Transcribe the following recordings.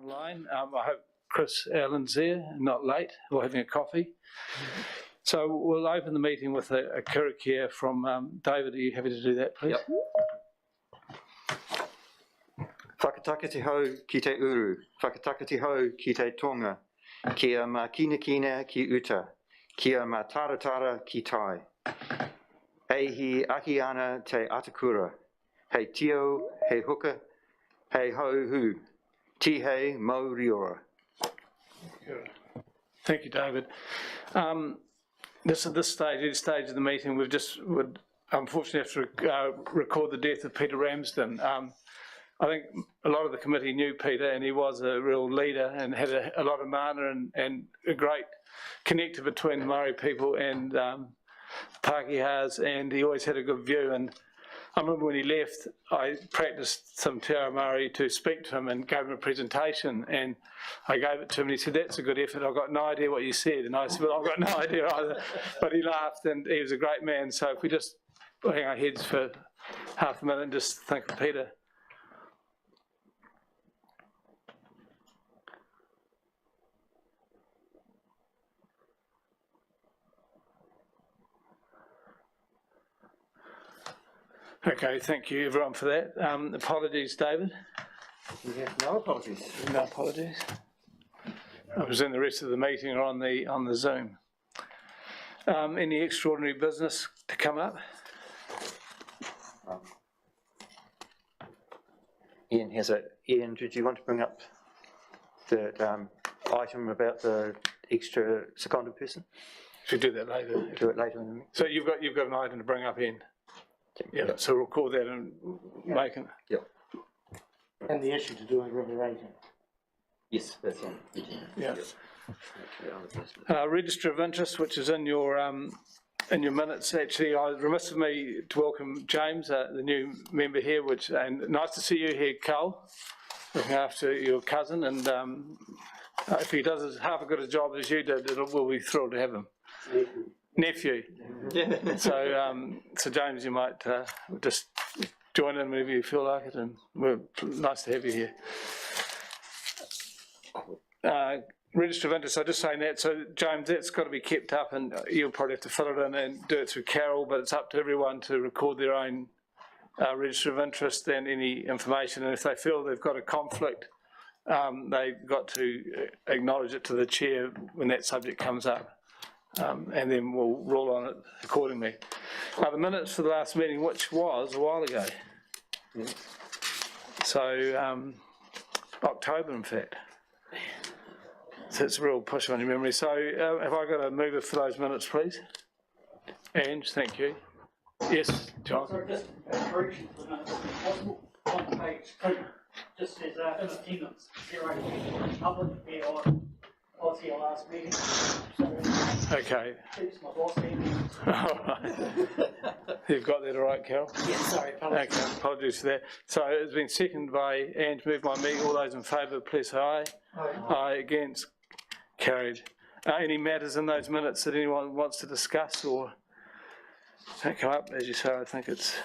online. I hope Chris Allen's there, not late, or having a coffee. So we'll open the meeting with a karakia from David. Are you happy to do that, please? Yep. Whakatakati hau ki te uru, whakatakati hau ki te tonga, kia mā kina kina ki uta, kia mā taratara ki tai. Hei hi aki ana te atakura, hei tio, hei huka, hei hau hu, ti hei mau riora. Thank you, David. At this stage of the meeting, would unfortunately have to record the death of Peter Ramsden. I think a lot of the committee knew Peter, and he was a real leader and had a lot of mana and a great connector between the Māori people and Pākehās, and he always had a good view. And I remember when he left, I practiced some Te Ao Māori to speak to him and gave him a presentation, and I gave it to him and he said, "That's a good effort, I've got no idea what you said." And I said, "Well, I've got no idea either." But he laughed, and he was a great man. So if we just hang our heads for half a minute and just think of Peter. Okay, thank you everyone for that. Apologies, David. We have no apologies. No apologies. I presume the rest of the meeting are on the Zoom. Any extraordinary business to come up? Ian has it. Ian, did you want to bring up the item about the extra seconded person? Should do that later. Do it later in the meeting. So you've got an item to bring up, Ian. Yeah. Yep. So we'll call that and make it. Yep. And the issue to do with River Agent. Yes, that's on. Yeah. Register of interest, which is in your minutes. Actually, remiss of me to welcome James, the new member here. And nice to see you here, Carl, looking after your cousin. And if he does half as good a job as you did, we'll be thrilled to have him. Nephew. Yeah. So James, you might just join in whenever you feel like it, and we're nice to have you here. Register of interest, I'm just saying that. So James, that's got to be kept up, and you'll probably have to fill it in and do it through Carol, but it's up to everyone to record their own register of interest and any information. And if they feel they've got a conflict, they've got to acknowledge it to the chair when that subject comes up. And then we'll roll on it accordingly. The minutes for the last meeting, which was a while ago. Yeah. So October, in fact. So it's a real push on your memory. So have I got a mover for those minutes, please? Ange, thank you. Yes, John. Sorry, just a correction for the minutes. Possible on page 2, just says in attendance, 0 public there on. I was here last meeting, so okay. Keeps my boss meeting. All right. You've got that all right, Carol? Yeah, sorry, apologies. Okay, apologies for that. So it's been seconded by Ange, moved by me. All those in favour, please say aye. Aye. Aye, against, carried. Any matters in those minutes that anyone wants to discuss or don't come up? As you say, I think it's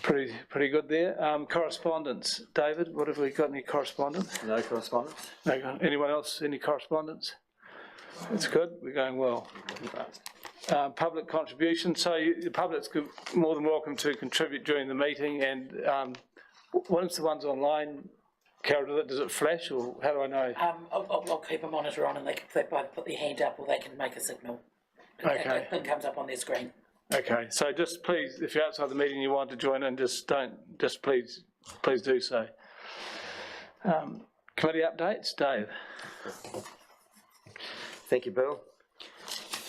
pretty good there. Correspondence. David, what have we got? Any correspondence? No correspondence. No. Anyone else? Any correspondence? That's good. We're going well. Public contribution. So the public's more than welcome to contribute during the meeting. And once the ones online, Carol, does it flash or how do I know? I'll keep a monitor on, and they both put their hand up or they can make a signal. Okay. It comes up on their screen. Okay, so just please, if you're outside the meeting and you want to join in, please do so. Committee updates, Dave. Thank you, Bill.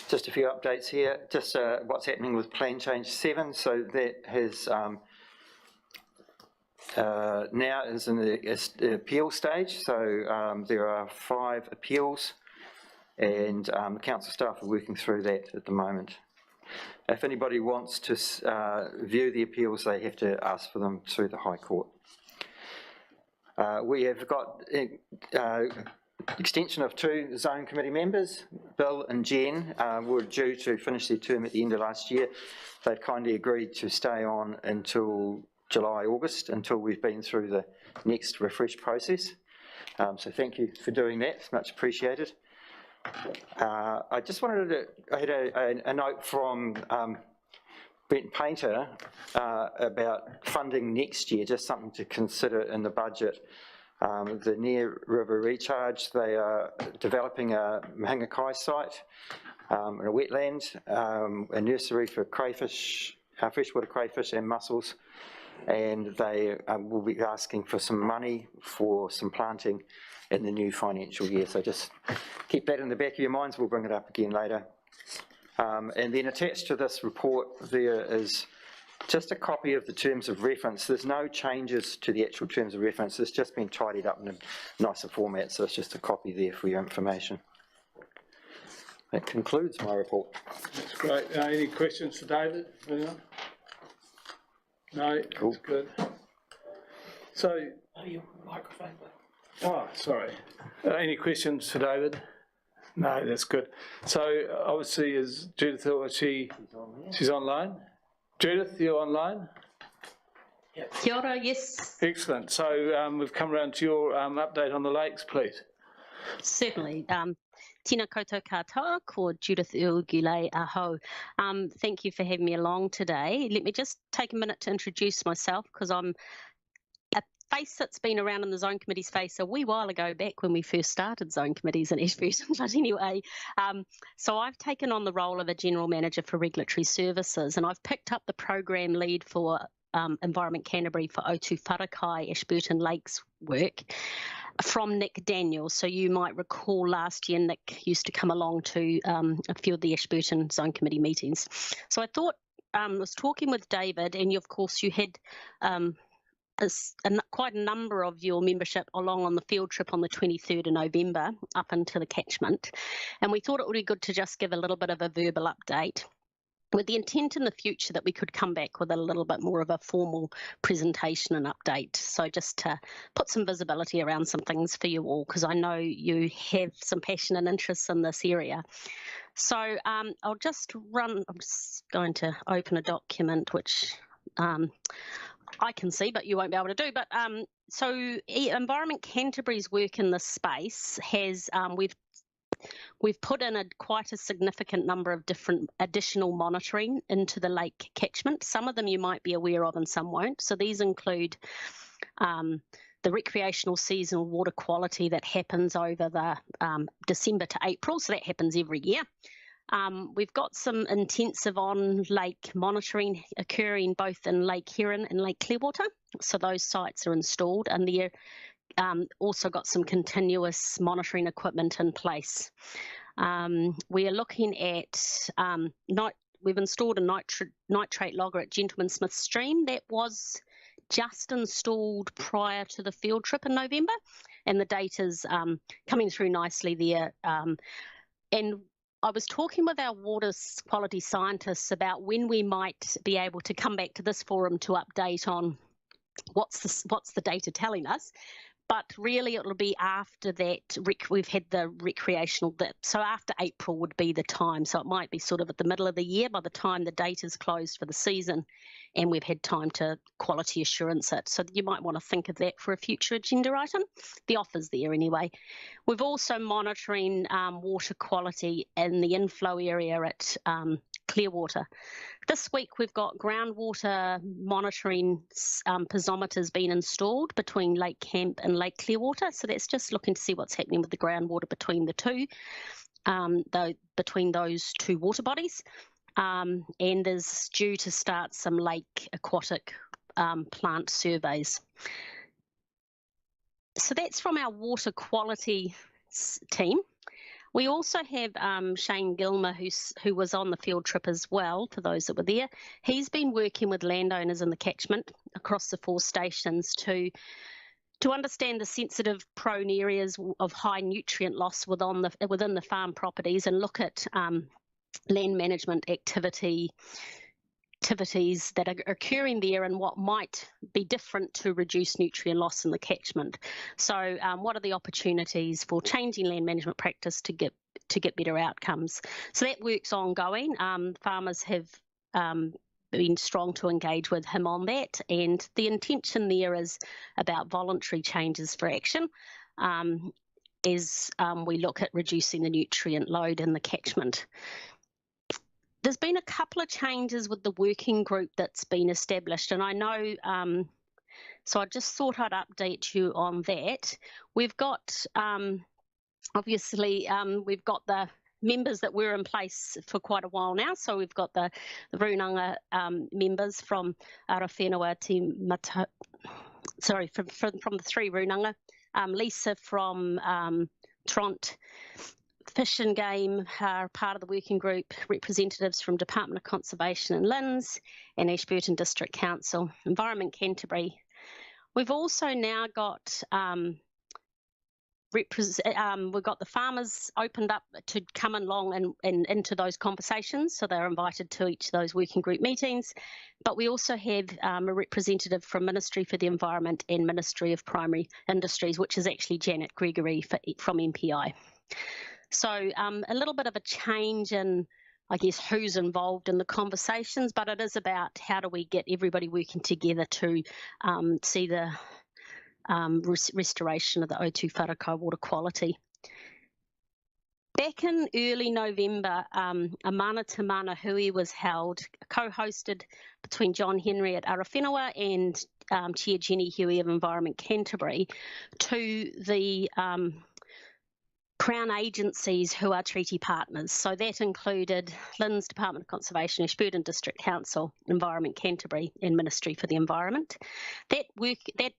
Just a few updates here. Just what's happening with Plan Change 7. So that has now is in the appeal stage. So there are 5 appeals, and the council staff are working through that at the moment. If anybody wants to view the appeals, they have to ask for them through the High Court. We have got extension of 2 zone committee members. Bill and Jen were due to finish their term at the end of last year. They've kindly agreed to stay on until July, August, until we've been through the next refresh process. So thank you for doing that, it's much appreciated. I just wanted to, I had a note from Brent Painter about funding next year, just something to consider in the budget. The Near River Recharge, they are developing a Mahingakai site, in a wetland, a nursery for crayfish, freshwater crayfish and mussels, and they will be asking for some money for some planting in the new financial year. So just keep that in the back of your minds, we'll bring it up again later. And then attached to this report there is just a copy of the terms of reference. There's no changes to the actual terms of reference, it's just been tidied up in a nicer format, so it's just a copy there for your information. That concludes my report. That's great. Any questions for David? Anyone? No, Cool. that's good. So, Your microphone. oh, sorry. Any questions for David? No, that's good. So, obviously, is Judith Hill, she's online? Judith, you're online? Kia ora, yes, Excellent. So, we've come around to your update on the lakes, please. certainly. Tina koutou katoa, ko Judith Gulay aho. Thank you for having me along today. Let me just take a minute to introduce myself, because I'm a face that's been around in the zone committee's face a wee while ago, back when we first started zone committees in Ashburton. But anyway, so I've taken on the role of a General Manager for Regulatory Services, and I've picked up the program lead for Environment Canterbury for O2 Wharakai Ashburton Lakes work from Nick Daniels. So you might recall last year Nick used to come along to a few of the Ashburton Zone Committee meetings. So I thought, I was talking with David, and of course you had quite a number of your membership along on the field trip on the 23rd of November up into the Catchment. And we thought it would be good to just give a little bit of a verbal update, with the intent in the future that we could come back with a little bit more of a formal presentation and update. So just to put some visibility around some things for you all, because I know you have some passion and interest in this area. So I'll just I'm just going to open a document which I can see, but you won't be able to do. But so Environment Canterbury's work in this space has, we've put in quite a significant number of different additional monitoring into the lake catchment. Some of them you might be aware of and some won't. So these include the recreational seasonal water quality that happens over the December to April. So that happens every year. We've got some intensive on-lake monitoring occurring both in Lake Huron and Lake Clearwater. So those sites are installed, and they're also got some continuous monitoring equipment in place. We are looking at we've installed a nitrate logger at Gentleman Smith Stream that was just installed prior to the field trip in November, and the data's coming through nicely there. And I was talking with our water quality scientists about when we might be able to come back to this forum to update on what's the data telling us. But really it'll be after that, we've had the recreational dip. So after April would be the time. So it might be sort of at the middle of the year by the time the data's closed for the season and we've had time to quality assurance it. So you might want to think of that for a future agenda item. The offer's there anyway. We've also monitoring water quality in the inflow area at Clearwater. This week we've got groundwater monitoring piezometers being installed between Lake Camp and Lake Clearwater. So that's just looking to see what's happening with the groundwater between the two, between those two water bodies. And there's due to start some lake aquatic plant surveys. So that's from our water quality team. We also have Shane Gilmer, who was on the field trip as well, for those that were there. He's been working with landowners in the catchment across the 4 stations to understand the sensitive prone areas of high nutrient loss within the farm properties, and look at land management activities that are occurring there and what might be different to reduce nutrient loss in the catchment. So what are the opportunities for changing land management practice to get better outcomes? So that work's ongoing. Farmers have been strong to engage with him on that, and the intention there is about voluntary changes for action as we look at reducing the nutrient load in the catchment. There's been a couple of changes with the working group that's been established, and I know, so I just thought I'd update you on that. We've got, obviously, we've got the members that were in place for quite a while now. So we've got the Runanga members from Arawhenua Te Mata, sorry, from the three Runanga, Lisa from Tront Fish and Game are part of the working group, representatives from Department of Conservation and LINZ and Ashburton District Council, Environment Canterbury. We've also now got we've got the farmers opened up to come along and into those conversations, so they're invited to each of those working group meetings. But we also have a representative from Ministry for the Environment and Ministry of Primary Industries, which is actually Janet Gregory from MPI. So a little bit of a change in, I guess, who's involved in the conversations, but it is about how do we get everybody working together to see the restoration of the O2 wharakau water quality. Back in early November, a mana te mana hui was held, co-hosted between John Henry at Arawhenua and Chair Jenny Huey of Environment Canterbury, to the Crown agencies who are treaty partners. So that included LINZ, Department of Conservation, Ashburton District Council, Environment Canterbury and Ministry for the Environment. That work, that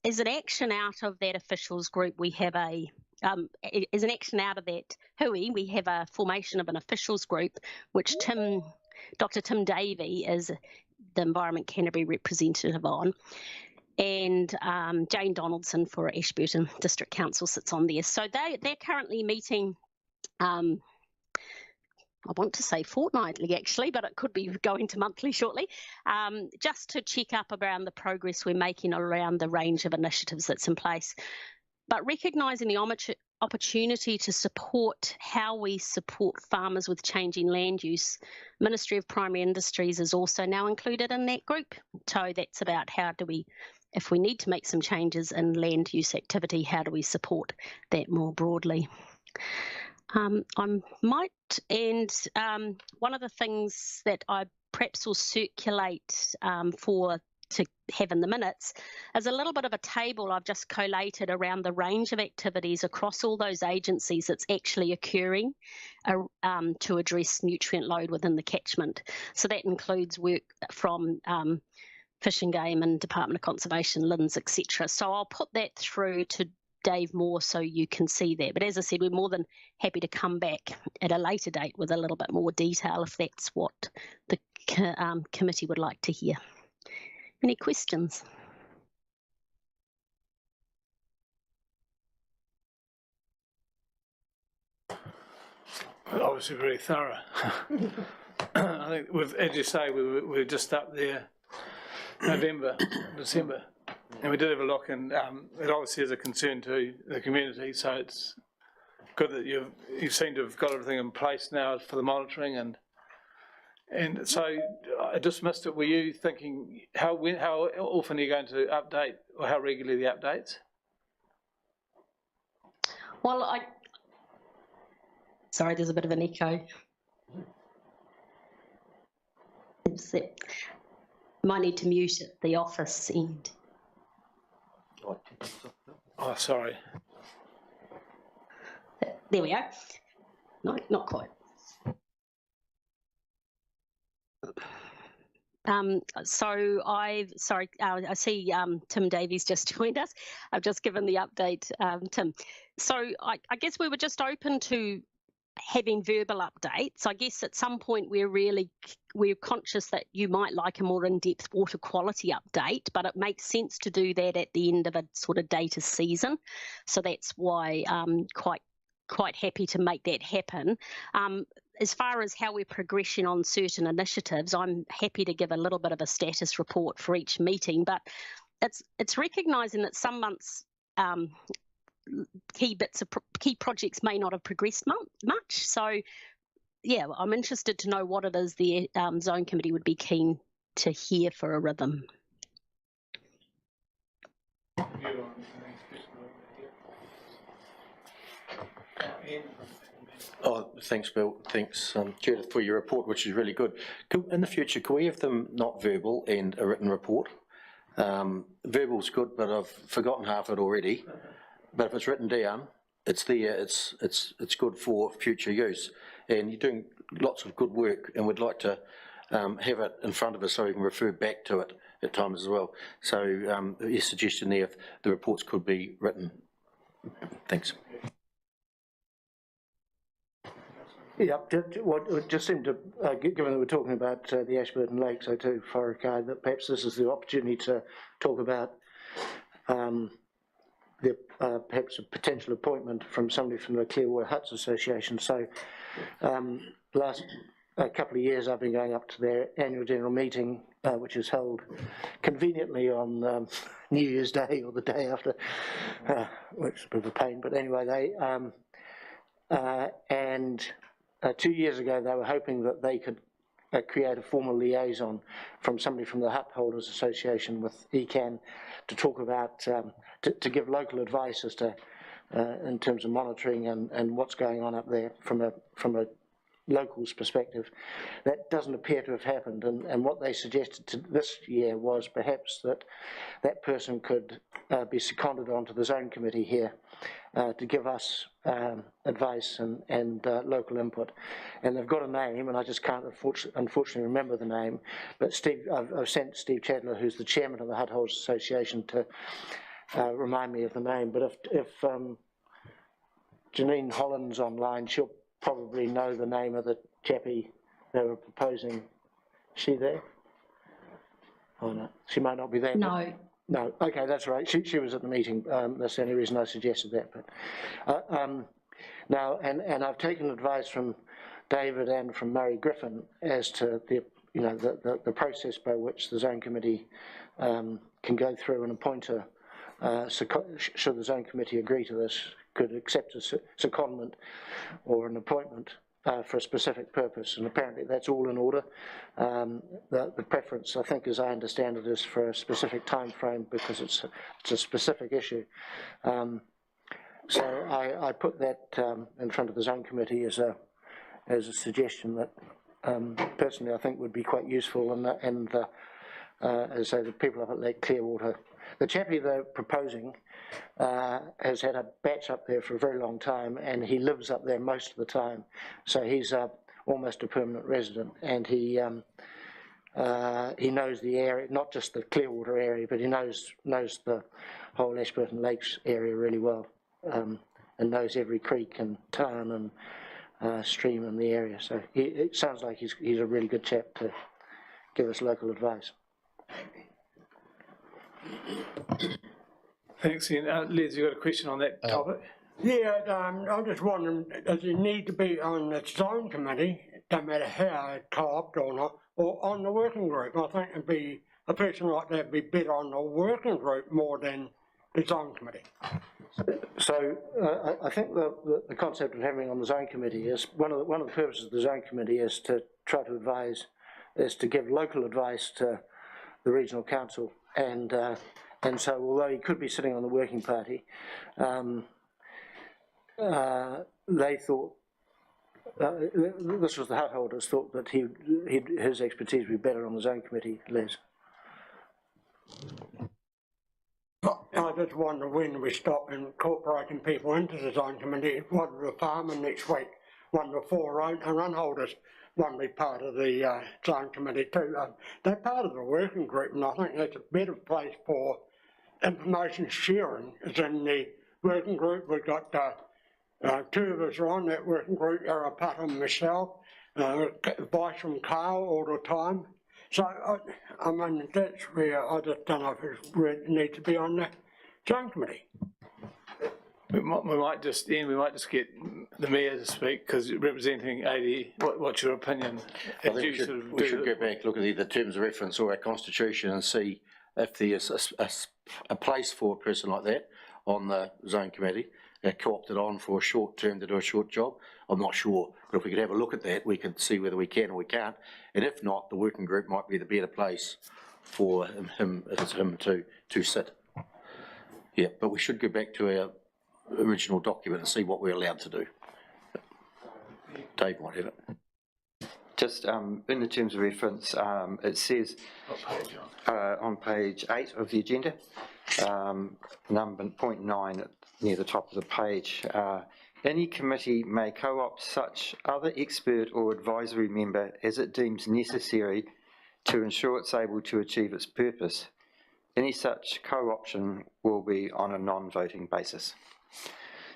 as an action out of that officials group, we have as an action out of that hui, we have a formation of an officials group, which Dr. Tim Daly is the Environment Canterbury representative on. And Jane Donaldson for Ashburton District Council sits on there. So they're currently meeting, I want to say fortnightly actually, but it could be going to monthly shortly, just to check up around the progress we're making around the range of initiatives that's in place. But recognising the opportunity to support how we support farmers with changing land use, Ministry of Primary Industries is also now included in that group. So that's about how do we, if we need to make some changes in land use activity, how do we support that more broadly? I might, and one of the things that I perhaps will circulate to have in the minutes is a little bit of a table I've just collated around the range of activities across all those agencies that's actually occurring to address nutrient load within the catchment. So that includes work from Fish and Game and Department of Conservation, LINZ, etc. So I'll put that through to Dave Moore so you can see that. But as I said, we're more than happy to come back at a later date with a little bit more detail if that's what the committee would like to hear. Any questions? Obviously very thorough. I think, as you say, we were just up there November, December, and we did have a look, and it obviously is a concern to the community, so it's good that you seem to have got everything in place now for the monitoring, and so I just missed it. Were you thinking how often are you going to update, or how regularly the updates? Well, sorry, there's a bit of an echo. Might need to mute at the office end. Oh, sorry. There we go. No, not quite. I see Tim Davies just joined us. I've just given the update, Tim. So I guess we were just open to having verbal updates. I guess at some point we're conscious that you might like a more in-depth water quality update, but it makes sense to do that at the end of a sort of data season. So that's why I'm quite happy to make that happen. As far as how we're progressing on certain initiatives, I'm happy to give a little bit of a status report for each meeting, but it's recognising that some months key projects may not have progressed much. So, I'm interested to know what it is the zone committee would be keen to hear for a rhythm. Oh, thanks, Bill. Thanks, Judith, for your report, which is really good. In the future, can we have them not verbal and a written report? Verbal's good, but I've forgotten half it already. But if it's written down, it's there. It's good for future use. And you're doing lots of good work, and we'd like to have it in front of us so we can refer back to it at times as well. So your suggestion there, if the reports could be written. Thanks. Yeah, it just seemed to, given that we're talking about the Ashburton Lakes, I too, Wharekai, that perhaps this is the opportunity to talk about perhaps a potential appointment from somebody from the Clearwater Huts Association. So last couple of years I've been going up to their annual general meeting, which is held conveniently on New Year's Day or the day after, which is a bit of a pain, but anyway, they, and 2 years ago they were hoping that they could create a formal liaison from somebody from the Hut Holders Association with ECAN to talk about, to give local advice as to, in terms of monitoring and what's going on up there from a local's perspective. That doesn't appear to have happened, and what they suggested to this year was perhaps that person could be seconded onto the zone committee here to give us advice and local input. And they've got a name, and I just can't unfortunately remember the name, but I've sent Steve Chandler, who's the chairman of the Hut Holders Association, to remind me of the name. But if Janine Holland's online, she'll probably know the name of the chappie they were proposing. Is she there? Oh no, she might not be there. No. No, okay, that's right. She was at the meeting. That's the only reason I suggested that. But now, and I've taken advice from David and from Murray Griffin as to the process by which the zone committee can go through and appoint a should the zone committee agree to this, could accept a secondment or an appointment for a specific purpose, and apparently that's all in order. The preference, I think, as I understand it, is for a specific time frame because it's a specific issue. So I put that in front of the zone committee as a suggestion that personally I think would be quite useful, and as I say, the people up at Lake Clearwater, the chappie they're proposing has had a batch up there for a very long time, and he lives up there most of the time, so he's almost a permanent resident, and he knows the area, not just the Clearwater area, but he knows the whole Ashburton Lakes area really well, and knows every creek and tarn and stream in the area. So it sounds like he's a really good chap to give us local advice. Thanks, Ian. Liz, you got a question on that topic? Yeah, I'm just wondering, does he need to be on the zone committee, no matter how co-opted or not, or on the working group? I think it'd be, a person like that would be better on the working group more than the zone committee. So I think the concept of having on the zone committee is, one of the purposes of the zone committee is to try to advise, is to give local advice to the regional council, and so although he could be sitting on the working party, they thought, this was the hut holders, thought that his expertise would be better on the zone committee, Les. I just wonder when we stop incorporating people into the zone committee. One of the farmer next week, one of the four run holders want to be part of the zone committee too. They're part of the working group, and I think that's a better place for information sharing is in the working group. We've got two of us are on that working group, Arapata and myself, advice from Carl all the time. So, I mean, that's where I just don't know if it really needs to be on the zone committee. We might just get the mayor to speak, because representing AD, what's your opinion? I think we should go back, look at either terms of reference or our constitution and see if there's a place for a person like that on the zone committee, co-opted on for a short term to do a short job. I'm not sure, but if we could have a look at that, we could see whether we can or we can't. And if not, the working group might be the better place for him to sit. Yeah, but we should go back to our original document and see what we're allowed to do. Dave might have it. Just in the terms of reference, it says on page 8 of the agenda, number point 9 near the top of the page, any committee may co-opt such other expert or advisory member as it deems necessary to ensure it's able to achieve its purpose. Any such co-option will be on a non-voting basis.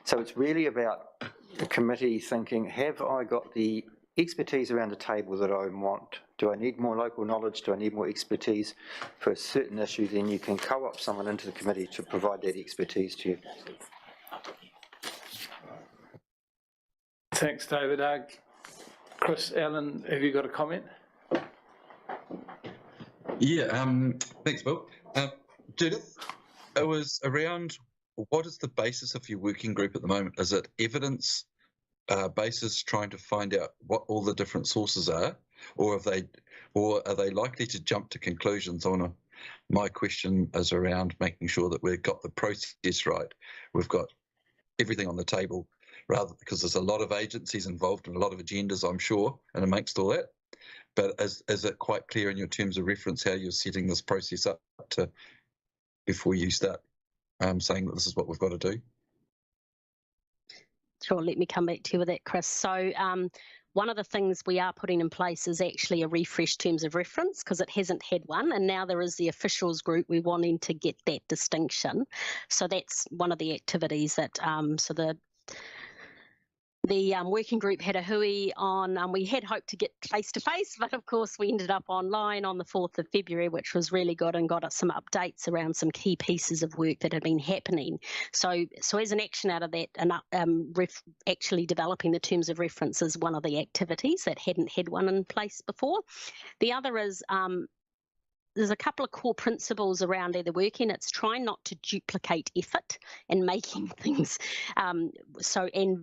So it's really about the committee thinking, have I got the expertise around the table that I want? Do I need more local knowledge? Do I need more expertise for a certain issue? Then you can co-opt someone into the committee to provide that expertise to you. Thanks, David. Chris, Alan, have you got a comment? Yeah, thanks, Bill. Judith, it was around, what is the basis of your working group at the moment? Is it evidence basis, trying to find out what all the different sources are, or are they likely to jump to conclusions on my question is around making sure that we've got the process right. We've got everything on the table, rather, because there's a lot of agencies involved and a lot of agendas, I'm sure, and amongst all that. But is it quite clear in your terms of reference how you're setting this process up to before you start saying that this is what we've got to do? Sure, let me come back to you with that, Chris. So one of the things we are putting in place is actually a refreshed terms of reference, because it hasn't had one, and now there is the officials group. We're wanting to get that distinction. So that's one of the activities that, so the working group had a hui on, we had hoped to get face-to-face, but of course we ended up online on the 4th of February, which was really good, and got us some updates around some key pieces of work that had been happening. So as an action out of that, and actually developing the terms of reference is one of the activities that hadn't had one in place before. The other is there's a couple of core principles around either working. It's trying not to duplicate effort and making things and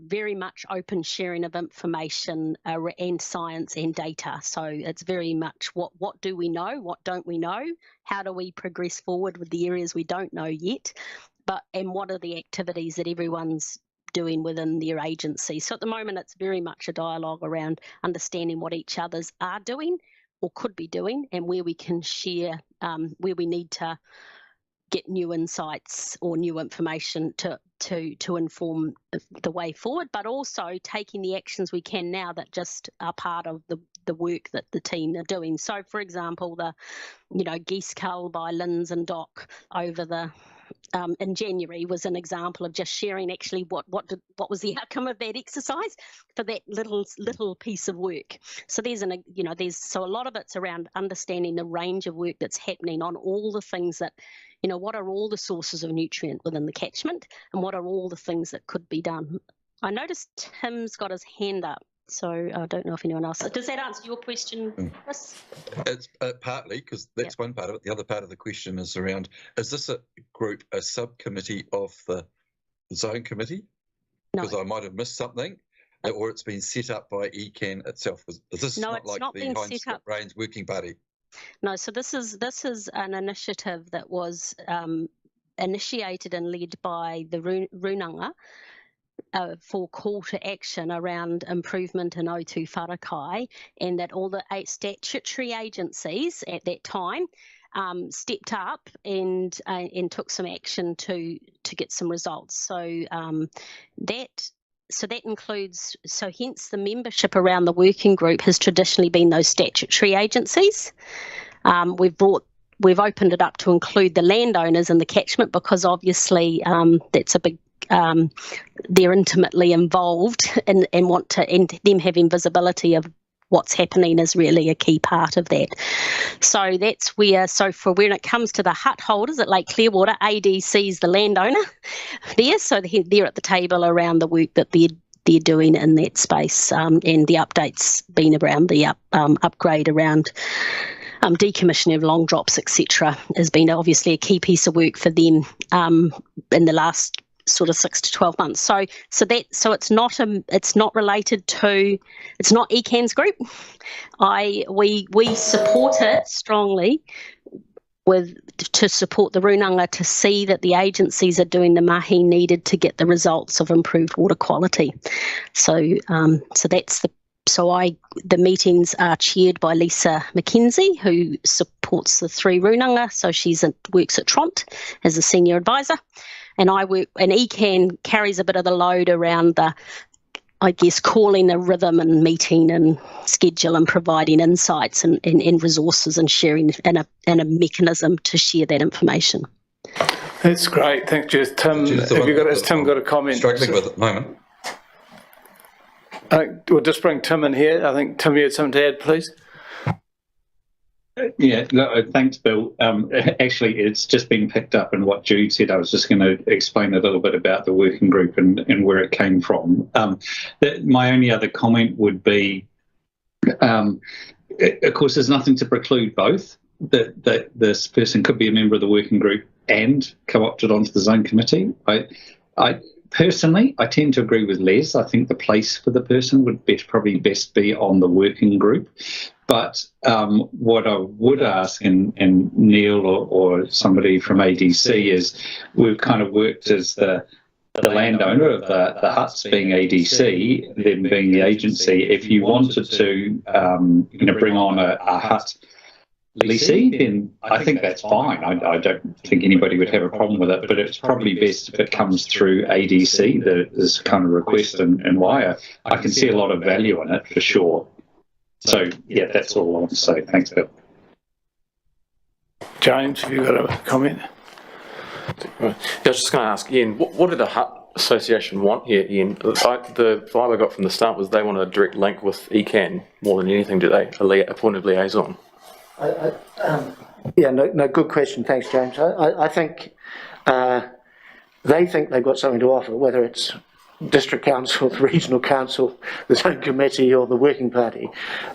very much open sharing of information and science and data. So it's very much what do we know, what don't we know, how do we progress forward with the areas we don't know yet, and what are the activities that everyone's doing within their agency. So at the moment it's very much a dialogue around understanding what each others are doing or could be doing, and where we can share, where we need to get new insights or new information to inform the way forward, but also taking the actions we can now that just are part of the work that the team are doing. So, for example, the geese cull by Linz and Doc over in January was an example of just sharing actually what was the outcome of that exercise for that little piece of work. So there's a lot of it's around understanding the range of work that's happening on all the things that, what are all the sources of nutrient within the catchment, and what are all the things that could be done. I noticed Tim's got his hand up, so I don't know if anyone else. Does that answer your question, Chris? It's partly, because that's one part of it. The other part of the question is around, is this a group, a subcommittee of the zone committee? No. Because I might have missed something, or it's been set up by ECAN itself. Is this not like the Heinz Brains Working Party? No, so this is an initiative that was initiated and led by the Runanga for call to action around improvement in O2 wharakai, and that all the 8 statutory agencies at that time stepped up and took some action to get some results. So that includes, hence the membership around the working group has traditionally been those statutory agencies. We've opened it up to include the landowners in the catchment, because obviously that's a big, they're intimately involved and them having visibility of what's happening is really a key part of that. So that's where, for when it comes to the hut holders at Lake Clearwater, ADC's the landowner there, so they're at the table around the work that they're doing in that space, and the updates been around the upgrade around decommissioning of long drops, etc., has been obviously a key piece of work for them in the last sort of 6 to 12 months. So it's not related to, it's not ECAN's group. We support it strongly to support the Runanga to see that the agencies are doing the mahi needed to get the results of improved water quality. So the meetings are chaired by Lisa McKenzie, who supports the 3 Runanga. So works at Tront as a senior advisor, and ECAN carries a bit of the load around calling the rhythm and meeting and schedule and providing insights and resources and sharing and a mechanism to share that information. That's great. Thanks, Judith. Tim, has Tim got a comment? Struggling with at the moment. We'll just bring Tim in here. I think, Tim, you had something to add, please? Yeah, no, thanks, Bill. Actually, it's just been picked up in what Jude said. I was just going to explain a little bit about the working group and where it came from. My only other comment would be, of course, there's nothing to preclude both, that this person could be a member of the working group and co-opted onto the zone committee. Personally, I tend to agree with Les. I think the place for the person would probably best be on the working group. But what I would ask, and Neil or somebody from ADC, is we've kind of worked as the landowner of the huts being ADC, them being the agency. If you wanted to bring on a hut leasee, then I think that's fine. I don't think anybody would have a problem with it, but it's probably best if it comes through ADC, this kind of request and wire. I can see a lot of value in it for sure. So, yeah, that's all I want to say. Thanks, Bill. James, have you got a comment? I was just going to ask Ian, what did the Hut Association want here, Ian? The vibe I got from the start was they want a direct link with ECAN more than anything, do they? Appointed liaison. Yeah, no, good question. Thanks, James. I think they think they've got something to offer, whether it's district council, the regional council, the zone committee or the working party,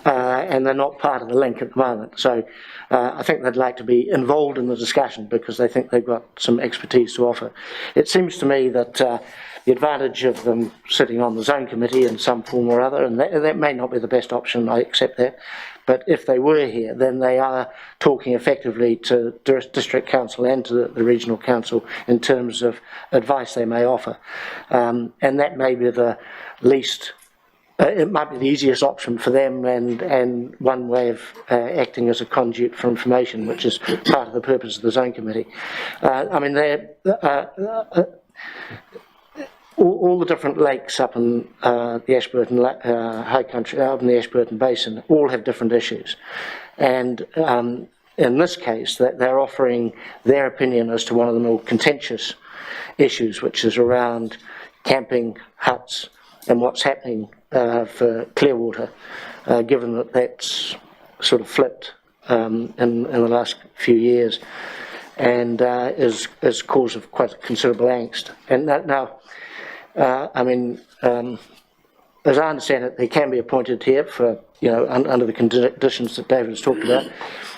and they're not part of the link at the moment. So I think they'd like to be involved in the discussion because they think they've got some expertise to offer. It seems to me that the advantage of them sitting on the zone committee in some form or other, and that may not be the best option, I accept that, but if they were here, then they are talking effectively to district council and to the regional council in terms of advice they may offer. And that may be the least, it might be the easiest option for them and one way of acting as a conduit for information, which is part of the purpose of the zone committee. I mean, all the different lakes up in the Ashburton High Country, up in the Ashburton Basin, all have different issues. And in this case, they're offering their opinion as to one of the more contentious issues, which is around camping, huts, and what's happening for Clearwater, given that that's sort of flipped in the last few years, and is cause of quite considerable angst. And now, I mean, as I understand it, they can be appointed here for, under the conditions that David has talked about.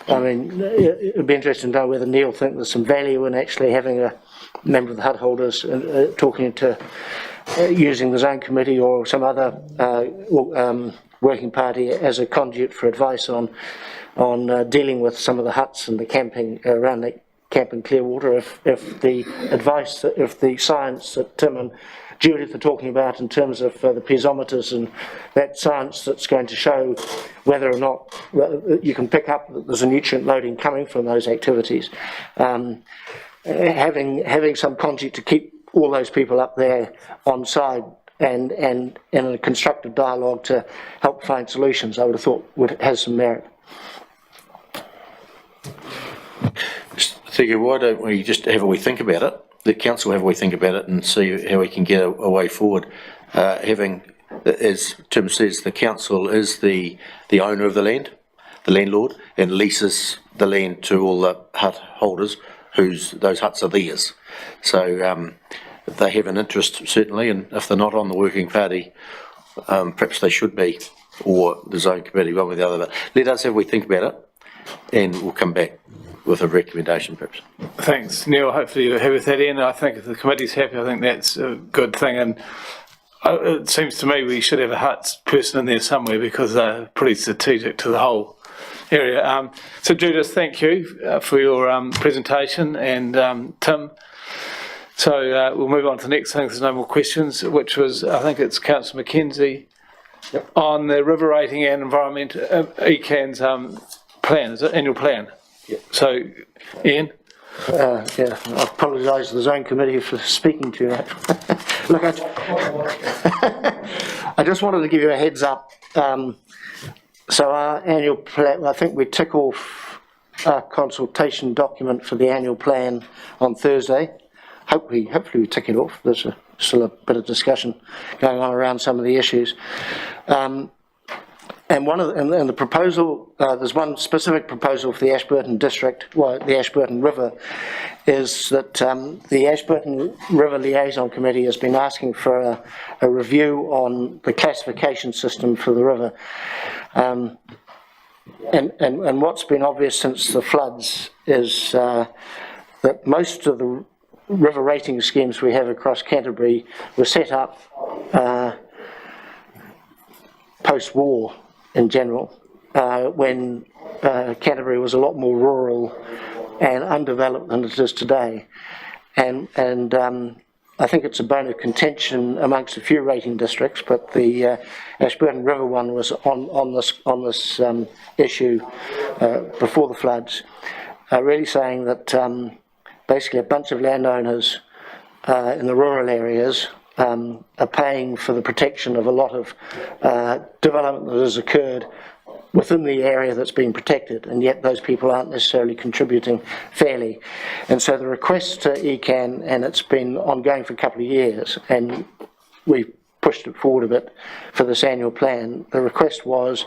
I mean, it would be interesting to know whether Neil thinks there's some value in actually having a member of the hut holders talking to using the zone committee or some other working party as a conduit for advice on dealing with some of the huts and the camping around the camp in Clearwater. If the advice, if the science that Tim and Judith are talking about in terms of the piezometers and that science that's going to show whether or not you can pick up that there's a nutrient loading coming from those activities. Having some conduit to keep all those people up there on side and in a constructive dialogue to help find solutions, I would have thought has some merit. Thinking, why don't we just have a wee think about it? The council have a wee think about it and see how we can get a way forward. Having, as Tim says, the council is the owner of the land, the landlord, and leases the land to all the hut holders those huts are theirs. So they have an interest, certainly, and if they're not on the working party, perhaps they should be, or the zone committee, one with the other. But let us have a wee think about it. and we'll come back with a recommendation perhaps. Thanks, Neil. Hopefully you're happy with that, Ian. I think if the committee's happy, I think that's a good thing. And it seems to me we should have a Huts person in there somewhere because they're pretty strategic to the whole area. So Judith, thank you for your presentation, and Tim. So we'll move on to the next thing. There's no more questions, which was, I think it's Councillor Mackenzie on the river rating and environment, ECAN's plan, is it annual plan? Yep. So, Ian? Yeah, I apologise to the Zone Committee for speaking to you. Look, I just wanted to give you a heads up. So our annual plan, I think we tick off our consultation document for the annual plan on Thursday. Hopefully we tick it off. There's still a bit of discussion going on around some of the issues. And the proposal, there's one specific proposal for the Ashburton district, well, the Ashburton River, is that the Ashburton River Liaison Committee has been asking for a review on the classification system for the river. And what's been obvious since the floods is that most of the river rating schemes we have across Canterbury were set up post-war in general, when Canterbury was a lot more rural and undeveloped than it is today. And I think it's a bone of contention amongst a few rating districts, but the Ashburton River one was on this issue before the floods, really saying that basically a bunch of landowners in the rural areas are paying for the protection of a lot of development that has occurred within the area that's being protected, and yet those people aren't necessarily contributing fairly. And so the request to ECAN, and it's been ongoing for a couple of years, and we pushed it forward a bit for this annual plan. The request was,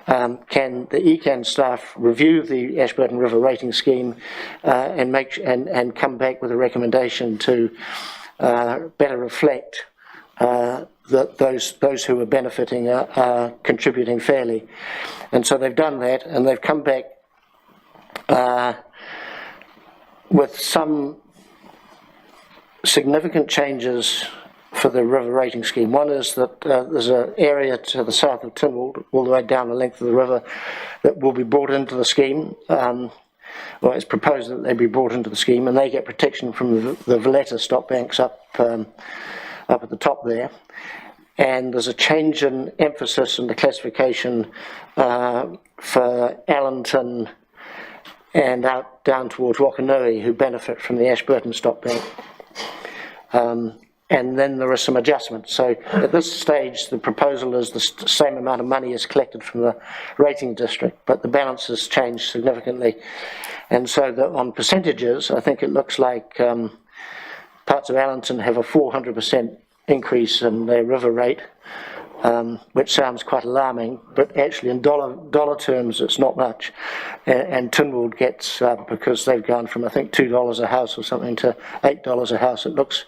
can the ECAN staff review the Ashburton River rating scheme and come back with a recommendation to better reflect that those who are benefiting are contributing fairly. And so they've done that, and they've come back with some significant changes for the river rating scheme. One is that there's an area to the south of Tynwald, all the way down the length of the river, that will be brought into the scheme. Well, it's proposed that they be brought into the scheme, and they get protection from the Valletta stock banks up at the top there. And there's a change in emphasis in the classification for Allenton and out down towards Wakanui, who benefit from the Ashburton stock bank. And then there are some adjustments. So at this stage, the proposal is the same amount of money is collected from the rating district, but the balance has changed significantly. And so on percentages, I think it looks like parts of Allenton have a 400% increase in their river rate, which sounds quite alarming, but actually in dollar terms it's not much. And Tynwald gets, because they've gone from I think $2 a house or something to $8 a house, it looks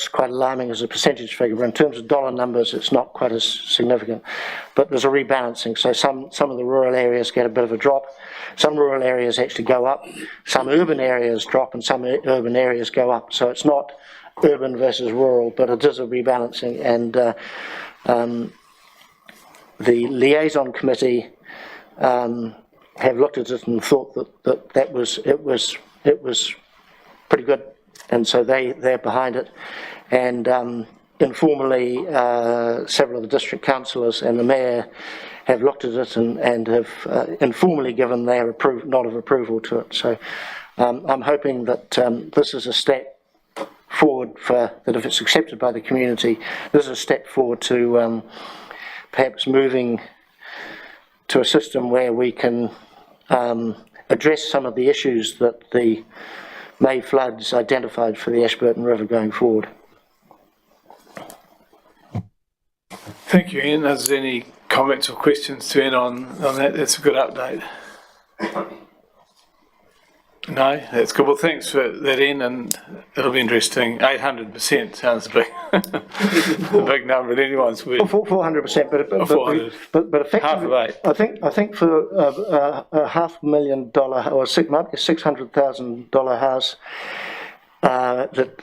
quite alarming as a percentage figure, but in terms of dollar numbers it's not quite as significant. But there's a rebalancing, so some of the rural areas get a bit of a drop, some rural areas actually go up, some urban areas drop and some urban areas go up. So it's not urban versus rural, but it is a rebalancing. And the liaison committee have looked at it and thought that it was pretty good, and so they're behind it. And informally, several of the district councillors and the mayor have looked at it and have informally given their nod of approval to it. So I'm hoping that this is a step forward that if it's accepted by the community, this is a step forward to perhaps moving to a system where we can address some of the issues that the May floods identified for the Ashburton River going forward. Thank you, Ian. Is there any comments or questions to Ian on that? That's a good update. No, that's good. Well, thanks for that, Ian, and it'll be interesting. 800% sounds big, a big number in anyone's word. 400%, but effectively, Half of eight. I think for a $500,000 or $600,000 house, that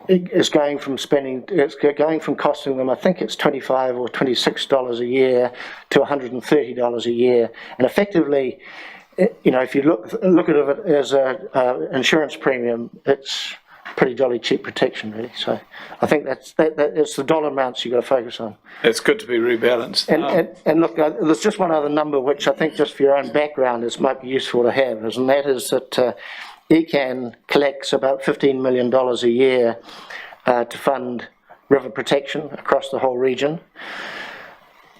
is going from costing them, I think it's $25 or $26 a year to $130 a year, and effectively, you know, if you look at it as a insurance premium, it's pretty jolly cheap protection, really. So I think that's the dollar amounts you've got to focus on. It's good to be rebalanced. And look, there's just one other number which I think, just for your own background, might be useful to have, and that is that ECAN collects about $15 million a year to fund river protection across the whole region.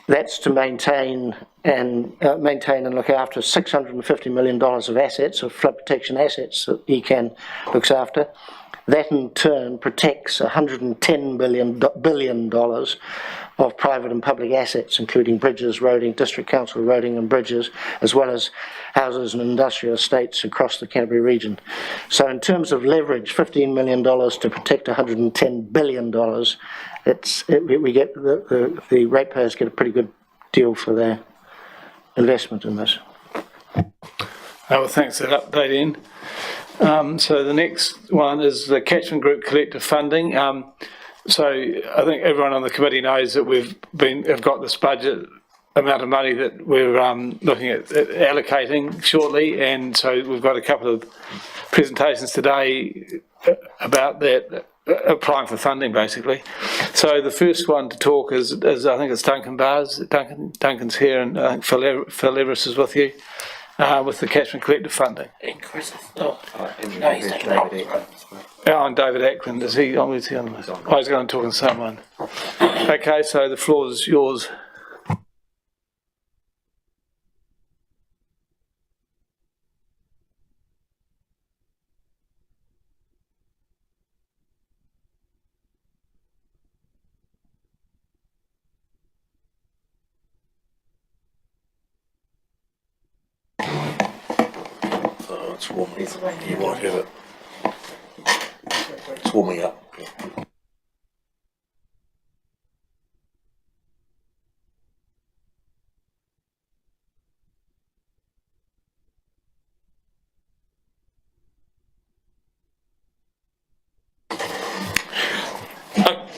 That's to maintain and look after $650 million of assets, of flood protection assets that ECAN looks after. That in turn protects $110 billion of private and public assets, including bridges, roading, district council roading and bridges, as well as houses and industrial estates across the Canterbury region. So in terms of leverage, $15 million to protect $110 billion, we get the ratepayers get a pretty good deal for their investment in this. Well, thanks for that update, Ian. So the next one is the Catchment Group collective funding. So I think everyone on the committee knows that have got this budget amount of money that we're looking at allocating shortly, and so we've got a couple of presentations today about that, applying for funding basically. So the first one to talk is I think it's Duncan Bars. Duncan's here, and I think Phil Everest is with you with the Catchment collective funding. And Chris is no, he's taking it off. Oh, and David Ackland, is he on with you? Oh, he's going to talk on the same one. Okay, so the floor is yours. It's warming. You might have it. It's warming up.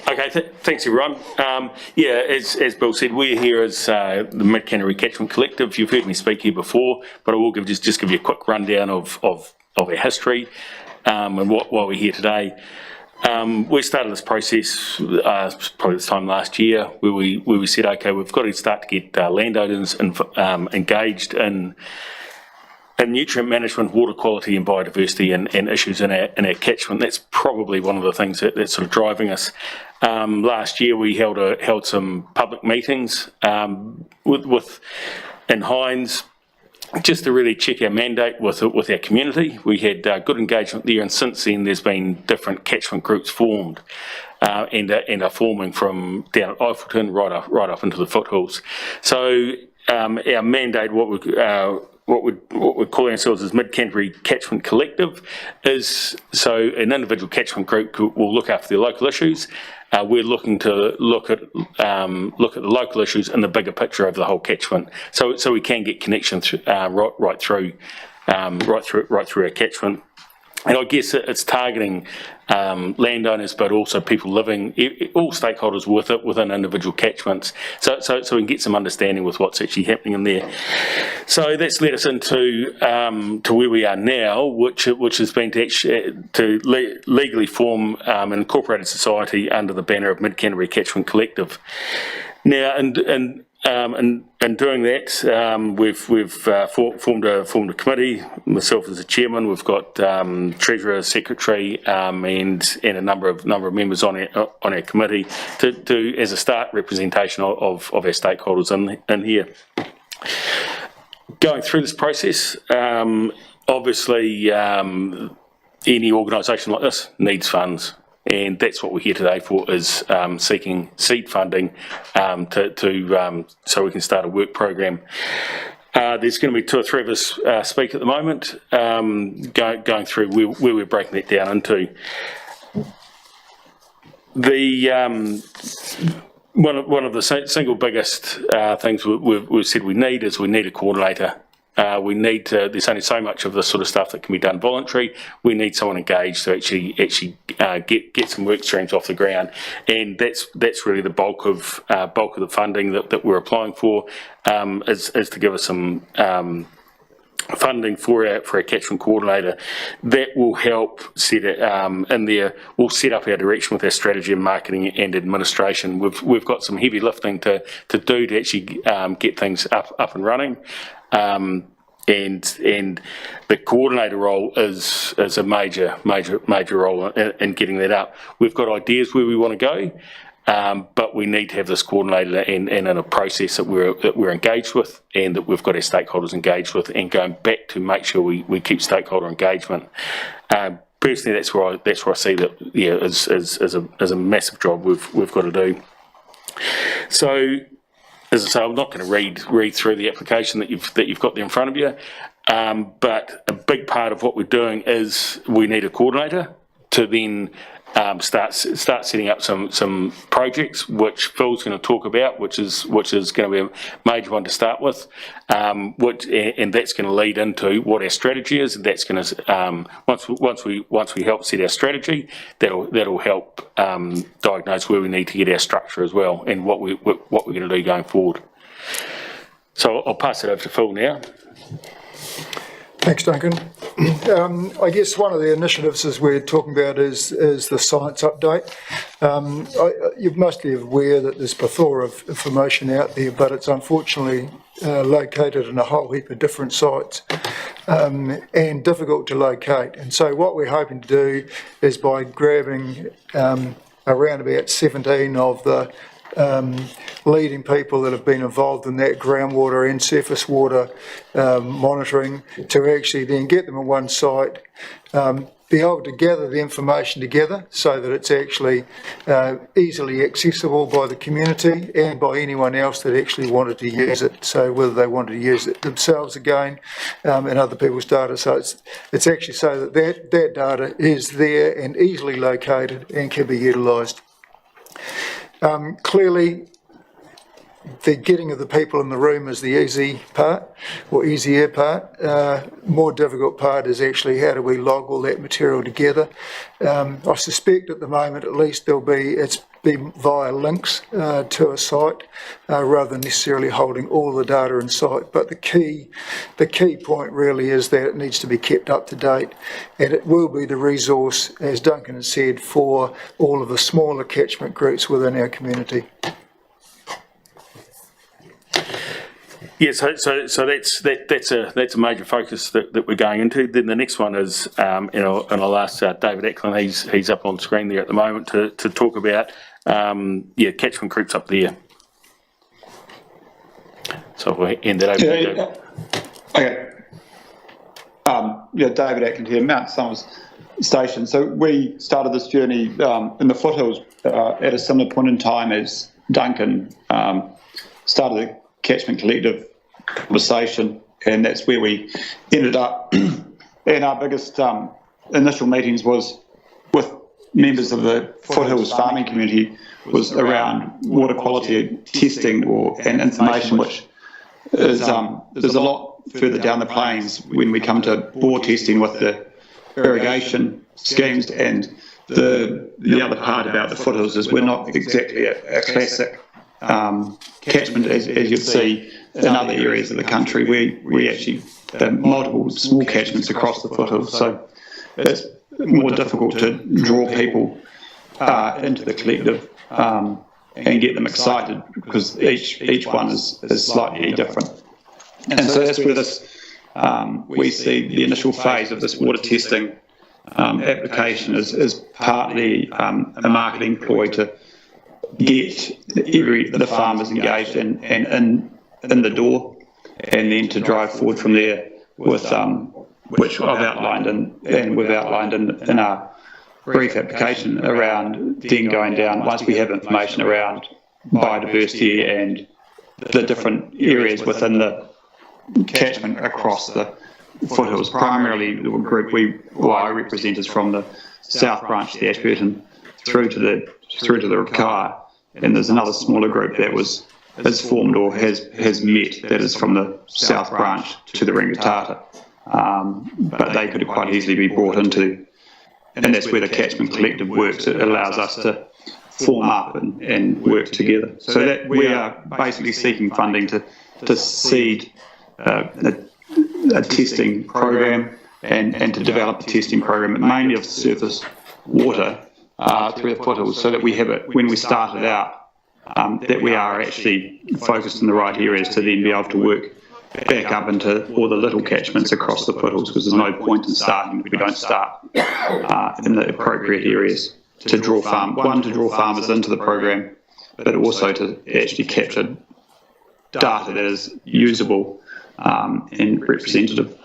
Okay, thanks everyone. Yeah, as Bill said, we're here as the Mid-Canterbury Catchment Collective. You've heard me speak here before, but I will just give you a quick rundown of our history and why we're here today. We started this process probably this time last year, where we said, okay, we've got to start to get landowners engaged in nutrient management, water quality and biodiversity and issues in our catchment. That's probably one of the things that's sort of driving us. Last year we held some public meetings in Hinds, just to really check our mandate with our community. We had good engagement there, and since then there's been different catchment groups formed and are forming from down at Ashburton right up into the foothills. So our mandate, what we're calling ourselves as Mid-Canterbury Catchment Collective, is so an individual catchment group will look after their local issues. We're looking to look at the local issues in the bigger picture of the whole catchment, so we can get connection right through our catchment. And I guess it's targeting landowners, but also people living, all stakeholders within individual catchments, so we can get some understanding with what's actually happening in there. So that's led us into to where we are now, which has been to legally form an incorporated society under the banner of Mid-Canterbury Catchment Collective. Now, in doing that, we've formed a committee. Myself as the chairman, we've got treasurer, secretary, and a number of members on our committee to as a start representation of our stakeholders in here. Going through this process, obviously, any organisation like this needs funds. And that's what we're here today for, is seeking seed funding so we can start a work program. There's going to be 2 or 3 of us speak at the moment, going through where we're breaking that down into. One of the single biggest things we've said we need a coordinator. There's only so much of this sort of stuff that can be done voluntary. We need someone engaged to actually get some work streams off the ground, and that's really the bulk of the funding that we're applying for, is to give us some funding for our catchment coordinator. That will help set it in there. We'll set up our direction with our strategy and marketing and administration. We've got some heavy lifting to do to actually get things up and running. And the coordinator role is a major role in getting that up. We've got ideas where we want to go, but we need to have this coordinator and in a process that we're engaged with, and that we've got our stakeholders engaged with, and going back to make sure we keep stakeholder engagement. Personally, that's where I see that as a massive job we've got to do. So, as I say, I'm not going to read through the application that you've got there in front of you, but a big part of what we're doing is we need a coordinator to then start setting up some projects, which Phil's going to talk about, which is going to be a major one to start with, and that's going to lead into what our strategy is. That's going to once we help set our strategy, that'll help diagnose where we need to get our structure as well, and what we're going to do going forward. So I'll pass it over to Phil now. Thanks, Duncan. I guess one of the initiatives as we're talking about is the science update. You're mostly aware that there's a plethora of information out there, but it's unfortunately located in a whole heap of different sites and difficult to locate. And so what we're hoping to do is by grabbing around about 17 of the leading people that have been involved in that groundwater and surface water monitoring, to actually then get them in one site, be able to gather the information together so that it's actually easily accessible by the community and by anyone else that actually wanted to use it. So whether they wanted to use it themselves again and other people's data. So it's actually so that data is there and easily located and can be utilised. Clearly, the getting of the people in the room is the easy part, or easier part. More difficult part is actually how do we log all that material together. I suspect at the moment, at least, it's been via links to a site rather than necessarily holding all the data in sight. But the key point really is that it needs to be kept up to date, and it will be the resource, as Duncan has said, for all of the smaller catchment groups within our community. Yeah, so that's a major focus that we're going into. Then the next one is, and I'll ask David Eklund, he's up on screen there at the moment to talk about catchment groups up there. So we'll end that over to David. Okay. David Eklund here, Mount Somers Station. So we started this journey in the foothills at a similar point in time as Duncan started the Catchment Collective conversation, and that's where we ended up. And our biggest initial meetings was with members of the foothills farming community, was around water quality testing and information, which is there's a lot further down the plains when we come to bore testing with the irrigation schemes. And the other part about the foothills is we're not exactly a classic catchment as you'd see in other areas of the country. We actually have multiple small catchments across the foothills, so it's more difficult to draw people into the collective and get them excited, because each one is slightly different. And so that's where this we see the initial phase of this water testing application is partly a marketing ploy to get the farmers engaged and in the door, and then to drive forward from there with which I've outlined and we've outlined in our brief application around then going down, once we have information around biodiversity and the different areas within the catchment across the foothills. Primarily, the group I represent is from the south branch, the Ashburton, through to the Rakaia, and there's another smaller group that has formed or has met that is from the south branch to the Rangitata. But they could quite easily be brought into, and that's where the Catchment Collective works. It allows us to form up and work together. So that we are basically seeking funding to seed a testing program and to develop a testing program, mainly of surface water through the foothills, so that we have it when we started out, that we are actually focused in the right areas to then be able to work back up into all the little catchments across the foothills, because there's no point in starting if we don't start in the appropriate areas to draw farmers into the program, but also to actually capture data that is usable and representative.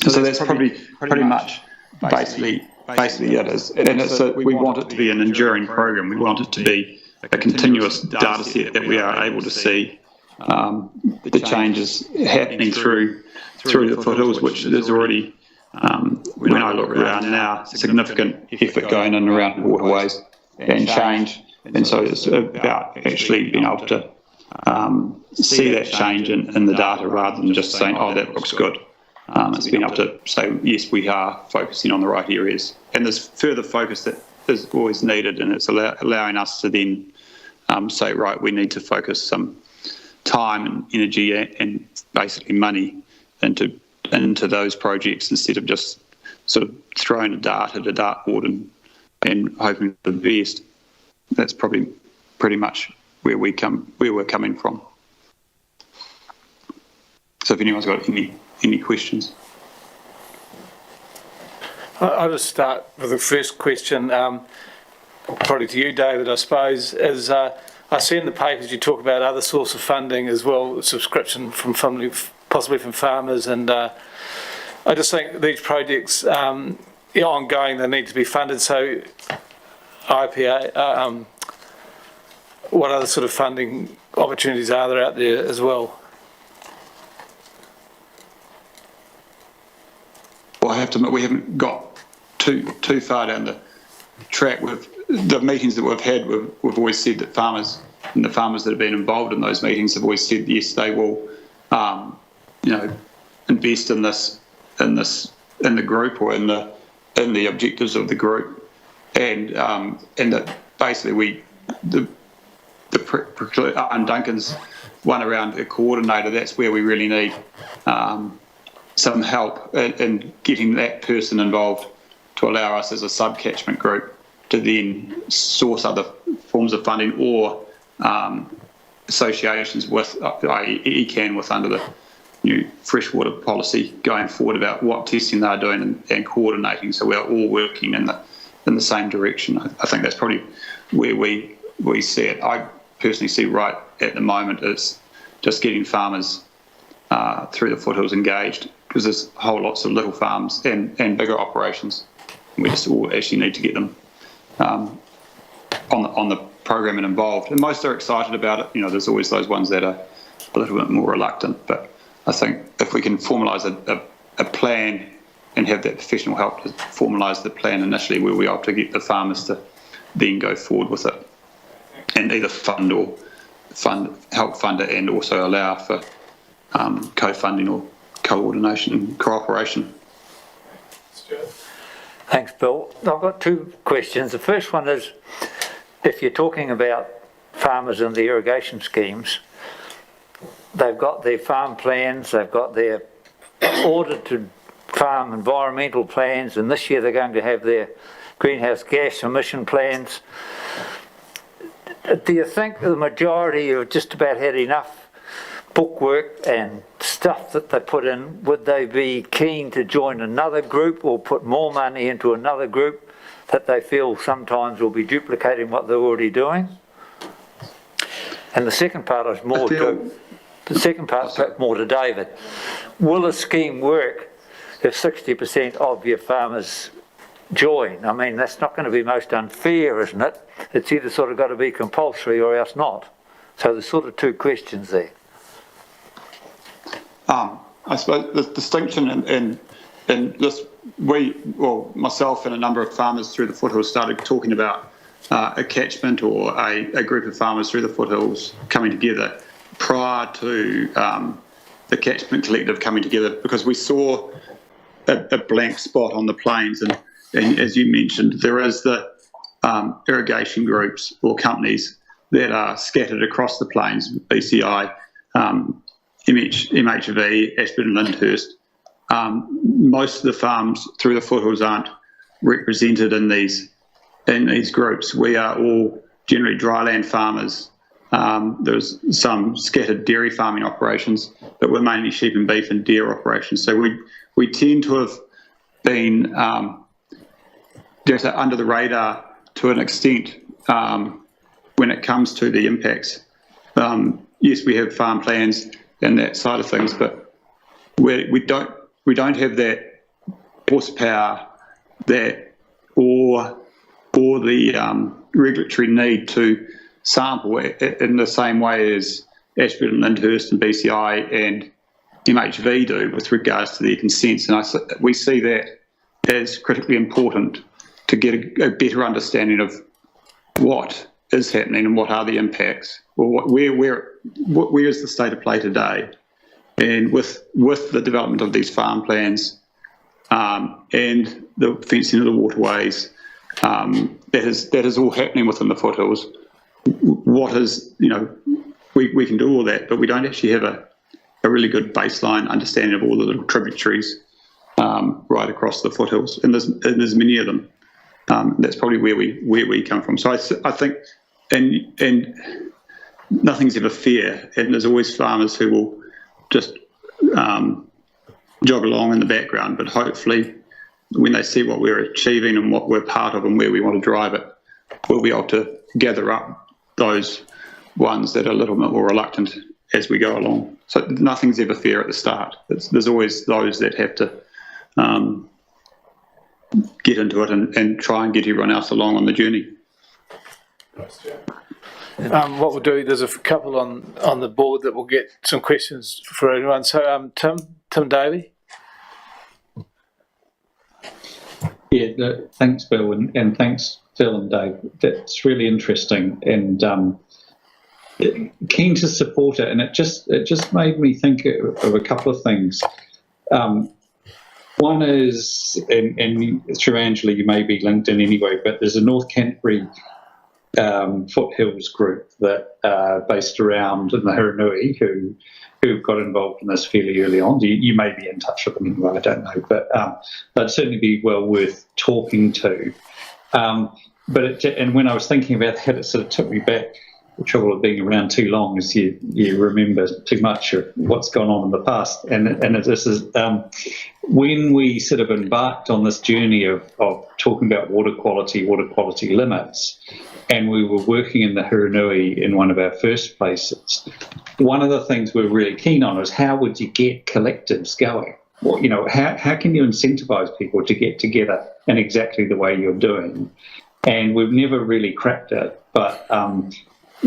So that's pretty much basically it is. And we want it to be an enduring program. We want it to be a continuous data set that we are able to see the changes happening through the foothills, which is already, when I look around now, significant effort going in around waterways and change. And so it's about actually being able to see that change in the data rather than just saying, oh, that looks good. It's being able to say, yes, we are focusing on the right areas. And there's further focus that is always needed, and it's allowing us to then say, right, we need to focus some time and energy and basically money into those projects instead of just sort of throwing a dart at a dartboard and hoping for the best. That's probably pretty much where we're coming from. So if anyone's got any questions. I'll just start with the first question, probably to you, David, I suppose, is I see in the papers you talk about other source of funding as well, subscription from possibly from farmers, and I just think these projects ongoing, they need to be funded. So IPA, what other sort of funding opportunities are there out there as well? Well, I have to admit, we haven't got too far down the track with the meetings that we've had. We've always said that farmers and the farmers that have been involved in those meetings have always said yes, they will, invest in the group or in the objectives of the group, and that basically and Duncan's one around a coordinator. That's where we really need some help in getting that person involved to allow us as a sub-catchment group to then source other forms of funding or associations with, i.e. ECAN, with under the new freshwater policy going forward about what testing they're doing and coordinating, so we're all working in the same direction. I think that's probably where we see it. I personally see right at the moment is just getting farmers through the foothills engaged, because there's whole lots of little farms and bigger operations. We just all actually need to get them on the program and involved. And most are excited about it. There's always those ones that are a little bit more reluctant. But I think if we can formalise a plan and have that professional help to formalise the plan initially, we'll be able to get the farmers to then go forward with it and either help fund it and also allow for co-funding or coordination and cooperation. Thanks, Bill. I've got two questions. The first one is, if you're talking about farmers and the irrigation schemes, they've got their farm plans, they've got their audited farm environmental plans, and this year they're going to have their greenhouse gas emission plans. Do you think the majority have just about had enough bookwork and stuff that they put in? Would they be keen to join another group or put more money into another group that they feel sometimes will be duplicating what they're already doing? And the second part is more to David. Will a scheme work if 60% of your farmers join? I mean, that's not going to be most unfair, isn't it? It's either sort of got to be compulsory or else not. So there's sort of two questions there. I suppose the distinction in this, myself and a number of farmers through the foothills started talking about a catchment or a group of farmers through the foothills coming together prior to the catchment collective coming together, because we saw a blank spot on the plains, and as you mentioned, there is the irrigation groups or companies that are scattered across the plains, BCI, MHV, Ashburton, Lyndhurst. Most of the farms through the foothills aren't represented in these groups. We are all generally dryland farmers. There's some scattered dairy farming operations, but we're mainly sheep and beef and deer operations. So we tend to have been just under the radar to an extent when it comes to the impacts. Yes, we have farm plans and that side of things, but we don't have that horsepower or the regulatory need to sample in the same way as Ashburton, Lyndhurst and BCI and MHV do with regards to their consents. And we see that as critically important to get a better understanding of what is happening and what are the impacts, or where is the state of play today. And with the development of these farm plans and the fencing of the waterways, that is all happening within the foothills. What is, we can do all that, but we don't actually have a really good baseline understanding of all the little tributaries right across the foothills, and there's many of them. That's probably where we come from. So I think, and nothing's ever fair, and there's always farmers who will just jog along in the background, but hopefully when they see what we're achieving and what we're part of and where we want to drive it, we'll be able to gather up those ones that are a little bit more reluctant as we go along. So nothing's ever fair at the start. There's always those that have to get into it and try and get everyone else along on the journey. What we'll do, there's a couple on the board that will get some questions for everyone. So Tim Daly. Yeah, thanks, Bill, and thanks, Phil and Dave. That's really interesting, and keen to support it. And it just made me think of a couple of things. One is, and through Angela, you may be linked in anyway, but there's a North Canterbury foothills group that based around in the Hiranui who got involved in this fairly early on. You may be in touch with them anyway, I don't know, but they'd certainly be well worth talking to. And when I was thinking about that, it sort of took me back. The trouble of being around too long is you remember too much of what's gone on in the past. And this is when we sort of embarked on this journey of talking about water quality limits, and we were working in the Hiranui in one of our first places. One of the things we were really keen on was how would you get collectives going? Well, how can you incentivize people to get together in exactly the way you're doing? And we've never really cracked it, but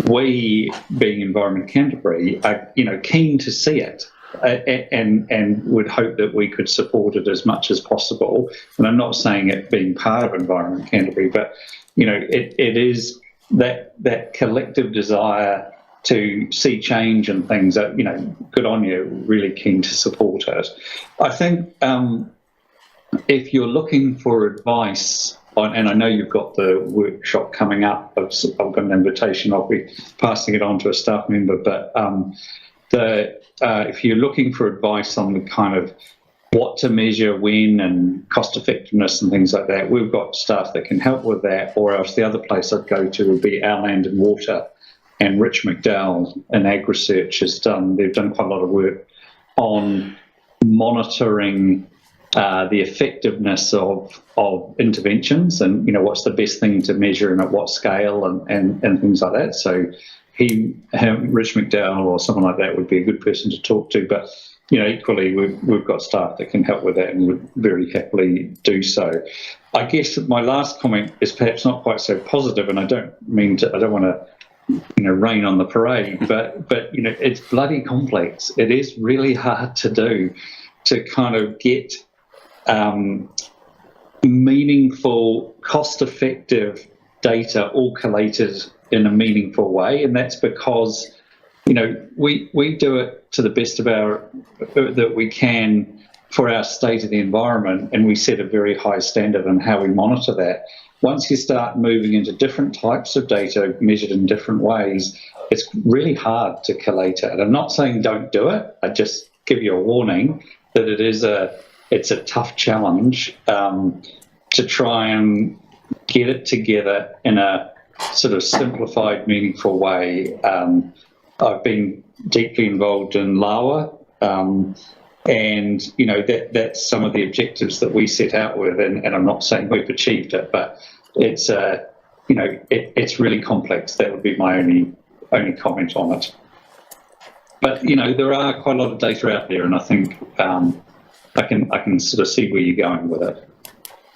we, being Environment Canterbury, are keen to see it and would hope that we could support it as much as possible. And I'm not saying it being part of Environment Canterbury, but it is that collective desire to see change and things that, good on you, really keen to support it. I think if you're looking for advice, and I know you've got the workshop coming up, I've got an invitation, I'll be passing it on to a staff member, but if you're looking for advice on the kind of what to measure when and cost effectiveness and things like that, we've got staff that can help with that. Or else the other place I'd go to would be Our Land and Water, and Rich McDowell in Ag Research they've done quite a lot of work on monitoring the effectiveness of interventions and what's the best thing to measure and at what scale and things like that. So Rich McDowell or someone like that would be a good person to talk to. But equally, we've got staff that can help with that and would very happily do so. I guess my last comment is perhaps not quite so positive, and I don't want to rain on the parade, but it's bloody complex. It is really hard to do, to kind of get meaningful, cost-effective data all collated in a meaningful way, and that's because we do it to the best of that we can for our state of the environment, and we set a very high standard on how we monitor that. Once you start moving into different types of data measured in different ways, it's really hard to collate it. I'm not saying don't do it. I just give you a warning that it's a tough challenge to try and get it together in a sort of simplified, meaningful way. I've been deeply involved in LAWA, and that's some of the objectives that we set out with, and I'm not saying we've achieved it, but it's it's really complex. That would be my only comment on it. But there are quite a lot of data out there, and I think I can sort of see where you're going with it.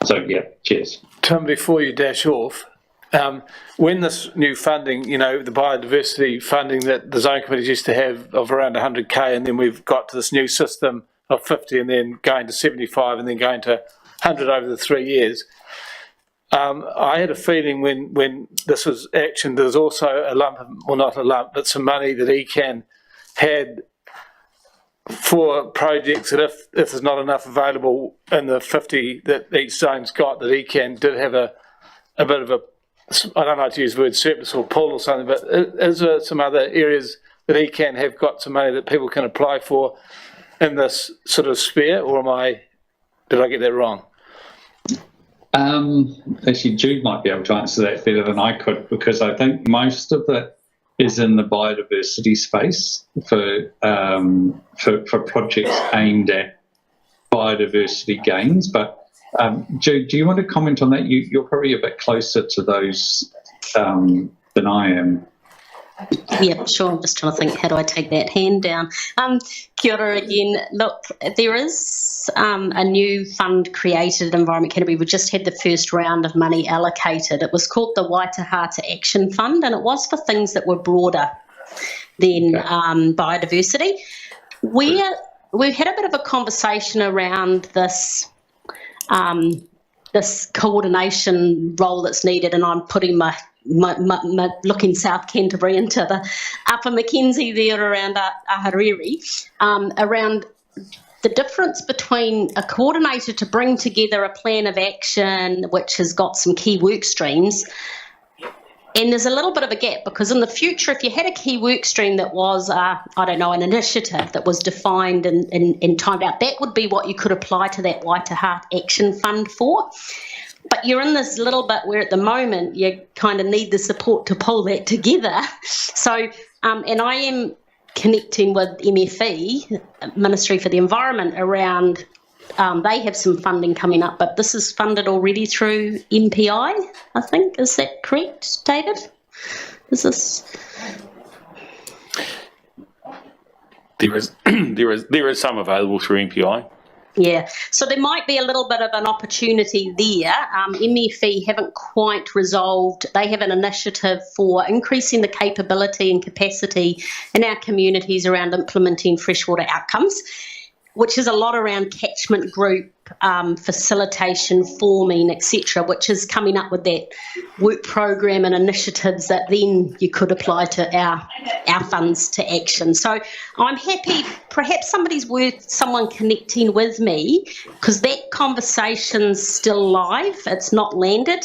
So yeah, cheers. Tim, before you dash off, when this new funding, the biodiversity funding that the zone committees used to have of around 100k, and then we've got to this new system of 50, and then going to 75, and then going to 100 over the 3 years, I had a feeling when this was actioned, there was also a lump, or not a lump, but some money that ECAN had for projects that if there's not enough available in the 50 that each zone's got, that ECAN did have a bit of a, I don't like to use the word surplus or pull or something, but is there some other areas that ECAN have got some money that people can apply for in this sort of sphere, or did I get that wrong? Actually, Jude might be able to answer that better than I could, because I think most of it is in the biodiversity space for projects aimed at biodiversity gains. But Jude, do you want to comment on that? You're probably a bit closer to those than I am. Yeah, sure. I'm just trying to think, how do I take that hand down? Kia ora again. Look, there is a new fund created at Environment Canterbury. We just had the first round of money allocated. It was called the Waitahata Action Fund, and it was for things that were broader than biodiversity. We've had a bit of a conversation around this this coordination role that's needed, and I'm putting my looking South Canterbury into the Upper Mackenzie there around Ahariri, around the difference between a coordinator to bring together a plan of action which has got some key work streams, and there's a little bit of a gap, because in the future, if you had a key work stream that was, I don't know, an initiative that was defined and timed out, that would be what you could apply to that Waitahata Action Fund for. But you're in this little bit where at the moment you kind of need the support to pull that together. So, and I am connecting with MFE, Ministry for the Environment, around, they have some funding coming up, but this is funded already through MPI, I think. Is that correct, David? Is this? There is some available through MPI. Yeah, so there might be a little bit of an opportunity there. MFE haven't quite resolved. They have an initiative for increasing the capability and capacity in our communities around implementing freshwater outcomes, which is a lot around catchment group facilitation, forming, etc., which is coming up with that work program and initiatives that then you could apply to our funds to action. So I'm happy, perhaps somebody's worth someone connecting with me, because that conversation's still live, it's not landed.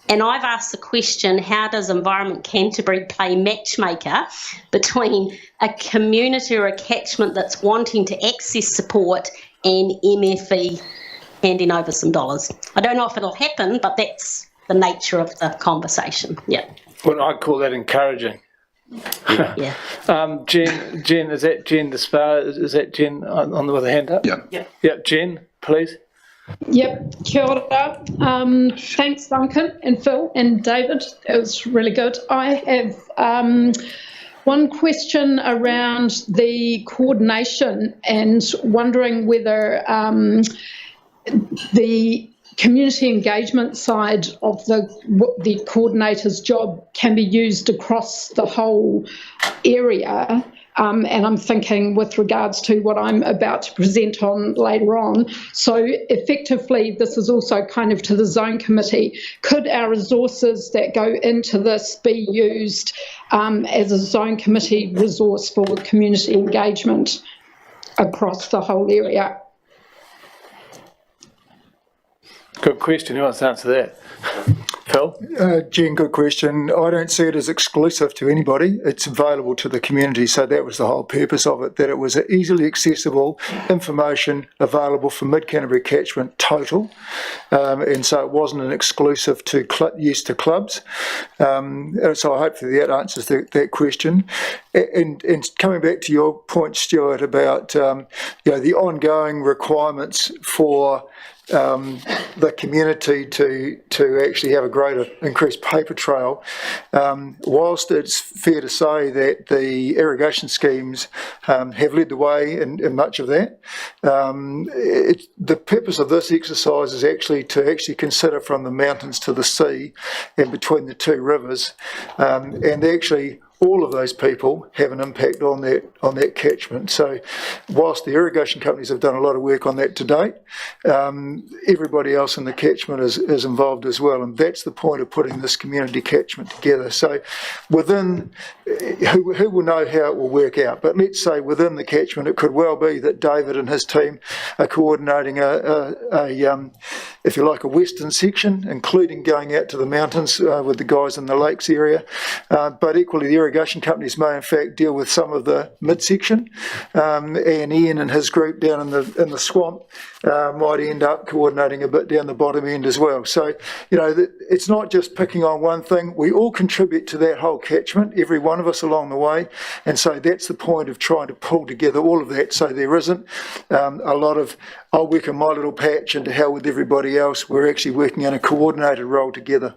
And I've asked the question, how does Environment Canterbury play matchmaker between a community or a catchment that's wanting to access support and MFE handing over some dollars? I don't know if it'll happen, but that's the nature of the conversation. Yeah. Well, I'd call that encouraging. Yeah. Jen, is that Jen Despar? Is that Jen on with the hand up? Yeah. Yeah, Jen, please. Yep, kia ora. Thanks, Duncan and Phil and David. It was really good. I have one question around the coordination and wondering whether the community engagement side of the coordinator's job can be used across the whole area. And I'm thinking with regards to what I'm about to present on later on. So effectively, this is also kind of to the zone committee. Could our resources that go into this be used as a zone committee resource for community engagement across the whole area? Good question. Who wants to answer that? Phil? Jen, good question. I don't see it as exclusive to anybody. It's available to the community, so that was the whole purpose of it, that it was easily accessible information available for Mid-Canterbury Catchment total, and so it wasn't an exclusive to use to clubs. So hopefully that answers that question. And coming back to your point, Stuart, about the ongoing requirements for the community to actually have a greater increased paper trail. Whilst it's fair to say that the irrigation schemes have led the way in much of that, the purpose of this exercise is actually to consider from the mountains to the sea and between the two rivers, and actually all of those people have an impact on that catchment. So whilst the irrigation companies have done a lot of work on that to date, everybody else in the catchment is involved as well, and that's the point of putting this community catchment together. So within, who will know how it will work out, but let's say within the catchment it could well be that David and his team are coordinating if you like, a western section, including going out to the mountains with the guys in the lakes area, but equally the irrigation companies may in fact deal with some of the midsection, and Ian and his group down in the swamp might end up coordinating a bit down the bottom end as well. So, it's not just picking on one thing. We all contribute to that whole catchment, every one of us along the way, and so that's the point of trying to pull together all of that, so there isn't a lot of I'll work in my little patch and to hell with everybody else. We're actually working in a coordinated role together.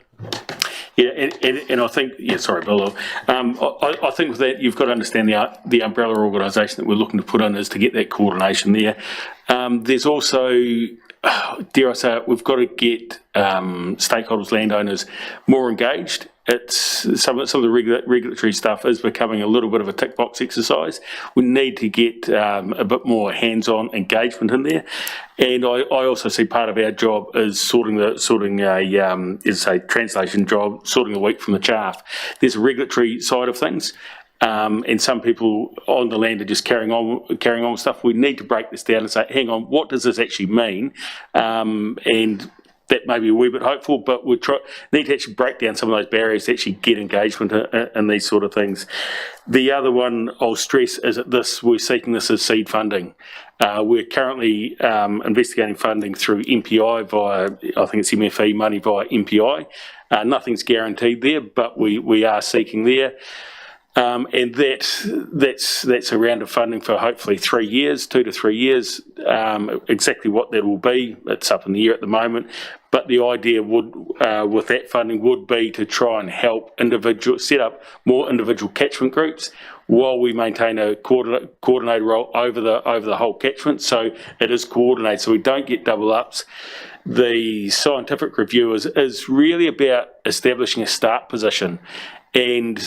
Yeah, and I think, sorry, Bill. I think with that, you've got to understand the umbrella organisation that we're looking to put in is to get that coordination there. There's also, dare I say it, we've got to get stakeholders, landowners more engaged. It's some of the regulatory stuff is becoming a little bit of a tick box exercise. We need to get a bit more hands-on engagement in there, and I also see part of our job is sorting a translation job, sorting the wheat from the chaff. There's a regulatory side of things. And some people on the land are just carrying on with stuff. We need to break this down and say, hang on, what does this actually mean? And that may be a wee bit hopeful, but we need to actually break down some of those barriers to actually get engagement in these sort of things. The other one I'll stress is that we're seeking this as seed funding. We're currently investigating funding through MPI via, I think it's MFE money via MPI. Nothing's guaranteed there, but we are seeking there. And that's a round of funding for hopefully 3 years, 2 to 3 years. Exactly what that will be, it's up in the air at the moment. But the idea would, with that funding, would be to try and help set up more individual catchment groups while we maintain a coordinated role over the whole catchment. So it is coordinated, so we don't get double ups. The scientific review is really about establishing a start position. And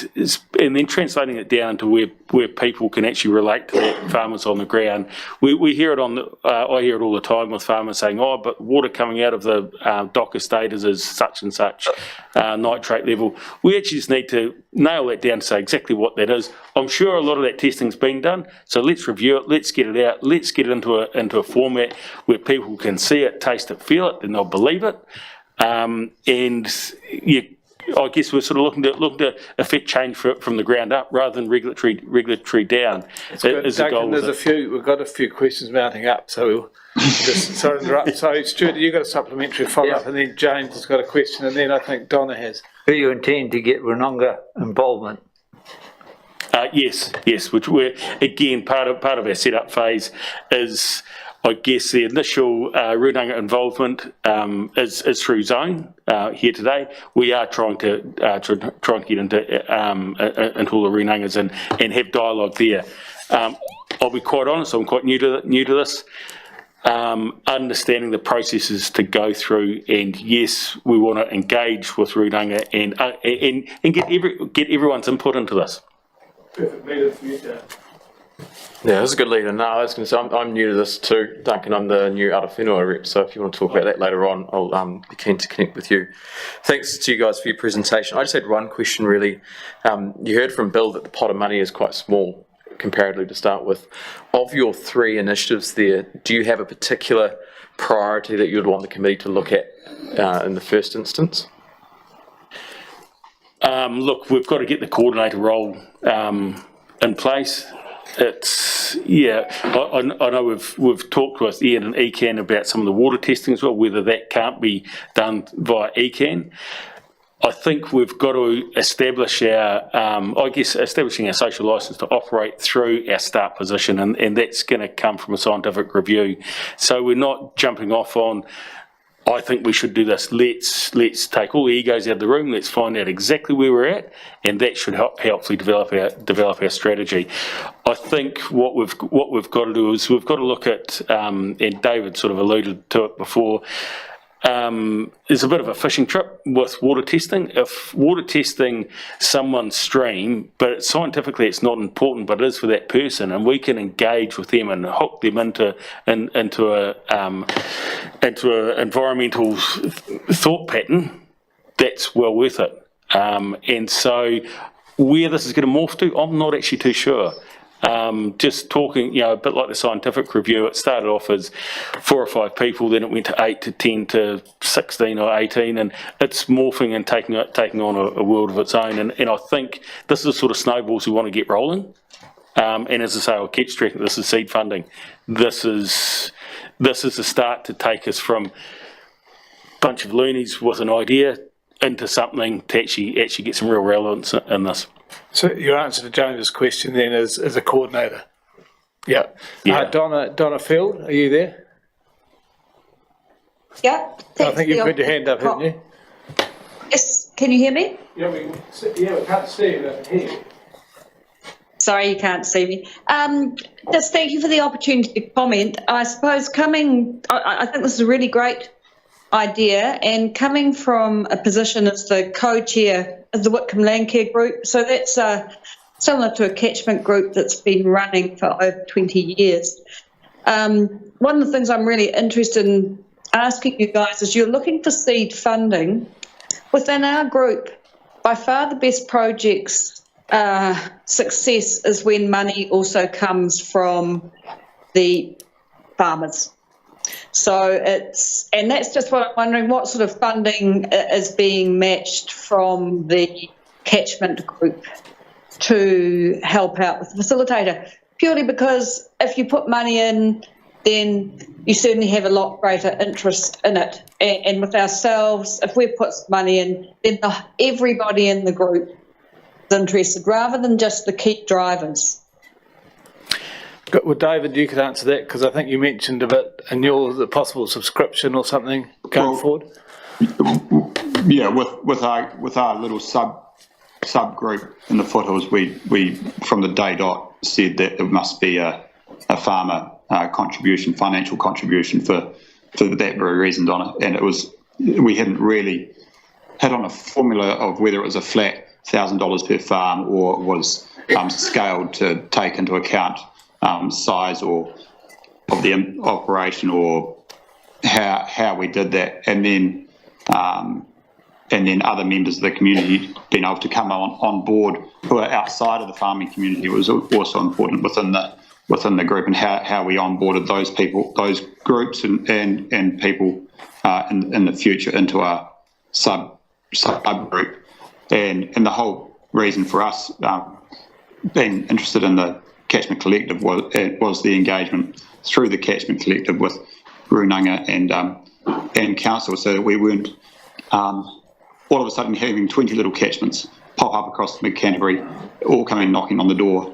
then translating it down to where people can actually relate to that, farmers on the ground. We hear it I hear it all the time with farmers saying, oh, but water coming out of the dock estate is such and such nitrate level. We actually just need to nail that down to say exactly what that is. I'm sure a lot of that testing's been done, so let's review it, let's get it out, let's get it into a format where people can see it, taste it, feel it, and they'll believe it. I guess we're sort of looking to affect change from the ground up rather than regulatory down. Duncan, we've got a few questions mounting up, so we'll just sorry to interrupt. So Stuart, you've got a supplementary follow-up, and then James has got a question, and then I think Donna has. Do you intend to get Runonga involvement? Yes, which we're, again, part of our setup phase is, I guess, the initial Runonga involvement is through zone here today. We are trying to get into all the Runongas and have dialogue there. I'll be quite honest, I'm quite new to this. understanding the processes to go through, and yes, we want to engage with Runanga and get everyone's input into this. Perfect leader for you, Joe. Yeah, that's a good leader. No, I was going to say, I'm new to this too, Duncan. I'm the new Arawhenua rep, so if you want to talk about that later on, I'll be keen to connect with you. Thanks to you guys for your presentation. I just had one question really. You heard from Bill that the pot of money is quite small comparatively to start with. Of your 3 initiatives there, do you have a particular priority that you would want the committee to look at in the first instance? Look, we've got to get the coordinator role in place. It's, yeah, I know we've talked with Ian and ECAN about some of the water testing as well, whether that can't be done via ECAN. I think we've got to establish establishing our social licence to operate through our start position, and that's going to come from a scientific review. So we're not jumping off on, I think we should do this. Let's take all the egos out of the room. Let's find out exactly where we're at, and that should helpfully develop our strategy. I think what we've got to do is we've got to look at, and David sort of alluded to it before. There's a bit of a fishing trip with water testing. If water testing someone's stream, but scientifically it's not important, but it is for that person, and we can engage with them and hook them into an environmental thought pattern, that's well worth it. And so where this is going to morph to, I'm not actually too sure. Just talking, a bit like the scientific review, it started off as 4 or 5 people, then it went to 8 to 10 to 16 or 18, and it's morphing and taking on a world of its own. And I think this is the sort of snowballs we want to get rolling. And as I say, I'll keep stressing, this is seed funding. This is a start to take us from a bunch of loonies with an idea into something to actually get some real relevance in this. So your answer to James's question then is a coordinator. Yeah. Donna Field, are you there? Yeah. I think you've got your hand up, haven't you? Yes. Can you hear me? Yeah, we can't see you, but I can hear you. Sorry, you can't see me. Just thank you for the opportunity to comment. I suppose I think this is a really great idea, and coming from a position as the co-chair of the Whitcomb Land Care Group, so that's similar to a catchment group that's been running for over 20 years. One of the things I'm really interested in asking you guys is, you're looking for seed funding. Within our group, by far the best projects success is when money also comes from the farmers. So and that's just what I'm wondering, what sort of funding is being matched from the catchment group to help out with the facilitator? Purely because if you put money in, then you certainly have a lot greater interest in it. And with ourselves, if we put money in, then everybody in the group is interested, rather than just the key drivers. Well, David, you could answer that, because I think you mentioned a bit in the possible subscription or something going forward. Yeah, with our little subgroup in the foothills, we from the day dot said that it must be a farmer contribution, financial contribution for that very reason, Donna. And we hadn't really hit on a formula of whether it was a flat $1,000 per farm or was scaled to take into account size or of the operation, or how we did that, and then other members of the community being able to come on board who are outside of the farming community was also important within the group, and how we onboarded those people, those groups and people in the future into our subgroup, and the whole reason for us being interested in the Catchment Collective was the engagement through the Catchment Collective with Runanga and Council, so that we weren't all of a sudden having 20 little catchments pop up across Mid-Canterbury, all coming knocking on the door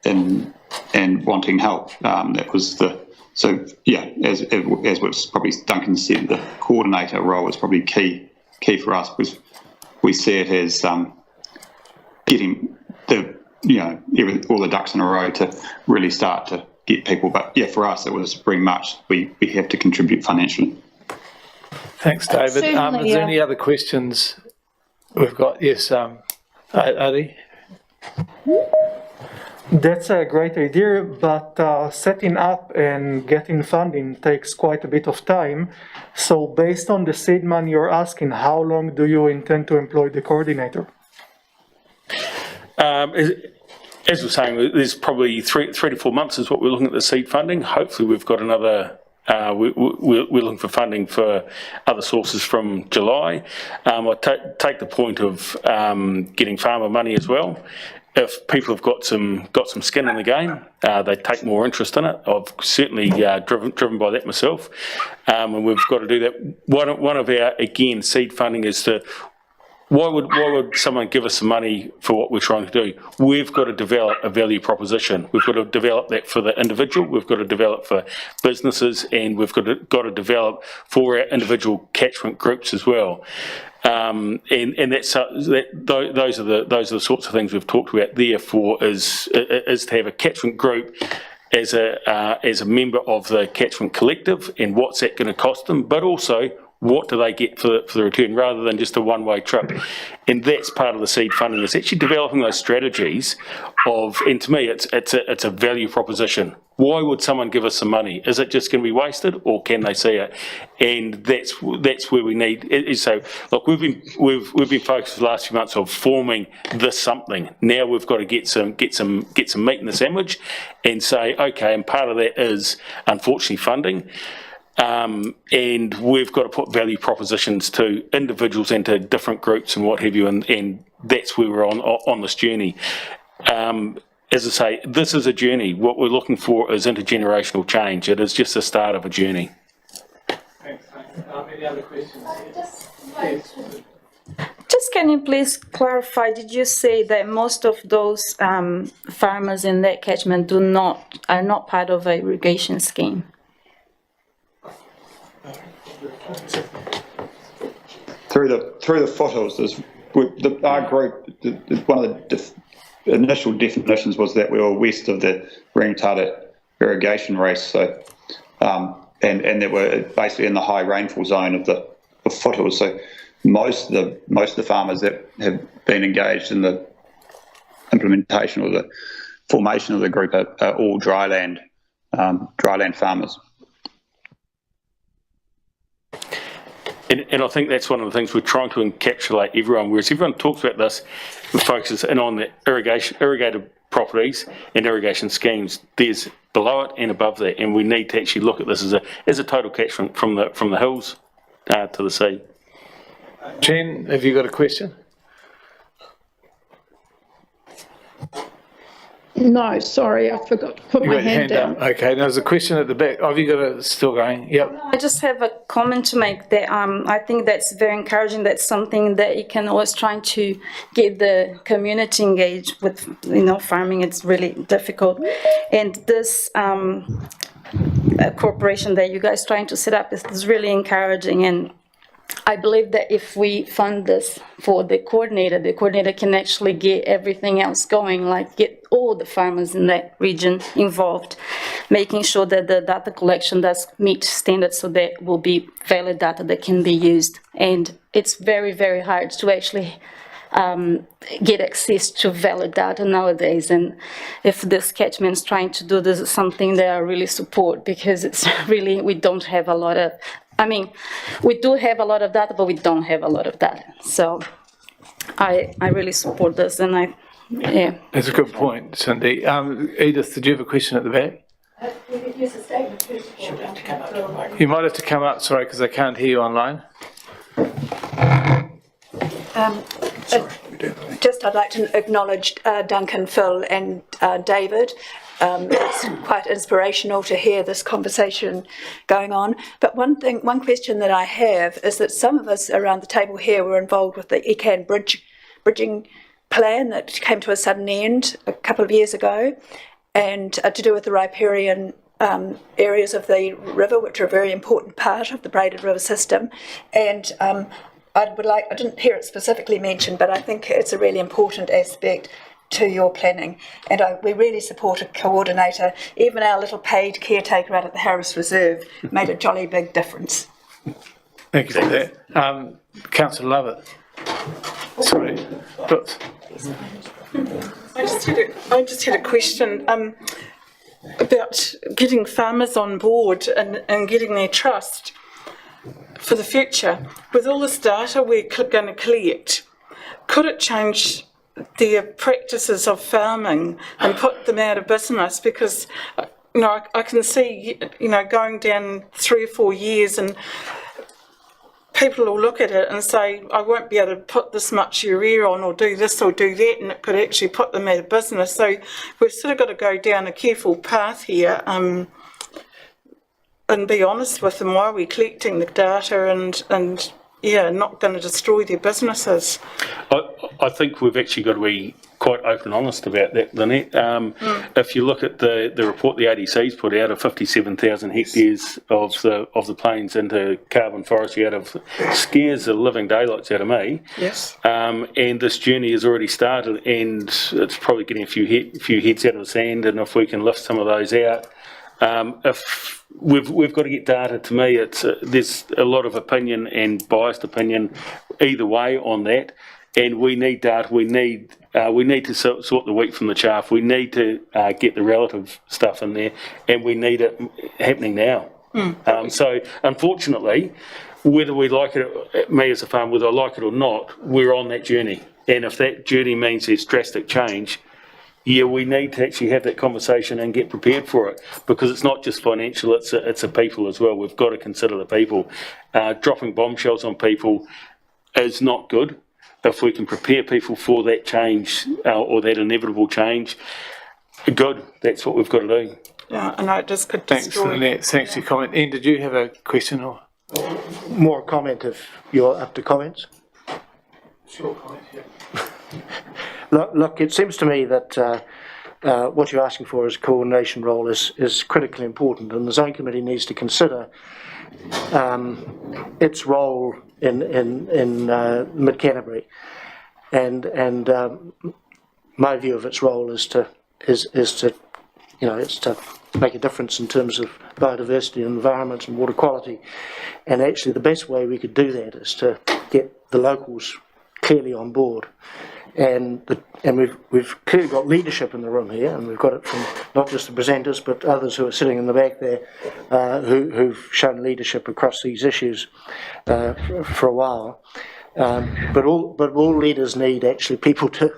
and wanting help. That was as was probably Duncan said, the coordinator role is probably key for us, because we see it as getting all the ducks in a row to really start to get people. But yeah, for us, it was very much we have to contribute financially. Thanks, David. Certainly, Is there any other questions we've got? Yes, Adi. That's a great idea, but setting up and getting funding takes quite a bit of time. So based on the seed money you're asking, how long do you intend to employ the coordinator? As we're saying, there's probably three to 4 months is what we're looking at the seed funding. Hopefully we've got another, we're looking for funding for other sources from July. I take the point of getting farmer money as well. If people have got some skin in the game, they take more interest in it. I've certainly driven by that myself, and we've got to do that. One of our, again, seed funding is to, why would someone give us some money for what we're trying to do? We've got to develop a value proposition. We've got to develop that for the individual. We've got to develop for businesses, and we've got to develop for our individual catchment groups as well. And those are the sorts of things we've talked about. Therefore, is to have a catchment group as a member of the catchment collective, and what's that going to cost them, but also what do they get for the return, rather than just a one-way trip. And that's part of the seed funding. It's actually developing those strategies of, and to me, it's a value proposition. Why would someone give us some money? Is it just going to be wasted, or can they see it? And that's where we need. So, look, we've been focused the last few months of forming this something. Now we've got to get some meat in the sandwich, and say, okay, and part of that is unfortunately funding. And we've got to put value propositions to individuals and to different groups and what have you, and that's where we're on this journey. As I say, this is a journey. What we're looking for is intergenerational change. It is just the start of a journey. Thanks. Any other questions? Just can you please clarify, did you say that most of those farmers in that catchment are not part of an irrigation scheme? Through the foothills, our group, one of the initial definitions was that we were west of the Rangitata irrigation race, so and that we're basically in the high rainfall zone of the foothills. So most of the farmers that have been engaged in the implementation or the formation of the group are all dryland farmers. And I think that's one of the things we're trying to encapsulate everyone. Whereas everyone talks about this, it focuses in on the irrigated properties and irrigation schemes. There's below it and above that, and we need to actually look at this as a total catchment from the hills to the sea. Jen, have you got a question? No, sorry, I forgot to put my hand down. Okay, there's a question at the back. Have you got it still going? Yep. I just have a comment to make that I think that's very encouraging. That's something that you can always try to get the community engaged with. Farming, it's really difficult. And this corporation that you guys trying to set up is really encouraging. And I believe that if we fund this for the coordinator can actually get everything else going, like get all the farmers in that region involved, making sure that the data collection does meet standards, so that will be valid data that can be used. And it's very, very hard to actually get access to valid data nowadays. And if this catchment is trying to do this, is something that I really support, because it's really, we don't have a lot of, we do have a lot of data, but we don't have a lot of data. So I really support this, and yeah. That's a good point, Cindy. Edith, did you have a question at the back? Yes, a statement first. You might have to come up, sorry, because I can't hear you online. I'd like to acknowledge Duncan, Phil and David. It's quite inspirational to hear this conversation going on. But one question that I have is that some of us around the table here were involved with the ECAN bridging plan that came to a sudden end a couple of years ago, and to do with the riparian areas of the river, which are a very important part of the braided river system. And I didn't hear it specifically mentioned, but I think it's a really important aspect to your planning. And we really support a coordinator. Even our little paid caretaker out at the Harris Reserve made a jolly big difference. Thank you for that. Councillor Lovett. Sorry. I just had a question about getting farmers on board and getting their trust for the future. With all this data we're going to collect, could it change their practices of farming and put them out of business? Because, you know, I can see, you know, going down 3 or 4 years and people will look at it and say, I won't be able to put this much urea on or do this or do that, and it could actually put them out of business. So we've sort of got to go down a careful path here and be honest with them while we're collecting the data and yeah, not going to destroy their businesses. I think we've actually got to be quite open and honest about that, Lynette. If you look at the report the ADC's put out of 57,000 hectares of the plains into carbon forestry out of scares the living daylights out of me. Yes. And this journey has already started, and it's probably getting a few heads out of the sand, and if we can lift some of those out, if we've got to get data. To me, there's a lot of opinion and biased opinion either way on that, and we need data. We need to sort the wheat from the chaff. We need to get the relative stuff in there, and we need it happening now. So unfortunately, whether we like it, me as a farmer, whether I like it or not, we're on that journey, and if that journey means there's drastic change, yeah, we need to actually have that conversation and get prepared for it, because it's not just financial, it's a people as well. We've got to consider the people. Dropping bombshells on people is not good. If we can prepare people for that change or that inevitable change, good, that's what we've got to do. Yeah, and I just could Thanks for that. Thanks for your comment. Ian, did you have a question? Or more comment if you're up to comments? Sure, comment, yeah. Look, it seems to me that what you're asking for as a coordination role is critically important, and the Zone Committee needs to consider its role in Mid-Canterbury, and my view of its role is to make a difference in terms of biodiversity, environment, and water quality. And actually, the best way we could do that is to get the locals clearly on board. And we've clearly got leadership in the room here, and we've got it from not just the presenters but others who are sitting in the back there who've shown leadership across these issues for a while. But all leaders need actually people to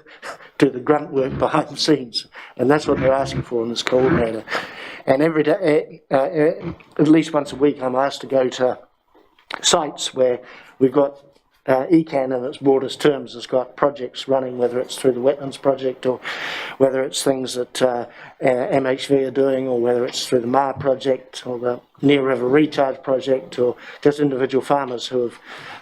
do the grunt work behind the scenes, and that's what they're asking for in this coordinator. And every day, at least once a week, I'm asked to go to sites where we've got ECAN in its broadest terms has got projects running, whether it's through the Wetlands Project or whether it's things that MHV are doing, or whether it's through the MAR Project or the Near River Recharge Project, or just individual farmers who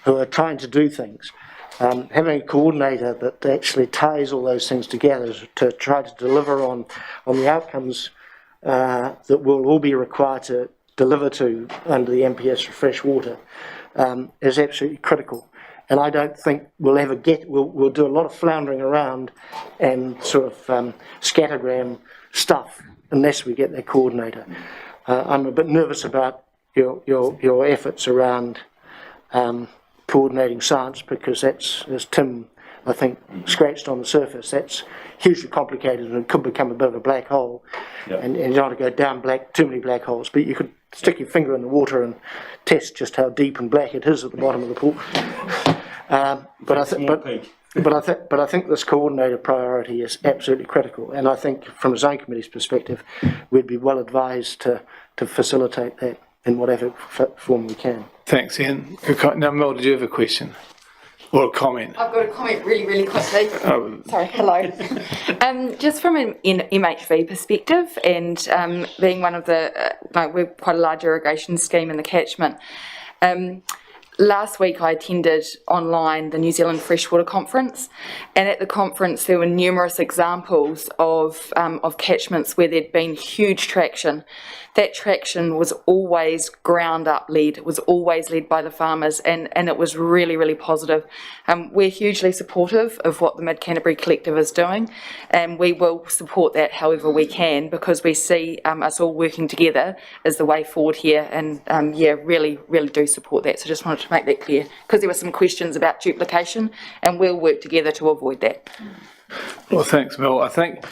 are trying to do things. Having a coordinator that actually ties all those things together to try to deliver on the outcomes that we'll all be required to deliver to under the MPS for fresh water is absolutely critical. And I don't think we'll ever we'll do a lot of floundering around and sort of scattergram stuff unless we get that coordinator. I'm a bit nervous about your efforts around coordinating science, because that's, as Tim, I think, scratched on the surface, that's hugely complicated and could become a bit of a black hole. Yep. And you don't want to go down too many black holes, but you could stick your finger in the water and test just how deep and black it is at the bottom of the pool. But I think this coordinator priority is absolutely critical, and I think from a Zone Committee's perspective, we'd be well advised to facilitate that in whatever form we can. Thanks, Ian. Now, Mel, did you have a question or a comment? I've got a comment really quickly. Sorry, hello. Just from an MHV perspective, and being one of the, we're quite a large irrigation scheme in the catchment, last week I attended online the New Zealand Freshwater Conference, and at the conference there were numerous examples of catchments where there'd been huge traction. That traction was always ground up led, it was always led by the farmers, and it was really, really positive. We're hugely supportive of what the Mid Canterbury Collective is doing, and we will support that however we can, because we see us all working together as the way forward here, and yeah, really, really do support that. So just wanted to make that clear, because there were some questions about duplication, and we'll work together to avoid that. Well, thanks, Mel. I think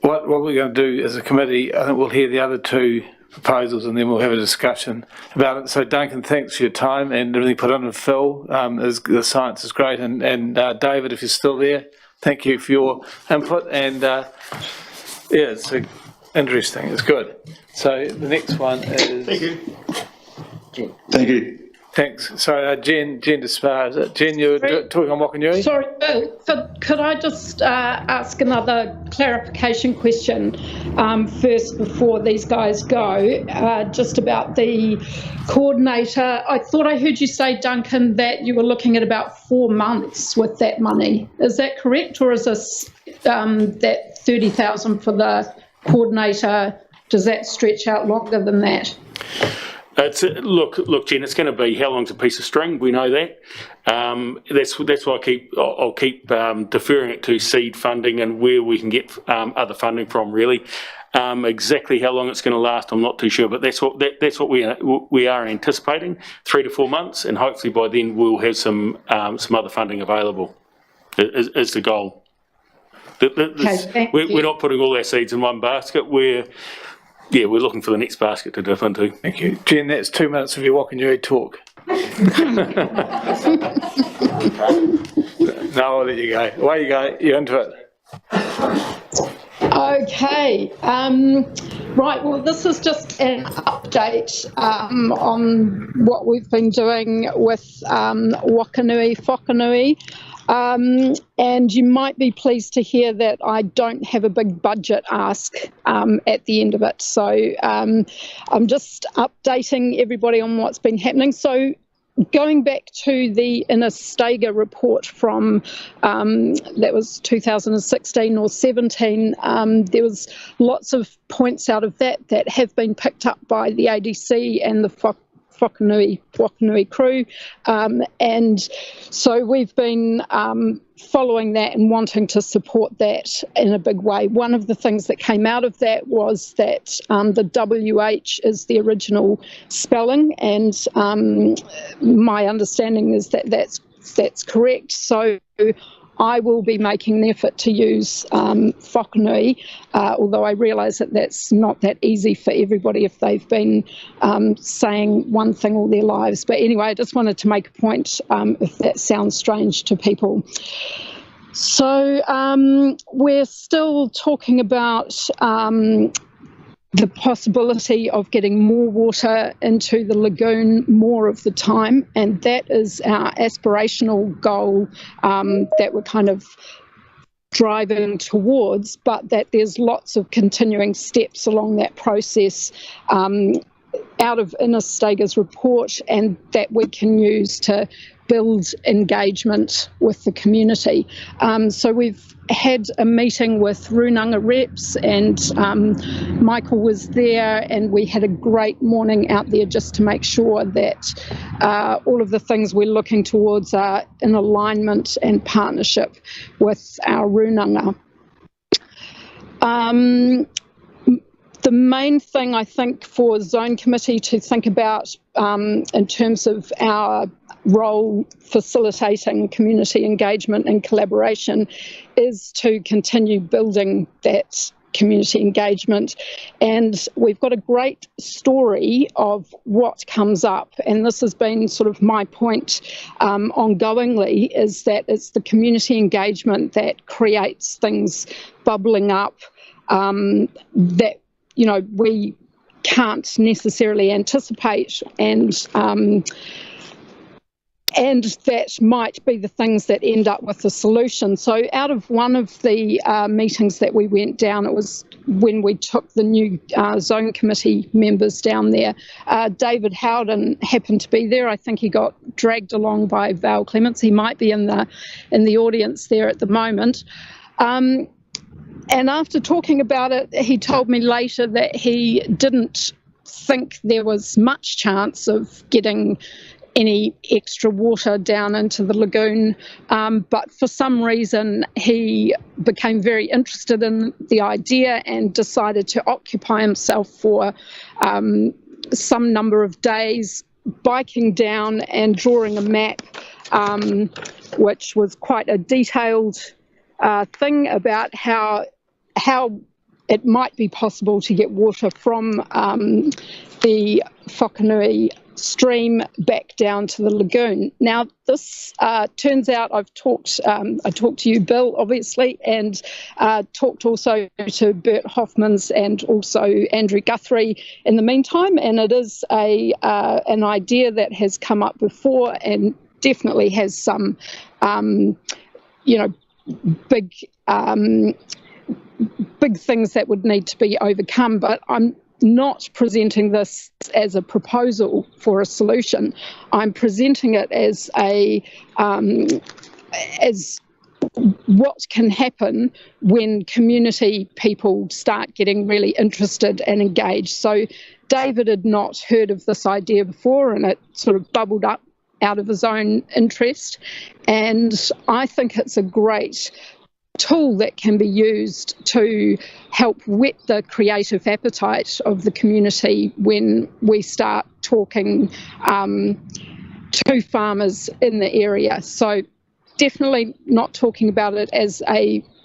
what we're going to do as a committee, I think we'll hear the other two proposals and then we'll have a discussion about it. So Duncan, thanks for your time and everything put on with Phil. The science is great, and David, if you're still there, thank you for your input, and yeah, it's interesting, it's good. So the next one is... Thank you. Jen. Thank you. Thanks. Sorry, Jen Despar, is it? Jen, you were talking on Wakanui? Sorry, could I just ask another clarification question first before these guys go, just about the coordinator. I thought I heard you say, Duncan, that you were looking at about 4 months with that money. Is that correct, or is this that 30,000 for the coordinator, does that stretch out longer than that? Look, Jen. It's going to be how long's a piece of string. We know that. That's why I'll keep deferring it to seed funding and where we can get other funding from. Really, exactly how long it's going to last, I'm not too sure. But that's what we are anticipating, 3 to 4 months, and hopefully by then we'll have some other funding available. Is the goal. We're not putting all our seeds in one basket. We're looking for the next basket to dip into. Thank you. Jen, that's 2 minutes of your Wakanui talk. No, I'll let you go. Away you go. You're into it. Okay. Right, well, this is just an update on what we've been doing with Whakanui. And you might be pleased to hear that I don't have a big budget ask at the end of it. So I'm just updating everybody on what's been happening. So going back to the Innerstager report from, that was 2016 or 17, there was lots of points out of that have been picked up by the ADC and the Whakanui crew, and so we've been following that and wanting to support that in a big way. One of the things that came out of that was that the WH is the original spelling, and my understanding is that that's correct. So I will be making an effort to use Whakanui, although I realise that that's not that easy for everybody if they've been saying one thing all their lives. But anyway, I just wanted to make a point if that sounds strange to people. So we're still talking about the possibility of getting more water into the lagoon more of the time, and that is our aspirational goal that we're kind of driving towards, but that there's lots of continuing steps along that process out of Innerstager's report, and that we can use to build engagement with the community. So we've had a meeting with Runanga reps, and Michael was there, and we had a great morning out there just to make sure that all of the things we're looking towards are in alignment and partnership with our Runanga. The main thing I think for Zone Committee to think about in terms of our role facilitating community engagement and collaboration is to continue building that community engagement. And we've got a great story of what comes up, and this has been sort of my point ongoingly, is that it's the community engagement that creates things bubbling up that we can't necessarily anticipate, and and that might be the things that end up with the solution. So out of one of the meetings that we went down, it was when we took the new zone committee members down there. David Howden happened to be there. I think he got dragged along by Val Clements. He might be in the audience there at the moment. And after talking about it, he told me later that he didn't think there was much chance of getting any extra water down into the lagoon, but for some reason he became very interested in the idea and decided to occupy himself for some number of days biking down and drawing a map, which was quite a detailed thing about how it might be possible to get water from the Whakanui stream back down to the lagoon. Now, this turns out I talked to you, Bill, obviously, and talked also to Bert Hoffmans and also Andrew Guthrie in the meantime, and it is an idea that has come up before and definitely has some, big things that would need to be overcome, but I'm not presenting this as a proposal for a solution. I'm presenting it as as what can happen when community people start getting really interested and engaged. So David had not heard of this idea before, and it sort of bubbled up out of his own interest, and I think it's a great tool that can be used to help whet the creative appetite of the community when we start talking to farmers in the area. So definitely not talking about it as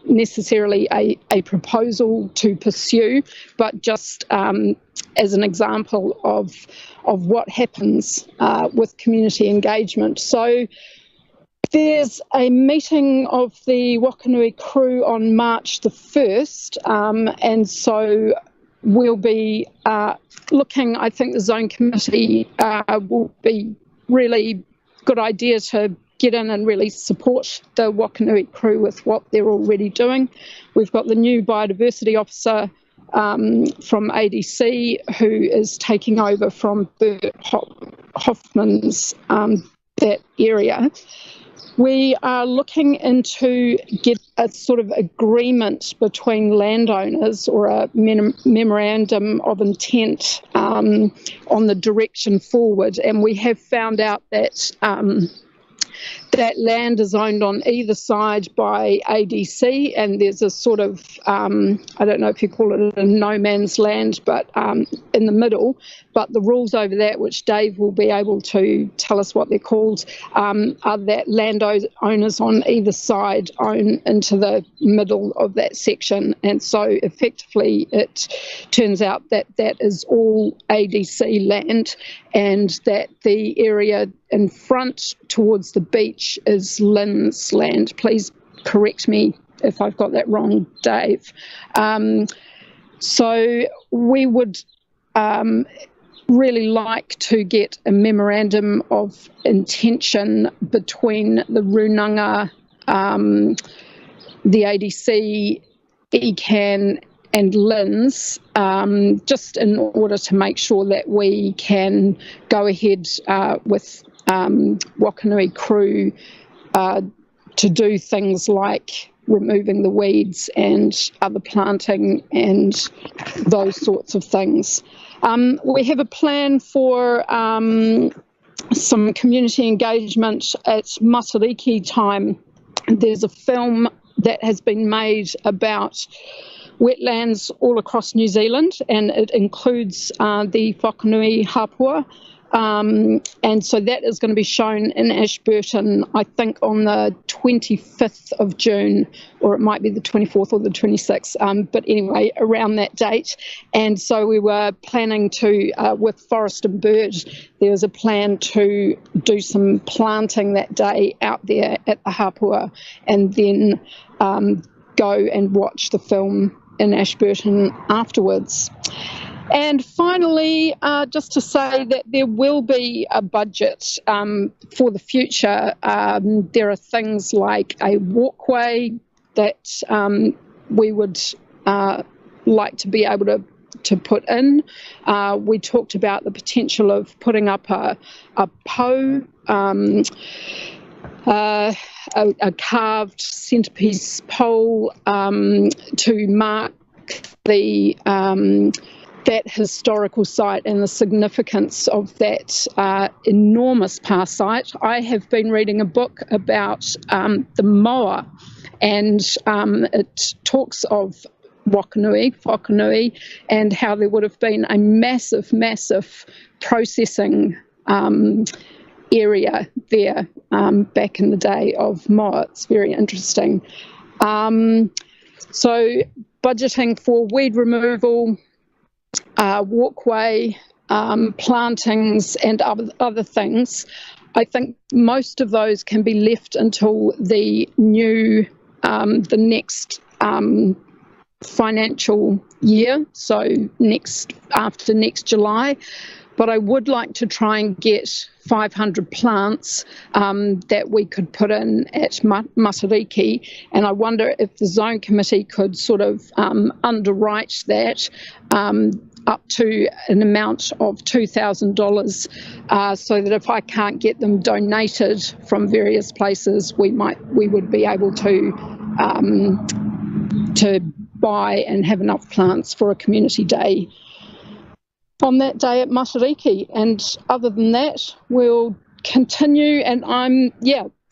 necessarily a proposal to pursue, but just as an example of what happens with community engagement. So there's a meeting of the Whakanui crew on March the 1st, and so we'll be looking, I think the zone committee will be really good idea to get in and really support the Whakanui crew with what they're already doing. We've got the new biodiversity officer from ADC who is taking over from Bert Hoffman's that area. We are looking into get a sort of agreement between landowners or a memorandum of intent on the direction forward, and we have found out that that land is owned on either side by ADC, and there's a sort of, I don't know if you call it a no man's land, but in the middle. But the rules over that, which Dave will be able to tell us what they're called, are that landowners on either side own into the middle of that section. And so effectively it turns out that that is all ADC land, and that the area in front towards the beach is Lynn's land. Please correct me if I've got that wrong, Dave. So we would really like to get a memorandum of intention between the Runanga, the ADC, ECAN and Lynn's, just in order to make sure that we can go ahead with Whakanui crew to do things like removing the weeds and other planting and those sorts of things. We have a plan for some community engagement at Matariki time. There's a film that has been made about wetlands all across New Zealand, and it includes the Whakanui hapua. And so that is going to be shown in Ashburton, I think on the 25th of June, or it might be the 24th or the 26th, but anyway, around that date. And so we were planning to, with Forest and Bird, there was a plan to do some planting that day out there at the hapua, and then go and watch the film in Ashburton afterwards. And finally, just to say that there will be a budget for the future. There are things like a walkway that we would like to be able to put in. We talked about the potential of putting up a PO, a carved centrepiece pole to mark the that historical site and the significance of that enormous past site. I have been reading a book about the moa, and it talks of Whakanui, and how there would have been a massive processing area there back in the day of moa. It's very interesting. So budgeting for weed removal, walkway, plantings and other things. I think most of those can be left until the next financial year, so after next July. But I would like to try and get 500 plants that we could put in at Matariki, and I wonder if the zone committee could sort of underwrite that up to an amount of $2,000, so that if I can't get them donated from various places, we would be able to buy and have enough plants for a community day on that day at Matariki. And other than that, we'll continue, and I'm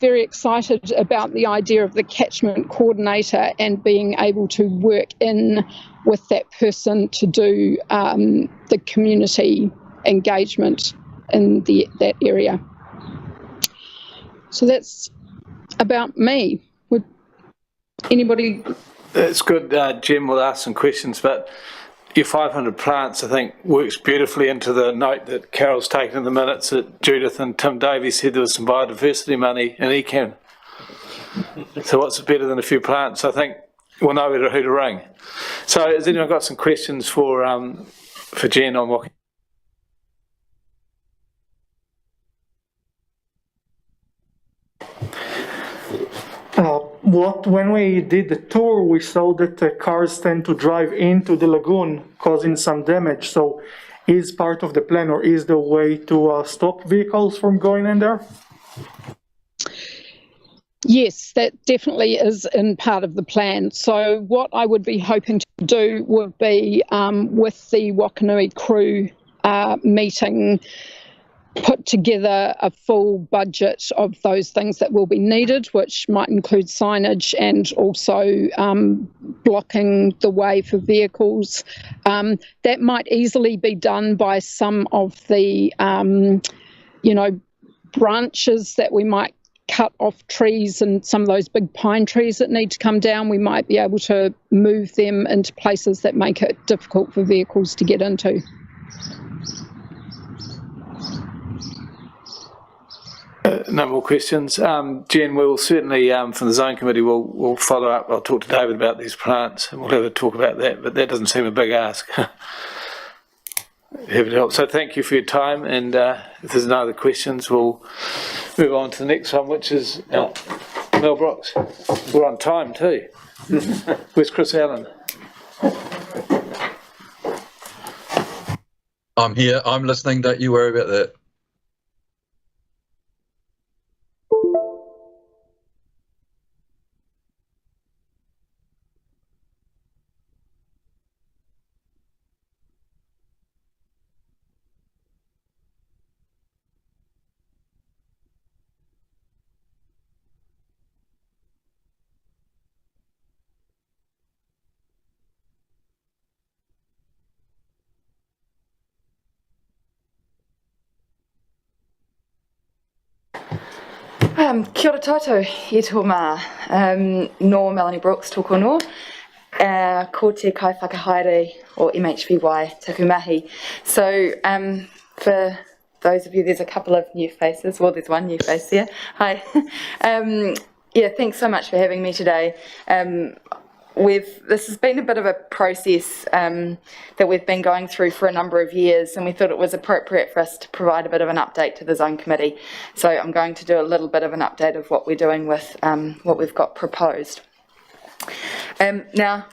very excited about the idea of the catchment coordinator and being able to work in with that person to do the community engagement in that area. So that's about me. Would anybody? It's good, Jim will ask some questions, but your 500 plants, I think, works beautifully into the note that Carol's taken in the minutes that Judith and Tim Davies said there was some biodiversity money in ECAN. So what's better than a few plants? I think we'll know who to ring. So has anyone got some questions for Jen on what? When we did the tour, we saw that the cars tend to drive into the lagoon, causing some damage. So is part of the plan, or is the way to stop vehicles from going in there? Yes, that definitely is in part of the plan. So what I would be hoping to do would be, with the Whakanui crew meeting, put together a full budget of those things that will be needed, which might include signage and also blocking the way for vehicles. That might easily be done by some of the, branches that we might cut off trees, and some of those big pine trees that need to come down. We might be able to move them into places that make it difficult for vehicles to get into. No more questions. Jen, we'll certainly, from the zone committee, we'll follow up. I'll talk to David about these plants and we'll have a talk about that, but that doesn't seem a big ask. So thank you for your time, and if there's no other questions, we'll move on to the next one, which is Mel Brooks. We're on time too. Where's Chris Allen? I'm here, I'm listening, don't you worry about that. Kia ora tātou, e tō mā. No Melanie Brooks tōko no. Ko te kai whakahaere o MHVY taku mahi. So for those of you, there's a couple of new faces. Well, there's one new face here. Hi. Yeah, thanks so much for having me today. this has been a bit of a process that we've been going through for a number of years, and we thought it was appropriate for us to provide a bit of an update to the Zone Committee. So I'm going to do a little bit of an update of what we're doing with what we've got proposed. Now,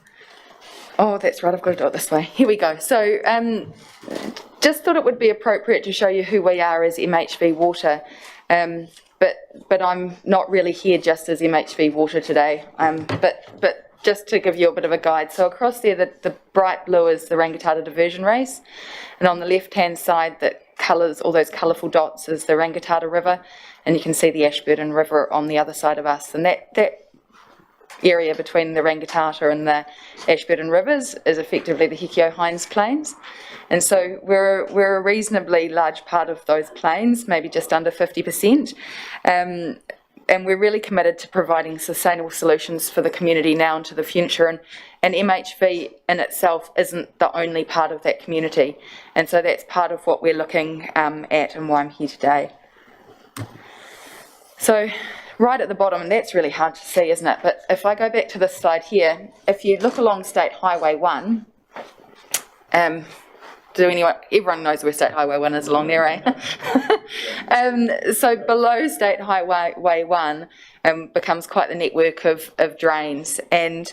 oh, that's right, I've got to do it this way. Here we go. So just thought it would be appropriate to show you who we are as MHV Water. But I'm not really here just as MHV Water today, but just to give you a bit of a guide. So across there, the bright blue is the Rangitata diversion race, and on the left-hand side, that colours, all those colourful dots, is the Rangitata River, and you can see the Ashburton River on the other side of us. And that area between the Rangitata and the Ashburton Rivers is effectively the Hikio-Hines Plains. And so we're a reasonably large part of those plains, maybe just under 50%. And we're really committed to providing sustainable solutions for the community now and to the future. And MHV in itself isn't the only part of that community. And so that's part of what we're looking at and why I'm here today. So right at the bottom, and that's really hard to see, isn't it? But if I go back to this slide here, if you look along State Highway 1, everyone knows where State Highway 1 is along there, eh? So below State Highway 1 becomes quite the network of drains. And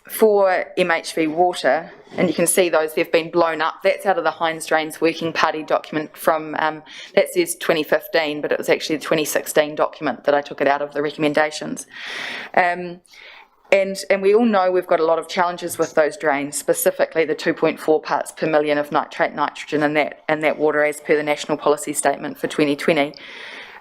for MHV Water, and you can see those, they've been blown up. That's out of the Hines Drains Working Party document from, that says 2015, but it was actually the 2016 document that I took it out of the recommendations. And we all know we've got a lot of challenges with those drains, specifically the 2.4 parts per million of nitrate nitrogen in that water as per the National Policy Statement for 2020.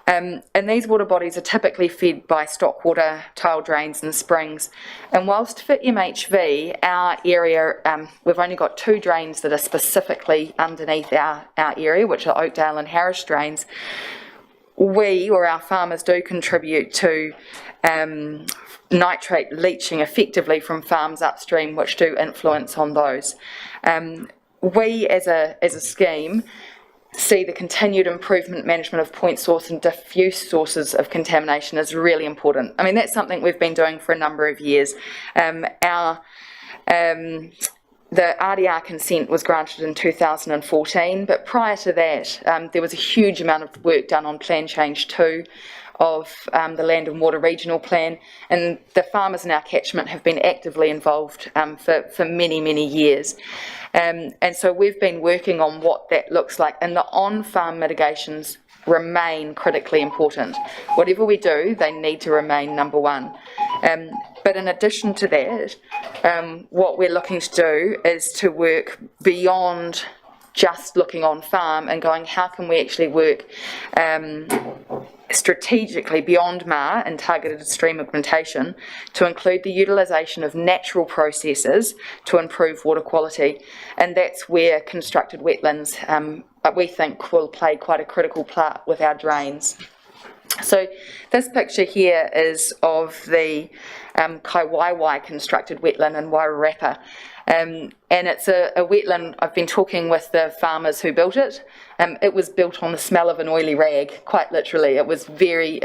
And these water bodies are typically fed by stock water, tile drains and springs. And whilst for MHV, our area, we've only got 2 drains that are specifically underneath our area, which are Oakdale and Harris drains, we, or our farmers, do contribute to nitrate leaching effectively from farms upstream, which do influence on those. We as a scheme see the continued improvement management of point source and diffuse sources of contamination as really important. I mean, that's something we've been doing for a number of years. The RDR consent was granted in 2014, but prior to that, there was a huge amount of work done on Plan Change 2 of the Land and Water Regional Plan, and the farmers in our catchment have been actively involved for many, many years. And so we've been working on what that looks like, and the on-farm mitigations remain critically important. Whatever we do, they need to remain number one. But in addition to that, what we're looking to do is to work beyond just looking on farm and going, how can we actually work strategically beyond MAR and targeted stream augmentation to include the utilisation of natural processes to improve water quality. And that's where constructed wetlands, we think, will play quite a critical part with our drains. So this picture here is of the Kaiwaiwai constructed wetland in Wairarapa. And it's a wetland. I've been talking with the farmers who built it. It was built on the smell of an oily rag, quite literally. It was very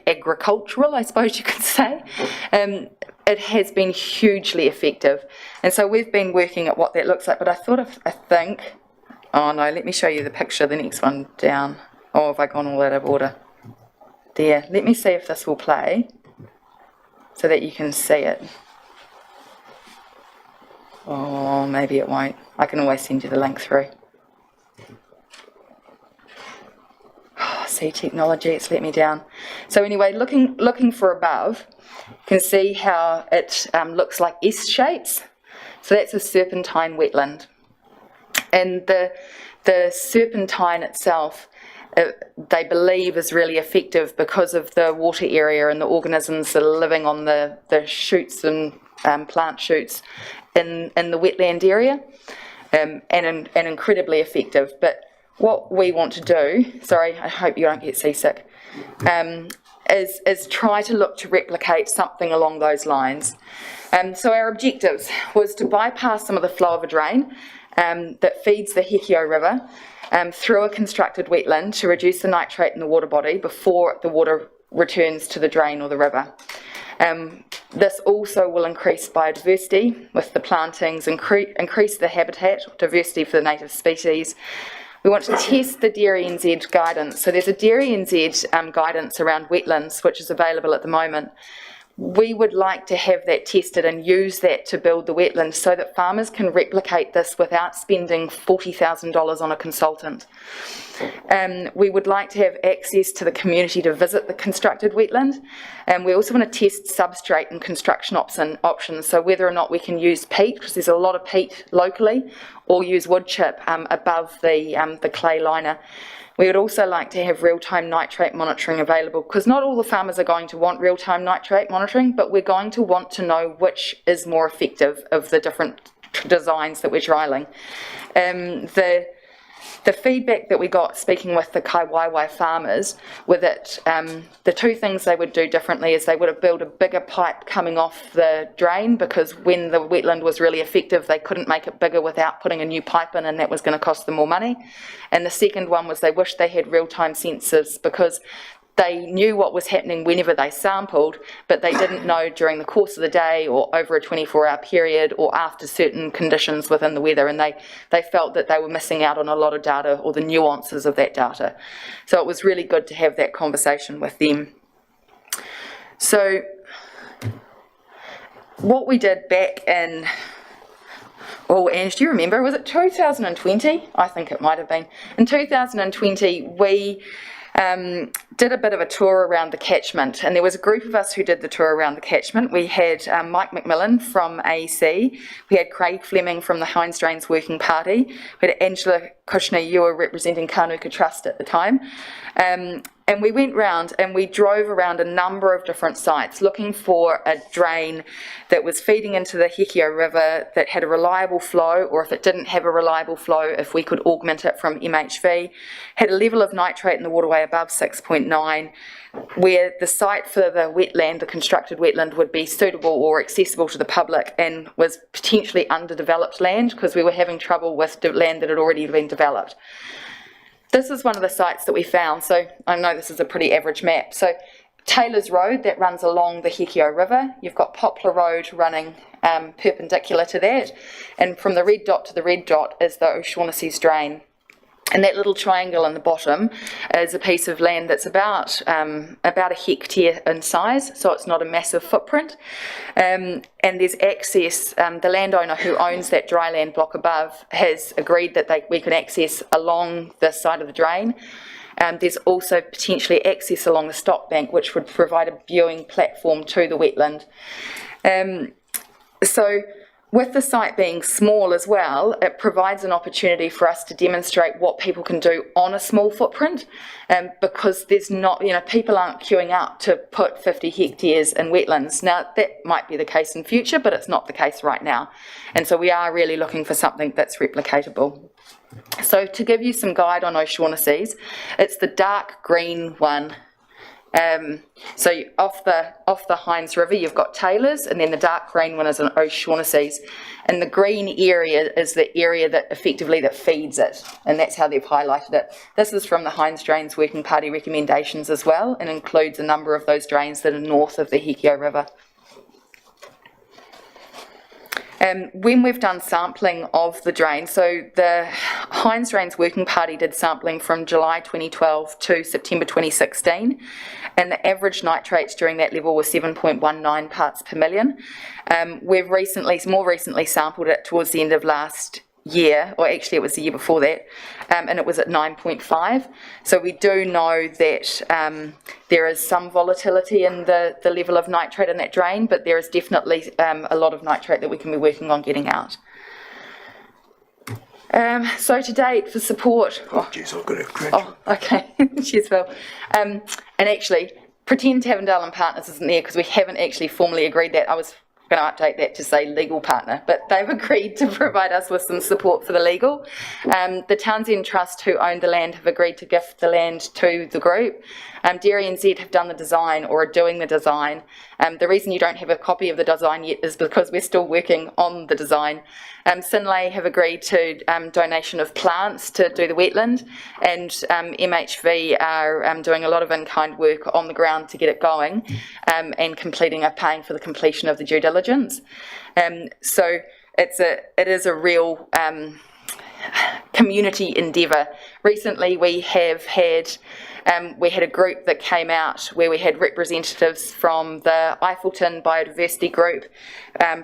agricultural, I suppose you could say. It has been hugely effective. And so we've been working at what that looks like. But I think, oh no, let me show you the picture, the next one down. Oh, have I gone all out of order? There, let me see if this will play so that you can see it. Oh, maybe it won't. I can always send you the link through. Oh, see, technology, it's let me down. So anyway, looking for above, you can see how it looks like S shapes. So that's a serpentine wetland. And the serpentine itself, they believe is really effective because of the water area and the organisms that are living on the shoots and plant shoots in the wetland area, and incredibly effective. But what we want to do, sorry, I hope you don't get seasick, is try to look to replicate something along those lines. So our objectives was to bypass some of the flow of a drain that feeds the Hikio River through a constructed wetland to reduce the nitrate in the water body before the water returns to the drain or the river. This also will increase biodiversity with the plantings, increase the habitat diversity for the native species. We want to test the Dairy NZ guidance. So there's a Dairy NZ guidance around wetlands, which is available at the moment. We would like to have that tested and use that to build the wetlands so that farmers can replicate this without spending $40,000 on a consultant. We would like to have access to the community to visit the constructed wetland, and we also want to test substrate and construction options, so whether or not we can use peat, because there's a lot of peat locally, or use wood chip above the clay liner. We would also like to have real-time nitrate monitoring available, because not all the farmers are going to want real-time nitrate monitoring, but we're going to want to know which is more effective of the different designs that we're trialling. The feedback that we got speaking with the Kaiwaiwai farmers were that the two things they would do differently is they would have built a bigger pipe coming off the drain, because when the wetland was really effective they couldn't make it bigger without putting a new pipe in, and that was going to cost them more money. And the second one was they wished they had real-time sensors, because they knew what was happening whenever they sampled, but they didn't know during the course of the day or over a 24-hour period or after certain conditions within the weather, and they felt that they were missing out on a lot of data or the nuances of that data. So it was really good to have that conversation with them. So what we did back in, oh, Ange, do you remember, was it 2020? I think it might have been. In 2020, we did a bit of a tour around the catchment, and there was a group of us who did the tour around the catchment. We had Mike McMillan from AEC, we had Craig Fleming from the Heinz Drains Working Party, we had Angela Kushner, you were representing Kānuka Trust at the time, and we went round and we drove around a number of different sites looking for a drain that was feeding into the Hekio River that had a reliable flow, or if it didn't have a reliable flow, if we could augment it from MHV, had a level of nitrate in the waterway above 6.9, where the site for the wetland, the constructed wetland, would be suitable or accessible to the public and was potentially underdeveloped land, because we were having trouble with land that had already been developed. This is one of the sites that we found. So I know this is a pretty average map. So Taylor's Road, that runs along the Hekio River. You've got Poplar Road running perpendicular to that. And from the red dot to the red dot is the O'Shaughnessy's Drain. And that little triangle in the bottom is a piece of land that's about a hectare in size, so it's not a massive footprint. And there's access, the landowner who owns that dry land block above has agreed that we can access along the side of the drain. There's also potentially access along the stock bank, which would provide a viewing platform to the wetland. So with the site being small as well, it provides an opportunity for us to demonstrate what people can do on a small footprint, because there's not, people aren't queuing up to put 50 hectares in wetlands. Now, that might be the case in future, but it's not the case right now. And so we are really looking for something that's replicatable. So to give you some guide on O'Shaughnessy's, it's the dark green one. So off the Heinz River, you've got Taylor's, and then the dark green one is an O'Shaughnessy's, and the green area is the area that effectively that feeds it, and that's how they've highlighted it. This is from the Heinz Drains Working Party recommendations as well, and includes a number of those drains that are north of the Hekio River. When we've done sampling of the drain, so the Heinz Drains Working Party did sampling from July 2012 to September 2016, and the average nitrates during that level were 7.19 parts per million. We've more recently sampled it towards the end of last year, or actually it was the year before that, and it was at 9.5. So we do know that there is some volatility in the level of nitrate in that drain, but there is definitely a lot of nitrate that we can be working on getting out. So to date, for support... Oh, geez, I've got a cringe. Oh, okay. Cheers, Phil. And actually, pretend Tavendale and Partners isn't there, because we haven't actually formally agreed that. I was going to update that to say legal partner, but they've agreed to provide us with some support for the legal. The Townsend Trust, who own the land, have agreed to gift the land to the group. Dairy NZ have done the design or are doing the design. The reason you don't have a copy of the design yet is because we're still working on the design. Synlait have agreed to donation of plants to do the wetland, and MHV are doing a lot of in-kind work on the ground to get it going, and paying for the completion of the due diligence. So it is a real community endeavour. Recently we have had we had a group that came out where we had representatives from the Eiffelton Biodiversity Group,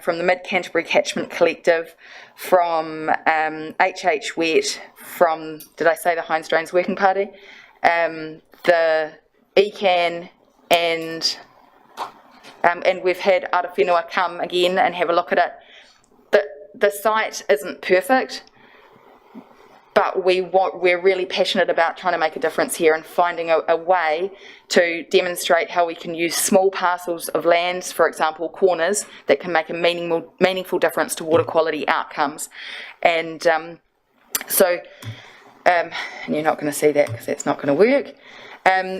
from the Mid-Canterbury Catchment Collective, from HH Wet, from, did I say the Heinz Drains Working Party, the ECAN, and we've had Arawhenua come again and have a look at it. The site isn't perfect, but we're really passionate about trying to make a difference here and finding a way to demonstrate how we can use small parcels of land, for example corners, that can make a meaningful difference to water quality outcomes. And and you're not going to see that because that's not going to work.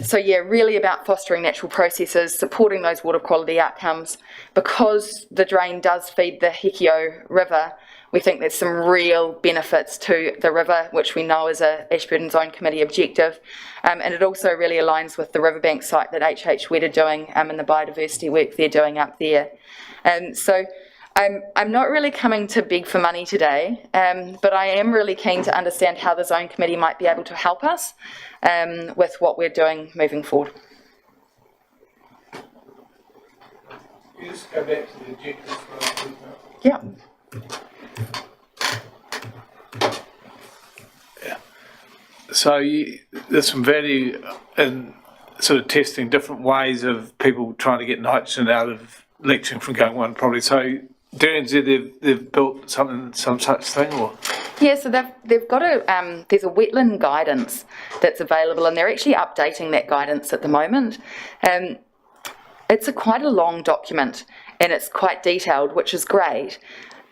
So yeah, really about fostering natural processes, supporting those water quality outcomes. Because the drain does feed the Hekio River, we think there's some real benefits to the river, which we know is a Ashburton Zone Committee objective. And it also really aligns with the riverbank site that HH Wet are doing and the biodiversity work they're doing up there. So I'm not really coming to beg for money today, but I am really keen to understand how the Zone Committee might be able to help us with what we're doing moving forward. Can you just go back to the objectives for a Yeah. So there's some value in sort of testing different ways of people trying to get nitrogen out of leaching from going one property. So Daly NZ, they've built some such thing, or? Yeah, so they've got there's a wetland guidance that's available, and they're actually updating that guidance at the moment. It's quite a long document, and it's quite detailed, which is great.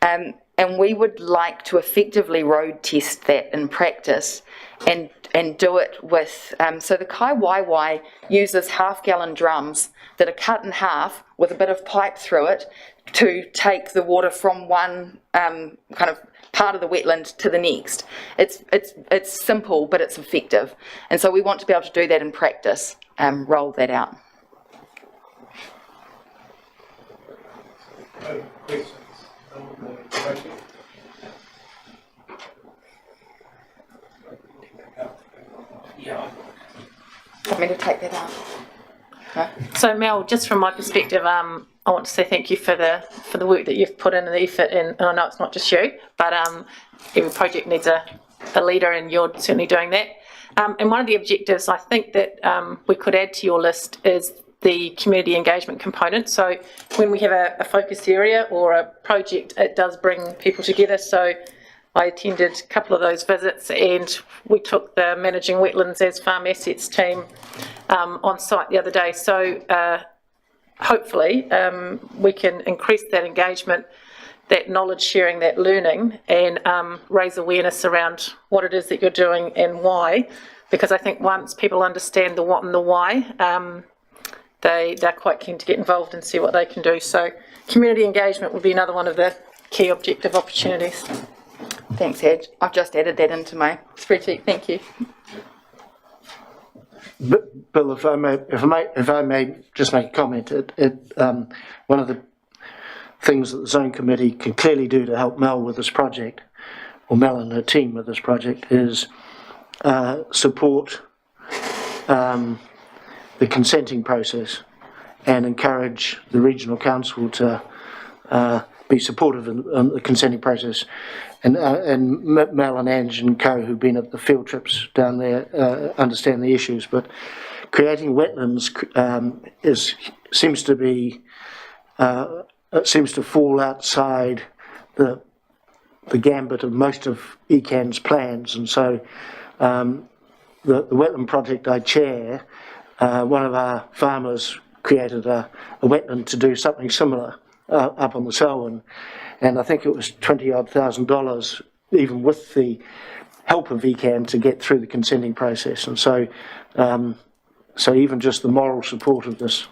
And we would like to effectively road test that in practice and do it with, so the Kai Waiwai uses half-gallon drums that are cut in half with a bit of pipe through it to take the water from one kind of part of the wetland to the next. It's simple, but it's effective. And so we want to be able to do that in practice, roll that out. Questions on the project? Yeah. Want me to take that out? No? So Mel, just from my perspective, I want to say thank you for the work that you've put in and the effort in, and I know it's not just you, but every project needs a leader, and you're certainly doing that. And one of the objectives I think that we could add to your list is the community engagement component. So when we have a focus area or a project, it does bring people together. So I attended a couple of those visits, and we took the Managing Wetlands as Farm Assets team on site the other day. So hopefully we can increase that engagement, that knowledge sharing, that learning, and raise awareness around what it is that you're doing and why. Because I think once people understand the what and the why, they're quite keen to get involved and see what they can do. So community engagement would be another one of the key objective opportunities. Thanks, Ed. I've just added that into my spreadsheet. Thank you. Bill, if I may just make a comment, one of the things that the Zone Committee can clearly do to help Mel with this project, or Mel and her team with this project, is support the consenting process and encourage the Regional Council to be supportive in the consenting process. And Mel and Ange and co, who've been at the field trips down there, understand the issues. But creating wetlands seems to fall outside the gambit of most of ECAN's plans. And so the wetland project I chair, one of our farmers created a wetland to do something similar. up on the Selwyn, and I think it was $20,000, even with the help of ECAN, to get through the consenting process. And so, so even just the moral support of this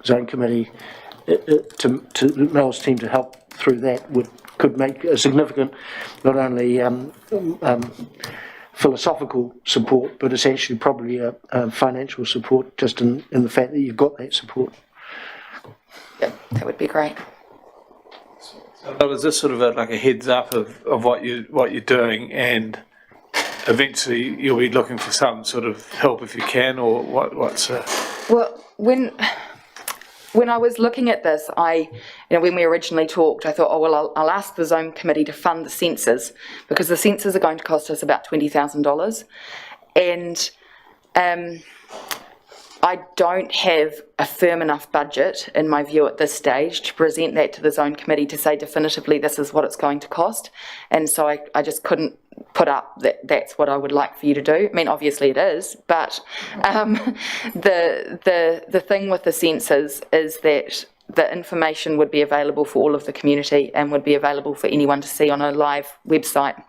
zone committee to Mel's team to help through that could make a significant, not only philosophical support, but essentially probably a financial support, just in the fact that you've got that support. Yeah, that would be great. So is this sort of like a heads up of what you're doing, and eventually you'll be looking for some sort of help if you can, or what's Well, when I was looking at this, when we originally talked, I thought, oh, well, I'll ask the zone committee to fund the sensors, because the sensors are going to cost us about $20,000. And I don't have a firm enough budget, in my view, at this stage, to present that to the zone committee to say definitively this is what it's going to cost. And so I just couldn't put up that that's what I would like for you to do. I mean, obviously it is, but the thing with the sensors is that the information would be available for all of the community and would be available for anyone to see on a live website.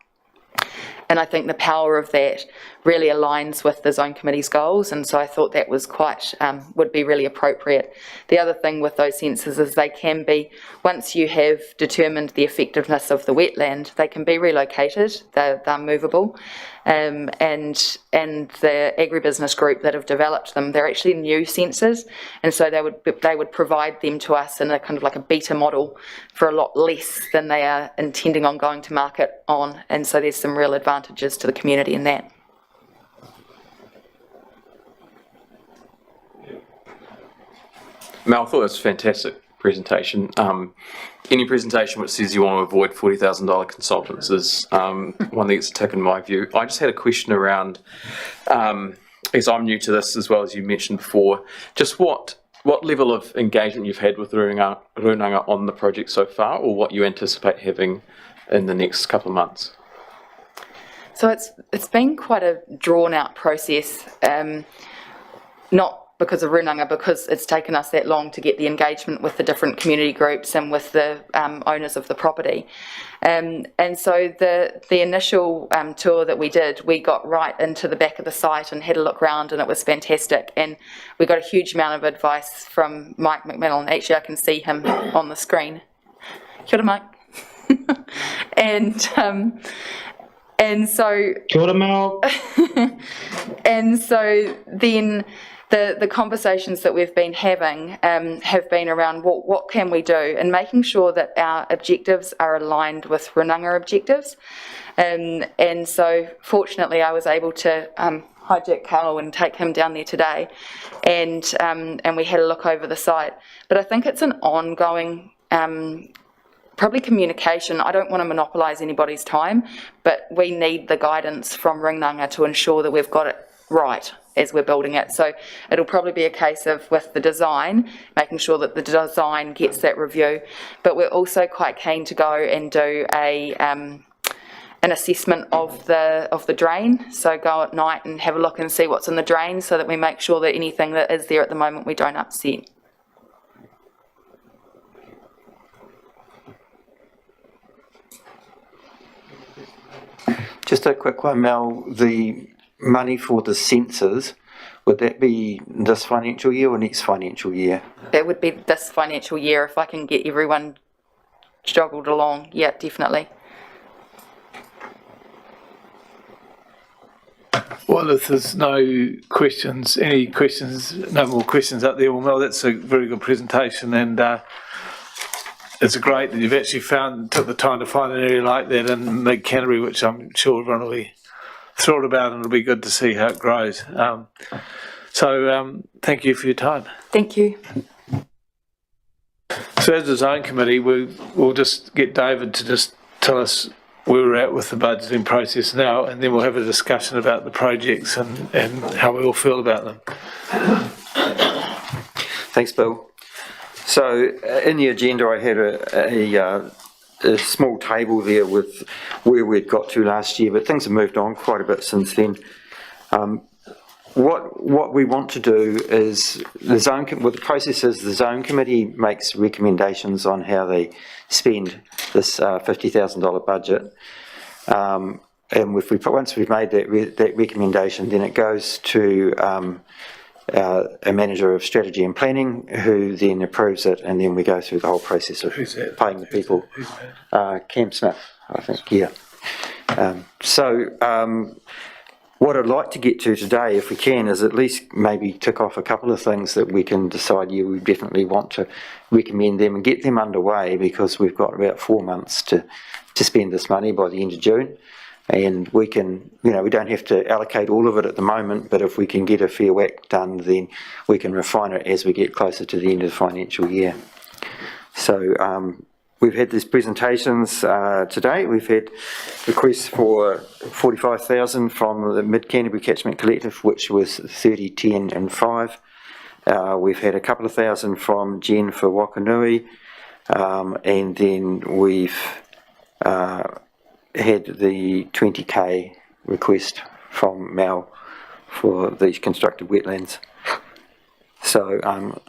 And I think the power of that really aligns with the zone committee's goals, and so I thought that was quite, would be really appropriate. The other thing with those sensors is they can be, once you have determined the effectiveness of the wetland, they can be relocated, they're movable, and the agribusiness group that have developed them, they're actually new sensors, and so they would provide them to us in a kind of like a beta model for a lot less than they are intending on going to market on, and so there's some real advantages to the community in that. Mel, I thought that was a fantastic presentation. Any presentation which says you want to avoid $40,000 consultants is one that gets a tick in my view. I just had a question around, because I'm new to this as well as you mentioned before, just what level of engagement you've had with Runanga on the project so far, or what you anticipate having in the next couple of months? So it's been quite a drawn out process, not because of Runanga, because it's taken us that long to get the engagement with the different community groups and with the owners of the property. And so the initial tour that we did, we got right into the back of the site and had a look around, and it was fantastic. And we got a huge amount of advice from Mike McMillan. Actually, I can see him on the screen. Kia ora, Mike. And so... Kia ora, Mel. And so then... The conversations that we've been having have been around what can we do, and making sure that our objectives are aligned with Runanga objectives. And so fortunately I was able to hijack Carl and take him down there today, and we had a look over the site. But I think it's an ongoing probably communication. I don't want to monopolise anybody's time, but we need the guidance from Runanga to ensure that we've got it right as we're building it. So it'll probably be a case of, with the design, making sure that the design gets that review, but we're also quite keen to go and do an assessment of the drain. So go at night and have a look and see what's in the drain, so that we make sure that anything that is there at the moment we don't upset. Just a quick one, Mel. The money for the sensors, would that be this financial year or next financial year? It would be this financial year if I can get everyone joggled along. Yeah, definitely. Well, if there's no questions, no more questions up there, well, Mel, that's a very good presentation, and it's great that you've actually took the time to find an area like that in Mid Canterbury, which I'm sure everyone will be thrilled about, and it'll be good to see how it grows. So thank you for your time. Thank you. So as the zone committee, we'll just get David to just tell us where we're at with the budgeting process now, and then we'll have a discussion about the projects and how we all feel about them. Thanks, Bill. So in the agenda I had a small table there with where we'd got to last year, but things have moved on quite a bit since then. what we want to do is the process is the zone committee makes recommendations on how they spend this $50,000 budget, and once we've made that recommendation, then it goes to a manager of strategy and planning, who then approves it, and then we go through the whole process of paying the people. Cam Smith, I think, yeah. What I'd like to get to today, if we can, is at least maybe tick off a couple of things that we can decide, yeah, we definitely want to recommend them and get them underway, because we've got about 4 months to spend this money by the end of June. And we can, we don't have to allocate all of it at the moment, but if we can get a fair whack done, then we can refine it as we get closer to the end of the financial year. So we've had these presentations today. We've had requests for 45,000 from the Mid-Canterbury Catchment Collective, which was 30, 10 and 5. We've had a couple of thousand from Jen for Wakanui, and then we've had the 20k request from Mal for these constructed wetlands. So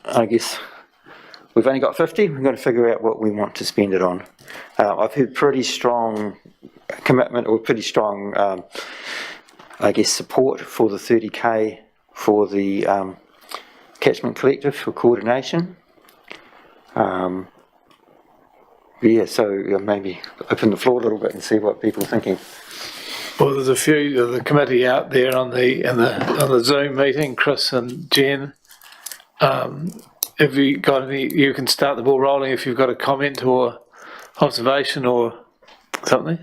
I guess we've only got 50. We've got to figure out what we want to spend it on. I've heard pretty strong commitment, or pretty strong, I guess, support for the 30k for the Catchment Collective for coordination. Yeah, so maybe open the floor a little bit and see what people are thinking. Well, there's a few of the committee out there on the Zoom meeting, Chris and Jen. If you got any, you can start the ball rolling if you've got a comment or observation or something.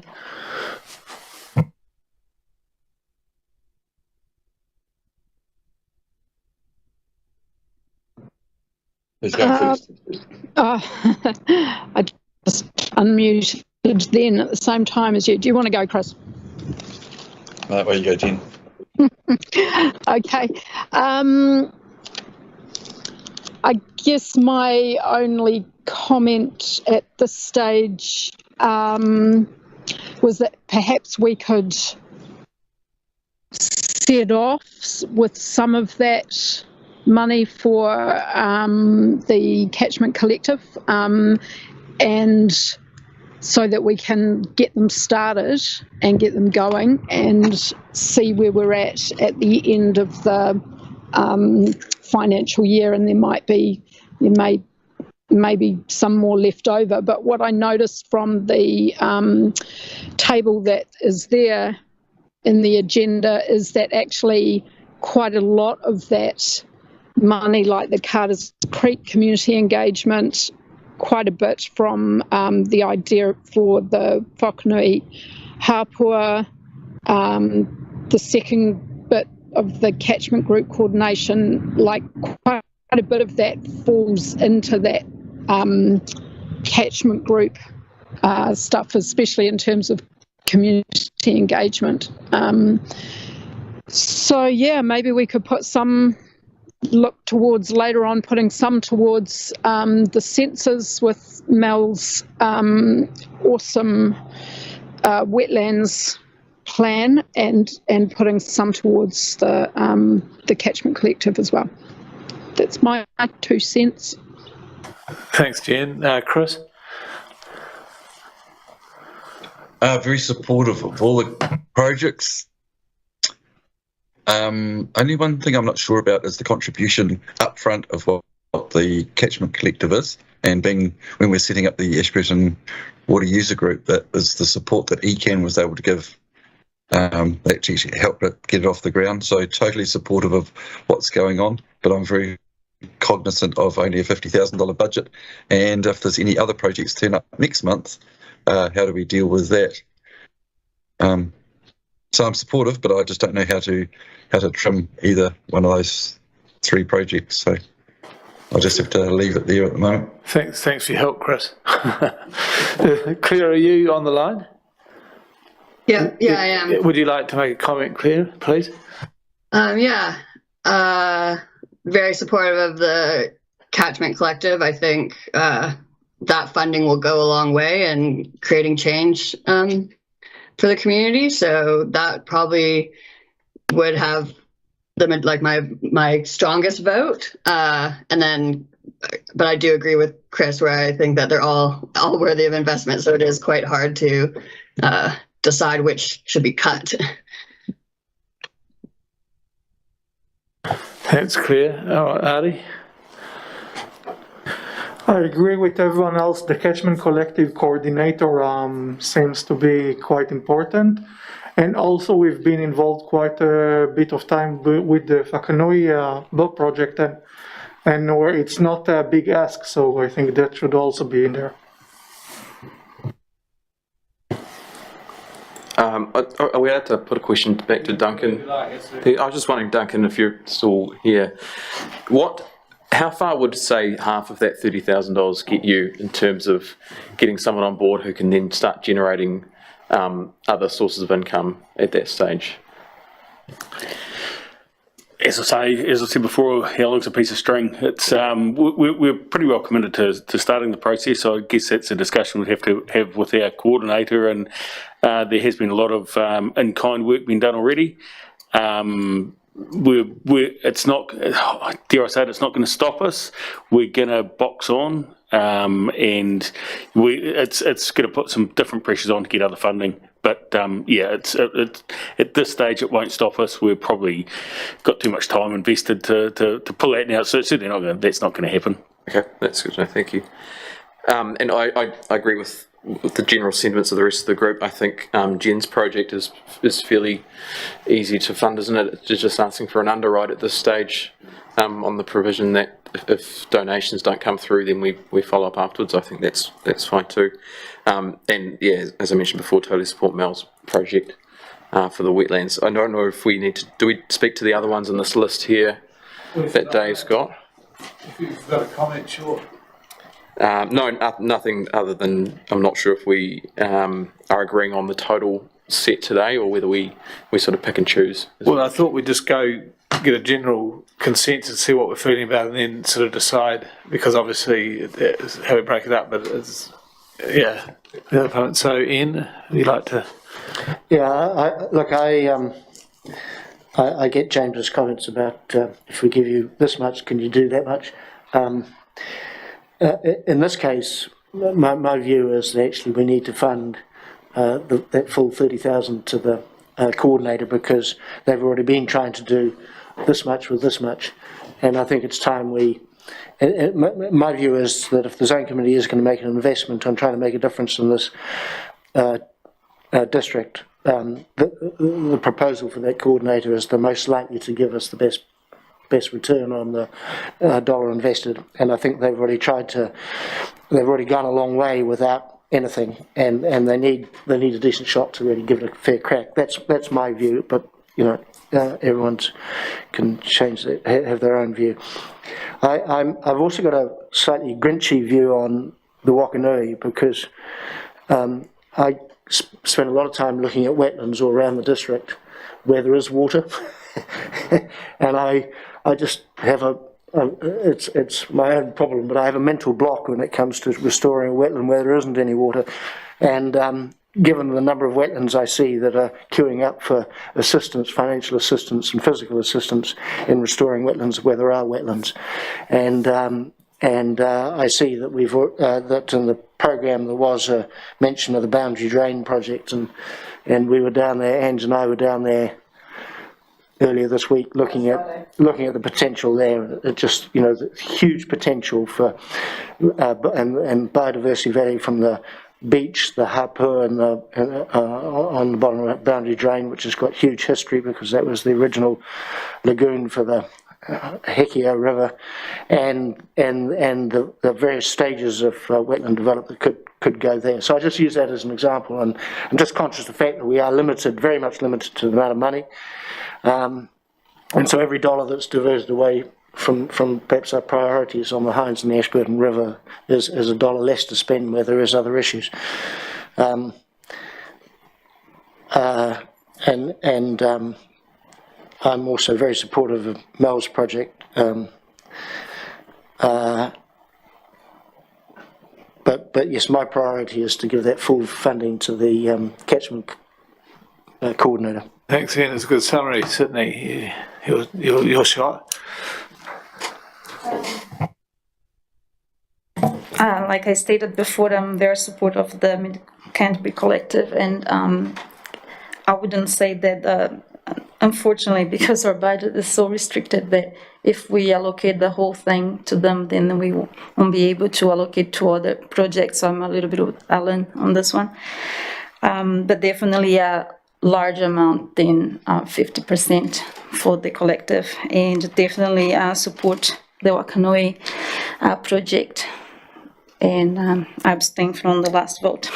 Who's going first? I just unmuted then at the same time as you. Do you want to go, Chris? No, where you go, Jen. Okay. I guess my only comment at this stage was that perhaps we could set off with some of that money for the Catchment Collective, and so that we can get them started and get them going and see where we're at the end of the financial year, and there may be some more left over. But what I noticed from the table that is there in the agenda is that actually quite a lot of that money, like the Carter's Creek community engagement, quite a bit from the idea for the Whakanui Hapua, the second bit of the catchment group coordination, like quite a bit of that falls into that catchment group stuff, especially in terms of community engagement. So yeah, maybe we could put some, look towards later on putting some towards the sensors with Mel's awesome wetlands plan, and putting some towards the Catchment Collective as well. That's my 2 cents. Thanks, Jen. Chris? Very supportive of all the projects. Only one thing I'm not sure about is the contribution up front of what the Catchment Collective is, and when we're setting up the Ashburton Water User Group, that is the support that ECAN was able to give. That actually helped it get it off the ground. So totally supportive of what's going on, but I'm very cognizant of only a $50,000 budget, and if there's any other projects turn up next month, how do we deal with that? So I'm supportive, but I just don't know how to trim either one of those 3 projects. So I'll just have to leave it there at the moment. Thanks for your help, Chris. Claire, are you on the line? Yeah, I am. Would you like to make a comment, Claire, please? Very supportive of the Catchment Collective. I think that funding will go a long way in creating change for the community. So that probably would have my strongest vote. And then, but I do agree with Chris where I think that they're all worthy of investment. So it is quite hard to decide which should be cut. That's clear. All right, Artie. I agree with everyone else. The Catchment Collective coordinator seems to be quite important. And also we've been involved quite a bit of time with the Whakanui book project, and where it's not a big ask, so I think that should also be in there. Are we allowed to put a question back to Duncan? I was just wondering, Duncan, if you're still here, how far would, say, half of that $30,000 get you in terms of getting someone on board who can then start generating other sources of income at that stage? As I said before, how long's a piece of string? It's we're pretty well committed to starting the process. So I guess that's a discussion we'd have to have with our coordinator, and there has been a lot of in-kind work being done already. It's not, dare I say it, it's not going to stop us. We're going to box on, and it's going to put some different pressures on to get other funding. But yeah, it's at this stage it won't stop us. We've probably got too much time invested to pull that now. So it's certainly that's not going to happen. Okay, that's good. No, thank you. And I agree with the general sentiments of the rest of the group. I think Jen's project is fairly easy to fund, isn't it? It's just asking for an underwrite at this stage on the provision that if donations don't come through, then we follow up afterwards. I think that's fine too. And yeah, as I mentioned before, totally support Mel's project for the wetlands. I don't know if we need to, do we speak to the other ones on this list here that Dave's got? If you've got a comment, sure. No, nothing other than I'm not sure if we are agreeing on the total set today or whether we sort of pick and choose. Well, I thought we'd just go get a general consensus, see what we're feeling about, and then sort of decide, because obviously how we break it up, but it's, yeah. So Ian, would you like to? Yeah, I get James's comments about if we give you this much, can you do that much? In this case, my view is that actually we need to fund that full 30,000 to the coordinator, because they've already been trying to do this much with this much, and I think it's time we. My view is that if the zone committee is going to make an investment on trying to make a difference in this district, the proposal for that coordinator is the most likely to give us the best return on the dollar invested. And I think they've already gone a long way without anything, and they need a decent shot to really give it a fair crack. That's my view, but you know, everyone can change have their own view. I've also got a slightly grinchy view on the Whakanui, because I spend a lot of time looking at wetlands all around the district where there is water, and I just have it's my own problem, but I have a mental block when it comes to restoring a wetland where there isn't any water, and given the number of wetlands I see that are queuing up for assistance, financial assistance and physical assistance in restoring wetlands where there are wetlands, and I see that we've that in the program there was a mention of the boundary drain project, and we were down there, Ange and I were down there earlier this week looking at the potential there. It just, you know, the huge potential for and biodiversity value from the beach, the hapua, and on the bottom of that boundary drain, which has got huge history because that was the original lagoon for the Hekea River, and the various stages of wetland development could go there. So I just use that as an example, and I'm just conscious of the fact that we are limited, very much limited to the amount of money, and so every dollar that's diverted away from perhaps our priorities on the Hinds and the Ashburton River is a dollar less to spend where there is other issues. I'm also very supportive of Mel's project, but yes, my priority is to give that full funding to the catchment coordinator. Thanks, Ian. It's a good summary, Sydney. Yeah. your shot. Like I stated before, I'm very supportive of the Canterbury Collective, and I wouldn't say that, unfortunately, because our budget is so restricted, that if we allocate the whole thing to them, then we won't be able to allocate to other projects. So I'm a little bit with Alan on this one. But definitely a large amount than 50% for the collective, and definitely support the Wakanui project. And I abstain from the last vote.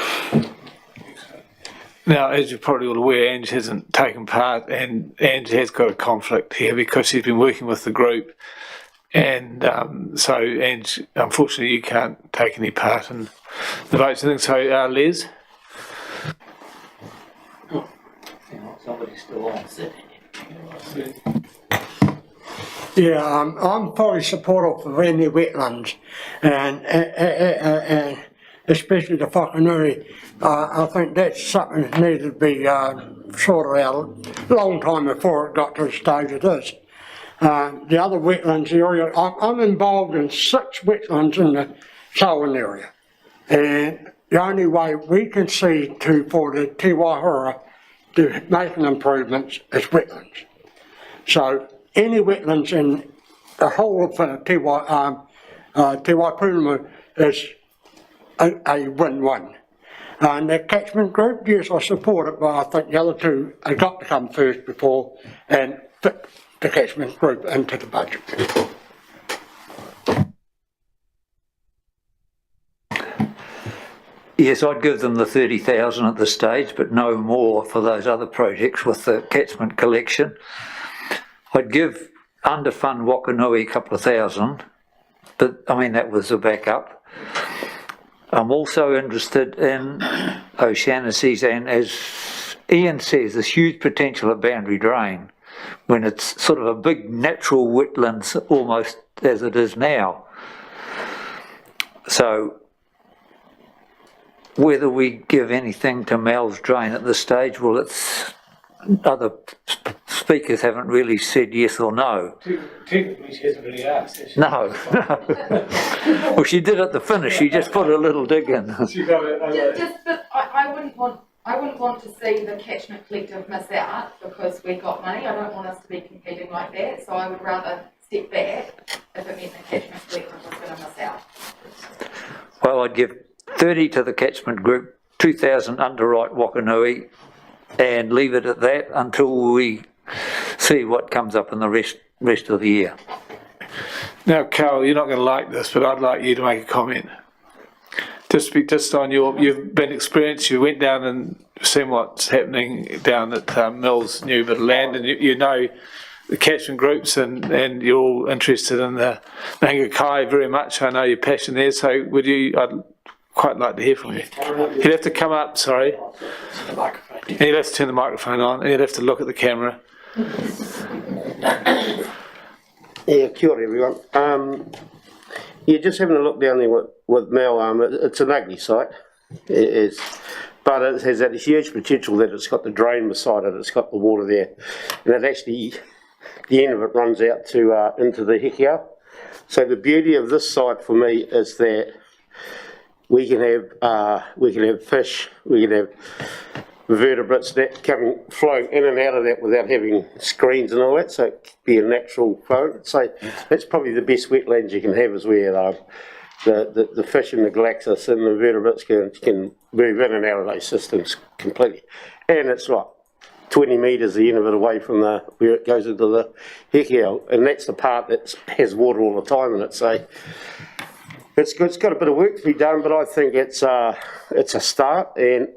Now, as you're probably all aware, Ange hasn't taken part, and Ange has got a conflict here because she's been working with the group. And so, Ange, unfortunately, you can't take any part in the votes. I think so, Les? Somebody's still on. Yeah, I'm probably supportive of any wetlands, and especially the Whakanui. I think that's something that needed to be sorted out a long time before it got to the stage it is. The other wetlands area, I'm involved in 6 wetlands in the Selwyn area, and the only way we can see for the Te Waihora to making improvements is wetlands. So any wetlands in the whole of Te Waipuna is a win-win. And the catchment group, yes, I support it, but I think the other two have got to come first before and fit the catchment group into the budget. Yes, I'd give them the 30,000 at this stage, but no more for those other projects with the catchment collection. I'd give underfund Wakanui a couple of thousand, but I mean that was a backup. I'm also interested in O'Shaughnessy's, and as Ian says, there's huge potential of boundary drain when it's sort of a big natural wetlands almost as it is now. So whether we give anything to Mal's drain at this stage, well, it's other speakers haven't really said yes or no. Technically, she hasn't really asked. No. Well, she did at the finish. She just put a little dig in. But I wouldn't want to see the Catchment Collective miss out because we got money. I don't want us to be competing like that. So I would rather step back if it meant the Catchment Collective was going to miss out. Well, I'd give 30 to the catchment group, 2,000 underwrite Wakanui, and leave it at that until we see what comes up in the rest of the year. Now, Carol, you're not going to like this, but I'd like you to make a comment. Just on you've been experienced, you went down and seen what's happening down at Mill's new bit of land, and you know the catchment groups, and you're all interested in the Mangakai very much. I know your passion there, so I'd quite like to hear from you. You'd have to come up, sorry. And you'd have to turn the microphone on, and you'd have to look at the camera. Yeah, kia ora everyone. Yeah, just having a look down there with Mel, it's an ugly site. It is, but it has that huge potential that it's got the drain beside it, it's got the water there, and it actually, the end of it runs out to into the Hekiau. So the beauty of this site for me is that we can have fish, we can have vertebrates that flowing in and out of that without having screens and all that, so it can be a natural flow. So that's probably the best wetlands you can have, is where the fish and the galaxis and the vertebrates can move in and out of those systems completely. And it's like 20 metres the end of it away from where it goes into the Hekiau, and that's the part that has water all the time in it. So it's got a bit of work to be done, but I think it's a start. And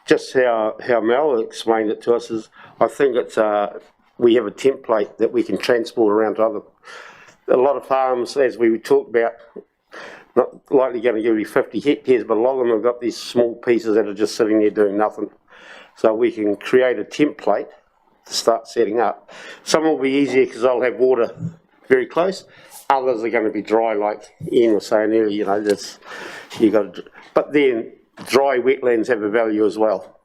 just how Mel explained it to us is, I think it's we have a template that we can transport around to a lot of farms, as we talked about, not likely going to give you 50 hectares, but a lot of them have got these small pieces that are just sitting there doing nothing. So we can create a template to start setting up. Some will be easier because they'll have water very close. Others are going to be dry, like Ian was saying earlier. You know, but then dry wetlands have a value as well.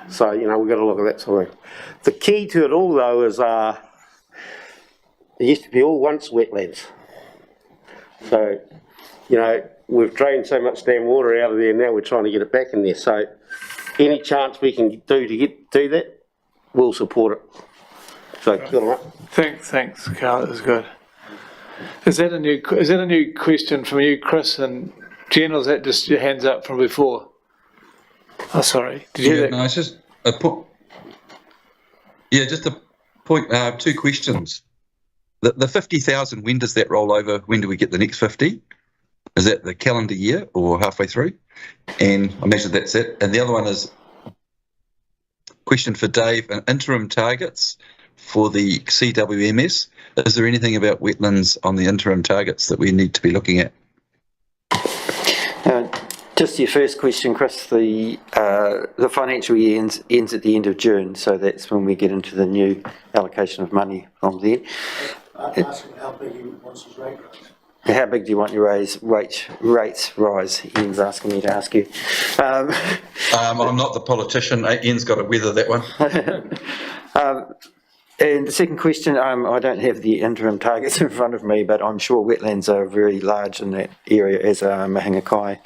So, you know, we've got to look at that sort of thing. The key to it all, though, is it used to be all once wetlands. So, you know, we've drained so much damn water out of there, now we're trying to get it back in there. So any chance we can do to do that, we'll support it. So, good luck. Thanks, Carl, that was good. Is that a new question from you, Chris, and Jen, or is that just your hands up from before? Oh, sorry. Did you hear that? No, it's just a point. Yeah, just a point. 2 questions. The 50,000. When does that roll over? When do we get the next 50? Is that the calendar year or halfway through? And I imagine that's it. And the other one is question for Dave. Interim targets for the CWMS. Is there anything about wetlands on the interim targets that we need to be looking at? Just your first question, Chris, the financial year ends at the end of June, so that's when we get into the new allocation of money from there. Asking how big he wants his rate rise. How big do you want your rates rise? Ian's asking me to ask you. I'm not the politician. Ian's got to weather that one. And the second question, I don't have the interim targets in front of me, but I'm sure wetlands are very large in that area, as are Mahangakai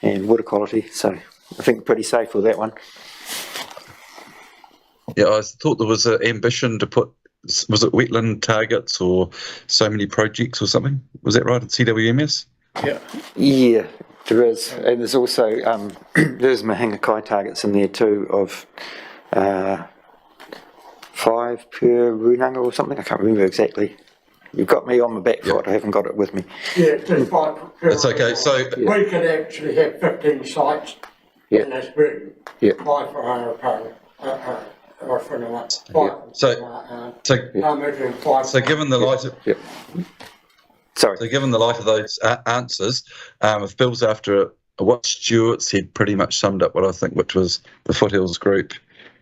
and water quality, so I think pretty safe with that one. Yeah, I thought there was an ambition to put, was it wetland targets or so many projects or something? Was that right at CWMS? Yeah, there is, and there's also there's Mahangakai targets in there too of 5 per runanga or something. I can't remember exactly. You've got me on my back foot. I haven't got it with me. Yeah, just 5 per. It's okay. So we could actually have 15 sites in this group. 5 for or for the ones. So given the light of So given the light of those answers, if Bill's after what Stuart said, pretty much summed up what I think, which was the Foothills group,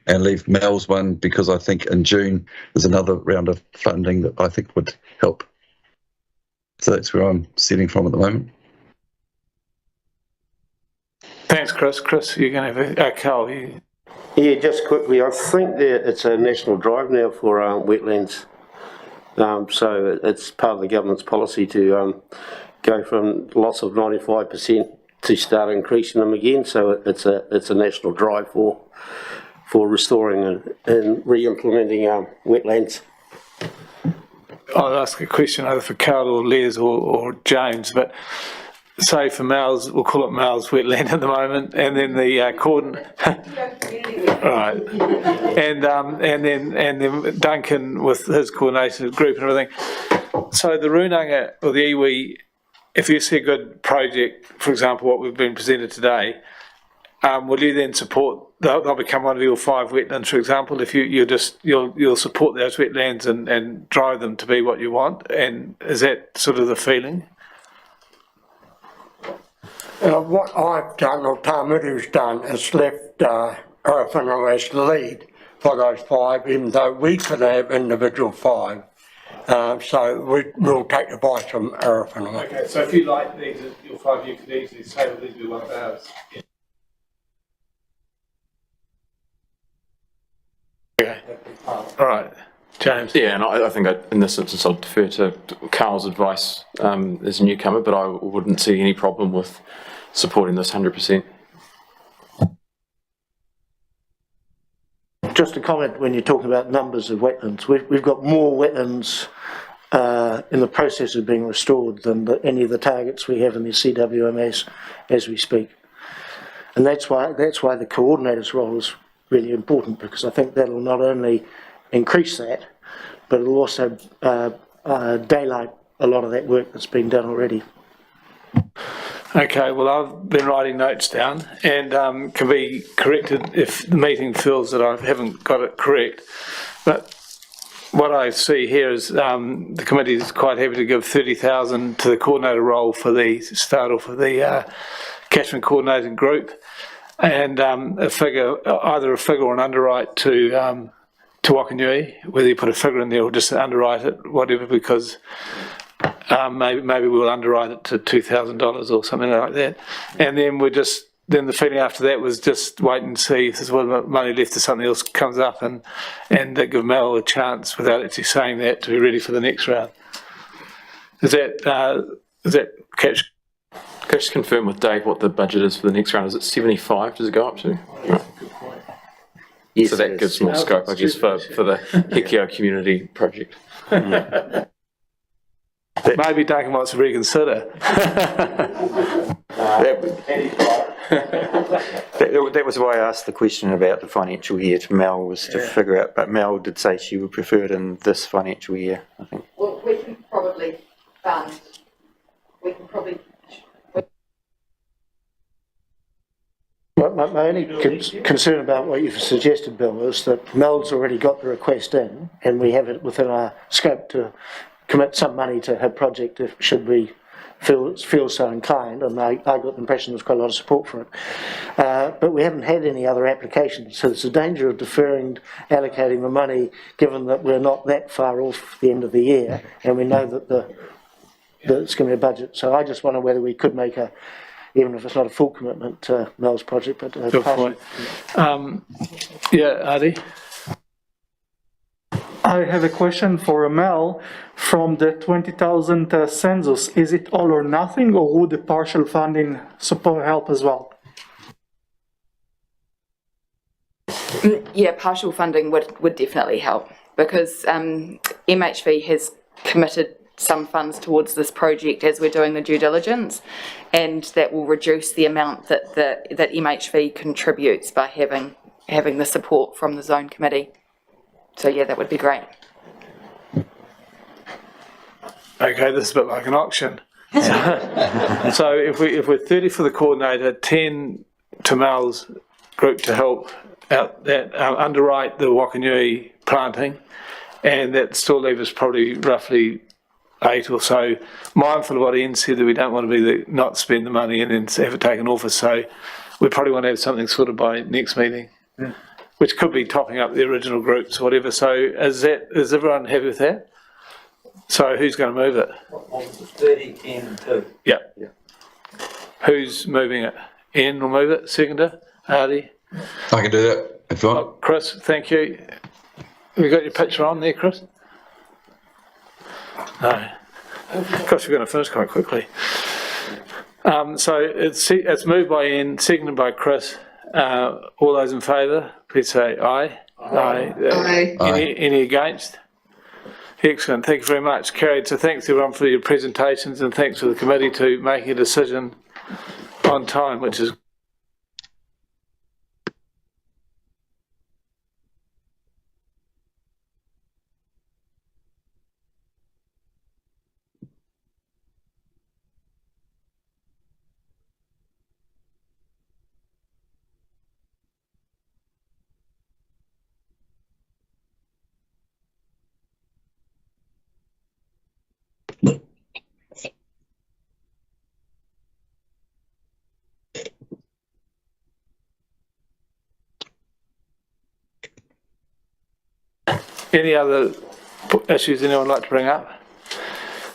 and leave Mel's one, because I think in June there's another round of funding that I think would help. So that's where I'm sitting from at the moment. Thanks, Chris. Chris, you're going to have Carl. Yeah, just quickly, I think that it's a national drive now for wetlands. So it's part of the government's policy to go from loss of 95% to start increasing them again. So it's a national drive for restoring and re-implementing wetlands. I'll ask a question either for Carl or Les or James, but say for Mal's, we'll call it Mal's wetland at the moment, and then the cordon, right, and then Duncan with his coordinated group and everything. So the Runanga or the iwi, if you see a good project, for example, what we've been presented today, will you then support? They'll become one of your 5 wetlands, for example. If you'll support those wetlands and drive them to be what you want. And is that sort of the feeling? What I've done, or Parmitu's done, is left Arapana as the lead for those 5, even though we could have individual 5. So we'll take advice from Arapana. Okay, so if you like these, your 5, you could easily say, well, these will be one of ours. Yeah. Okay. All right, James. Yeah, and I think in this instance I'd defer to Carl's advice as a newcomer, but I wouldn't see any problem with supporting this 100%. Just a comment when you're talking about numbers of wetlands. We've got more wetlands in the process of being restored than any of the targets we have in the CWMS as we speak. And that's why the coordinator's role is really important, because I think that'll not only increase that, but it'll also daylight a lot of that work that's been done already. Okay, well, I've been writing notes down and can be corrected if the meeting feels that I haven't got it correct. But what I see here is the committee is quite happy to give 30,000 to the coordinator role for the start off of the catchment coordinating group, and a figure, either a figure or an underwrite to Wakanui, whether you put a figure in there or just underwrite it, whatever, because maybe we'll underwrite it to $2,000 or something like that. And then we're just then the feeling after that was just wait and see if there's money left if something else comes up, and that give Mel a chance without actually saying that to be ready for the next round. Is that catch? Can I just confirm with Dave what the budget is for the next round? Is it 75? Does it go up to? Right. Yes, so that gives more scope, I guess, for the Hekio community project. Maybe Duncan wants to reconsider. That was why I asked the question about the financial year to Mel, was to figure out, but Mel did say she would prefer it in this financial year, I think. Well, we can probably My only concern about what you've suggested, Bill, is that Mel's already got the request in, and we have it within our scope to commit some money to her project if should we feel so inclined, and I got the impression there's quite a lot of support for it. But we haven't had any other applications, so there's a danger of deferring allocating the money, given that we're not that far off the end of the year, and we know that it's going to be a budget. So I just wonder whether we could make even if it's not a full commitment to Mel's project, but good point. Yeah, Adi? I have a question for Mel. From the 20,000 census, is it all or nothing, or would the partial funding support help as well? Yeah, partial funding would definitely help, because MHV has committed some funds towards this project as we're doing the due diligence, and that will reduce the amount that MHV contributes by having the support from the zone committee. So yeah, that would be great. Okay, this is a bit like an auction. So if we're 30 for the coordinator, 10 to Mel's group to help out that underwrite the Wakanui planting, and that still leaves us probably roughly 8 or so. Mindful of what Ian said, that we don't want to be not spend the money and then have it taken off us. So we probably want to have something sorted by next meeting. Yeah. Which could be topping up the original groups or whatever. So is everyone happy with that? So who's going to move it? 30, 10 and 2. Yeah. Who's moving it? Ian will move it, seconder. Hardy? I can do that if you want. Chris, thank you. Have you got your picture on there, Chris? No. Gosh, we're going to finish quite quickly. So it's moved by Ian, seconded by Chris. All those in favour, please say aye. Aye. Any against? Excellent, thank you very much. Carried. So thanks everyone for your presentations, and thanks to the committee to making a decision on time, which is any other issues anyone would like to bring up?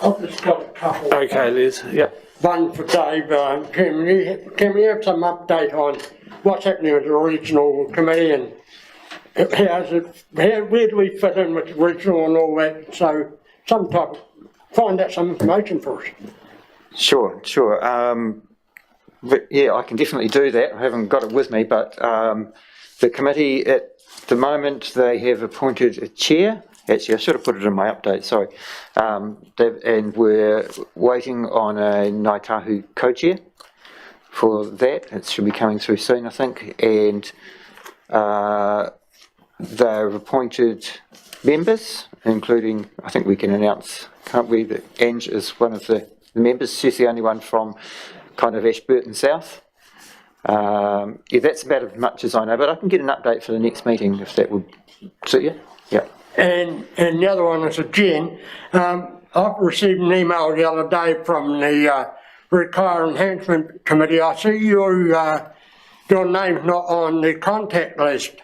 I've just got a couple. Okay, Liz. Yep. One for Dave. Can we have some update on what's happening with the regional committee, and where do we fit in with the regional and all that? So find out some information for us. Sure. But yeah, I can definitely do that. I haven't got it with me, but the committee at the moment, they have appointed a chair. Actually, I should have put it in my update, sorry. And we're waiting on a Ngāi Tahu co-chair for that. It should be coming through soon, I think. And they've appointed members, including, I think we can announce, can't we, that Ange is one of the members. She's the only one from kind of Ashburton South. Yeah, that's about as much as I know, but I can get an update for the next meeting if that would suit you. Yeah. And the other one is a Jen. I've received an email the other day from the Retire Enhancement Committee. I see your name's not on the contact list,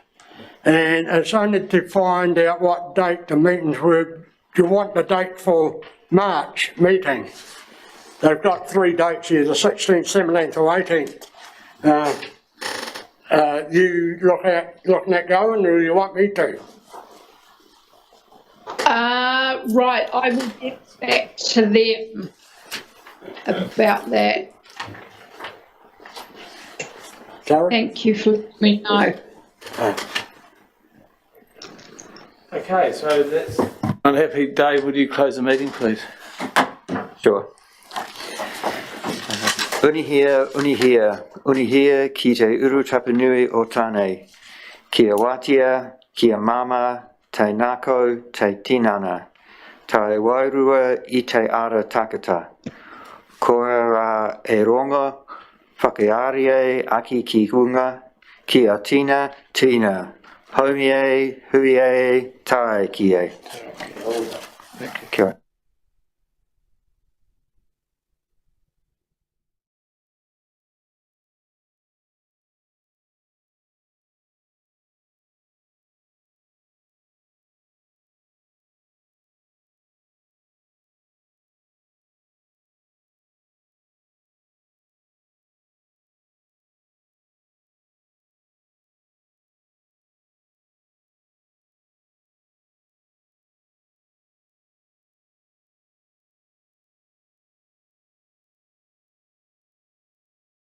and it's only to find out what date the meetings were. Do you want the date for March meeting? They've got 3 dates here, the 16th, 17th or 18th. You looking at going, or you want me to? Right, I will get back to them about that. Sorry? Thank you for letting me know. Okay, so that's. Unhappy. Dave, would you close the meeting, please? Sure. Unihia, ki te uru tapanui o tāne. Kia watia, kia mama, te nako, te tinana. Tai wairua I te ara takata. Koe rā e ronga, whakearie aki ki hunga, kia tina, Haumie, hui e, tae ki e. Kia ora.